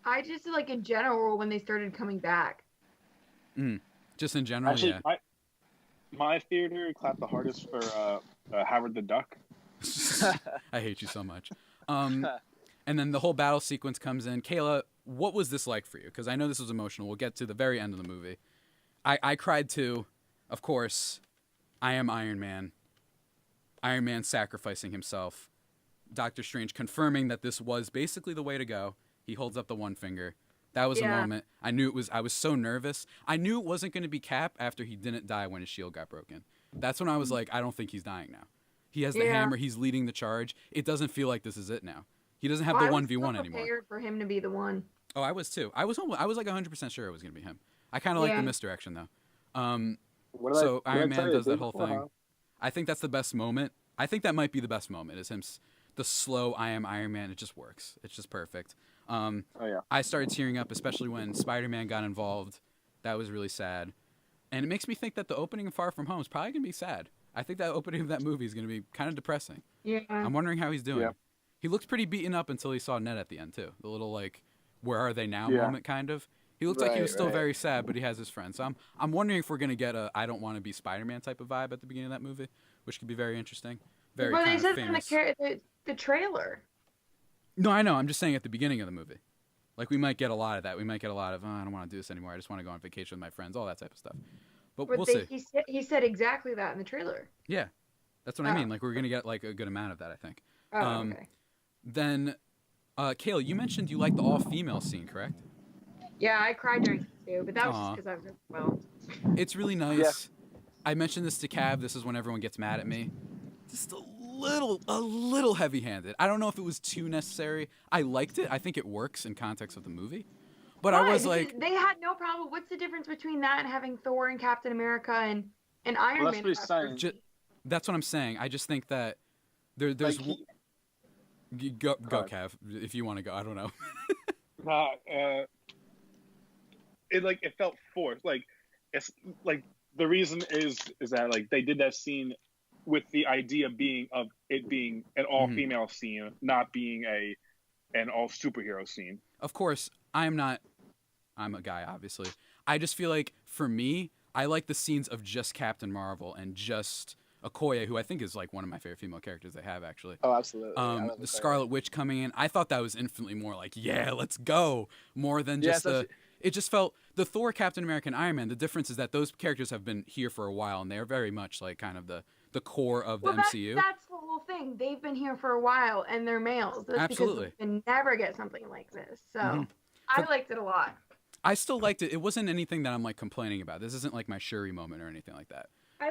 I just in general when they started coming back. Just in general, actually, my theater clapped the hardest for Howard the Duck. I hate you so much. And then the whole battle sequence comes in. Kayla, what was this like for you? Because I know this was emotional. We'll get to the very end of the movie. I cried too. Of course, I am Iron Man. Iron Man sacrificing himself. Doctor Strange confirming that this was basically the way to go. He holds up the one finger. That was a moment. I knew it was. I was so nervous. I knew it wasn't going to be Cap after he didn't die when his shield got broken. That's when I was like, I don't think he's dying now. He has the hammer. He's leading the charge. It doesn't feel like this is it now. He doesn't have the 1v1 anymore. I was for him to be the one. Oh, I was too. I was like 100% sure it was going to be him. I kind of like the misdirection though. So Iron Man does that whole thing. I think that's the best moment. I think that might be the best moment. Is him, the slow I am Iron Man. It just works. It's just perfect. I started tearing up, especially when Spider-Man got involved. That was really sad. And it makes me think that the opening of Far From Home is probably going to be sad. I think that opening of that movie is going to be kind of depressing. Yeah. I'm wondering how he's doing. Yeah. He looks pretty beaten up until he saw Ned at the end, too. The little, where are they now moment, kind of. He looked like he was still very sad, but he has his friends. So I'm wondering if we're going to get a I don't want to be Spider-Man type of vibe at the beginning of that movie, which could be very interesting. Very kind of famous. They said in the trailer. No, I know. I'm just saying at the beginning of the movie. Like, we might get a lot of that. We might get a lot of, I don't want to do this anymore. I just want to go on vacation with my friends, all that type of stuff. But we'll see. He said exactly that in the trailer. Yeah. That's what I mean. Like, we're going to get, like, a good amount of that, I think. Oh, okay. Then, Kayla, you mentioned you liked the all-female scene, correct? Yeah, I cried during it too, but that was just because I was overwhelmed. It's really nice. Yeah. I mentioned this to Cav. This is when everyone gets mad at me. Just a little heavy-handed. I don't know if it was too necessary. I liked it. I think it works in context of the movie. But I was like... They had no problem. What's the difference between that and having Thor and Captain America and Iron Man? That's what he's saying. That's what I'm saying. I just think that there's... Like go, Cav, if you want to go. I don't know. It felt forced. Like, it's like the reason is that like they did that scene with the idea being an all-female scene, not being an all-superhero scene. Of course, I'm a guy, obviously. I just feel like, for me, I like the scenes of just Captain Marvel and just Okoye, who I think is like one of my favorite female characters they have, actually. Oh, absolutely. The Scarlet Witch coming in, I thought that was infinitely more like, yeah, let's go, more than just it just felt, the Thor, Captain America, and Iron Man, the difference is that those characters have been here for a while, and they're very much like kind of the core of the MCU. That's the whole thing. They've been here for a while, and they're males. That's Absolutely. Because we can never get something like this. So I liked it a lot. I still liked it. It wasn't anything that I'm like complaining about. This isn't like my Shuri moment or anything like that.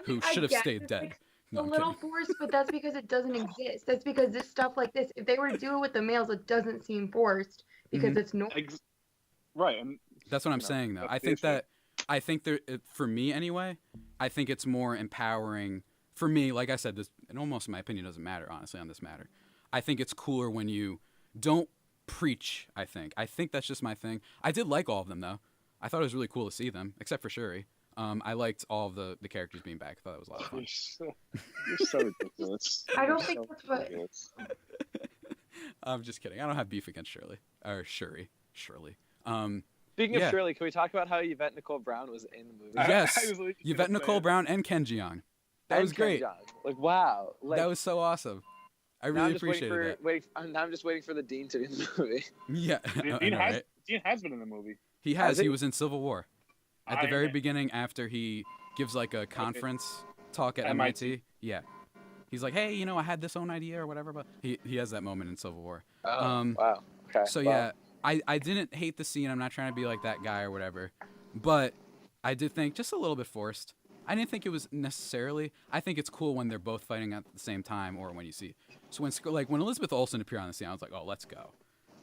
Who should have stayed dead. Like a little forced, but that's because it doesn't exist. That's because this stuff like this, if they were to do it with the males, it doesn't seem forced because it's normal. Right. And that's what I'm saying, though. I think there, for me anyway, I think it's more empowering. For me, like I said, this, and almost my opinion doesn't matter, honestly, on this matter. I think it's cooler when you don't preach, I think that's just my thing. I did like all of them, though. I thought it was really cool to see them, except for Shuri. I liked all of the characters being back. I thought that was a lot of fun. You're so ridiculous. I don't think that's what... I'm just kidding. I don't have beef against Shuri. Speaking of Shirley, can we talk about how Yvette Nicole Brown was in the movie? Yes, Yvette Nicole Brown and Ken Jeong. That was great. Like, wow. Like, that was so awesome. I really appreciated that. Now I'm just waiting for the Dean to be in the movie. Yeah. Dean has been in the movie. He has. He was in Civil War. At the very beginning, after he gives like a conference talk at MIT. Yeah. He's like, hey, I had this own idea or whatever. But he has that moment in Civil War. Oh, wow. Okay. So, yeah. I didn't hate the scene. I'm not trying to be like that guy or whatever. But I did think just a little bit forced. I didn't think it was necessarily. I think it's cool when they're both fighting at the same time or when you see. So when Elizabeth Olsen appeared on the scene, I was like, oh, let's go.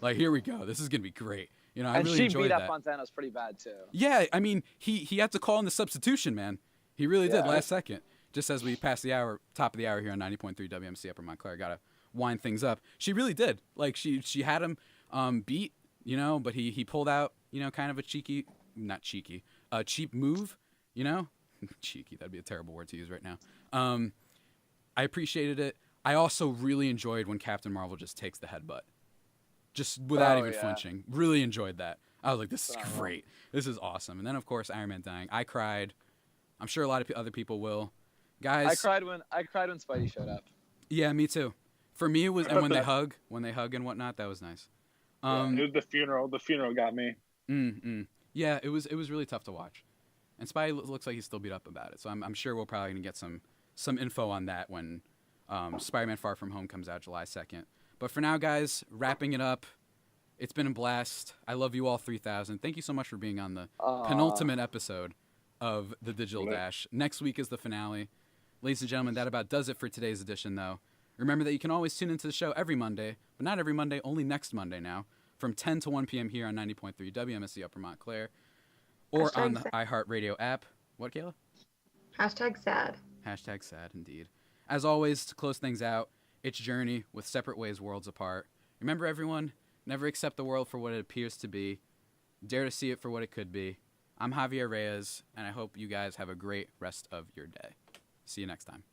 Like, here we go. This is going to be great. I really enjoyed that. And she beat up Fontana's pretty bad, too. Yeah, I mean, he had to call in the substitution, man. He really did last second. Just as we pass the hour, top of the hour here on 90.3 WMC Upper Montclair. Got to wind things up. She really did. Like, she had him beat, but he pulled out, kind of a cheap move, Cheeky, that'd be a terrible word to use right now. I appreciated it. I also really enjoyed when Captain Marvel just takes the headbutt. Just without even flinching. Really enjoyed that. I was like, this is great. This is awesome. And then, of course, Iron Man dying. I cried. I'm sure a lot of other people will. Guys. I cried when Spidey showed up. Yeah, me too. For me, it was, and when they hug and whatnot, that was nice. It was the funeral. The funeral got me. Yeah, it was really tough to watch. And Spidey looks like he's still beat up about it. So I'm sure we're probably going to get some info on that when Spider-Man Far From Home comes out July 2nd. But for now, guys, wrapping it up. It's been a blast. I love you all 3,000. Thank you so much for being on the penultimate episode of The Digital Dash. Next week is the finale. Ladies and gentlemen, that about does it for today's edition, though. Remember that you can always tune into the show every Monday, but not every Monday, only next Monday now, from 10 to 1 p.m. here on 90.3 WMSC Upper Montclair, or on the iHeartRadio app. What, Kayla? #sad. #sad, indeed. As always, to close things out, it's Journey with separate ways, worlds apart. Remember, everyone, never accept the world for what it appears to be. Dare to see it for what it could be. I'm Javier Reyes, and I hope you guys have a great rest of your day. See you next time.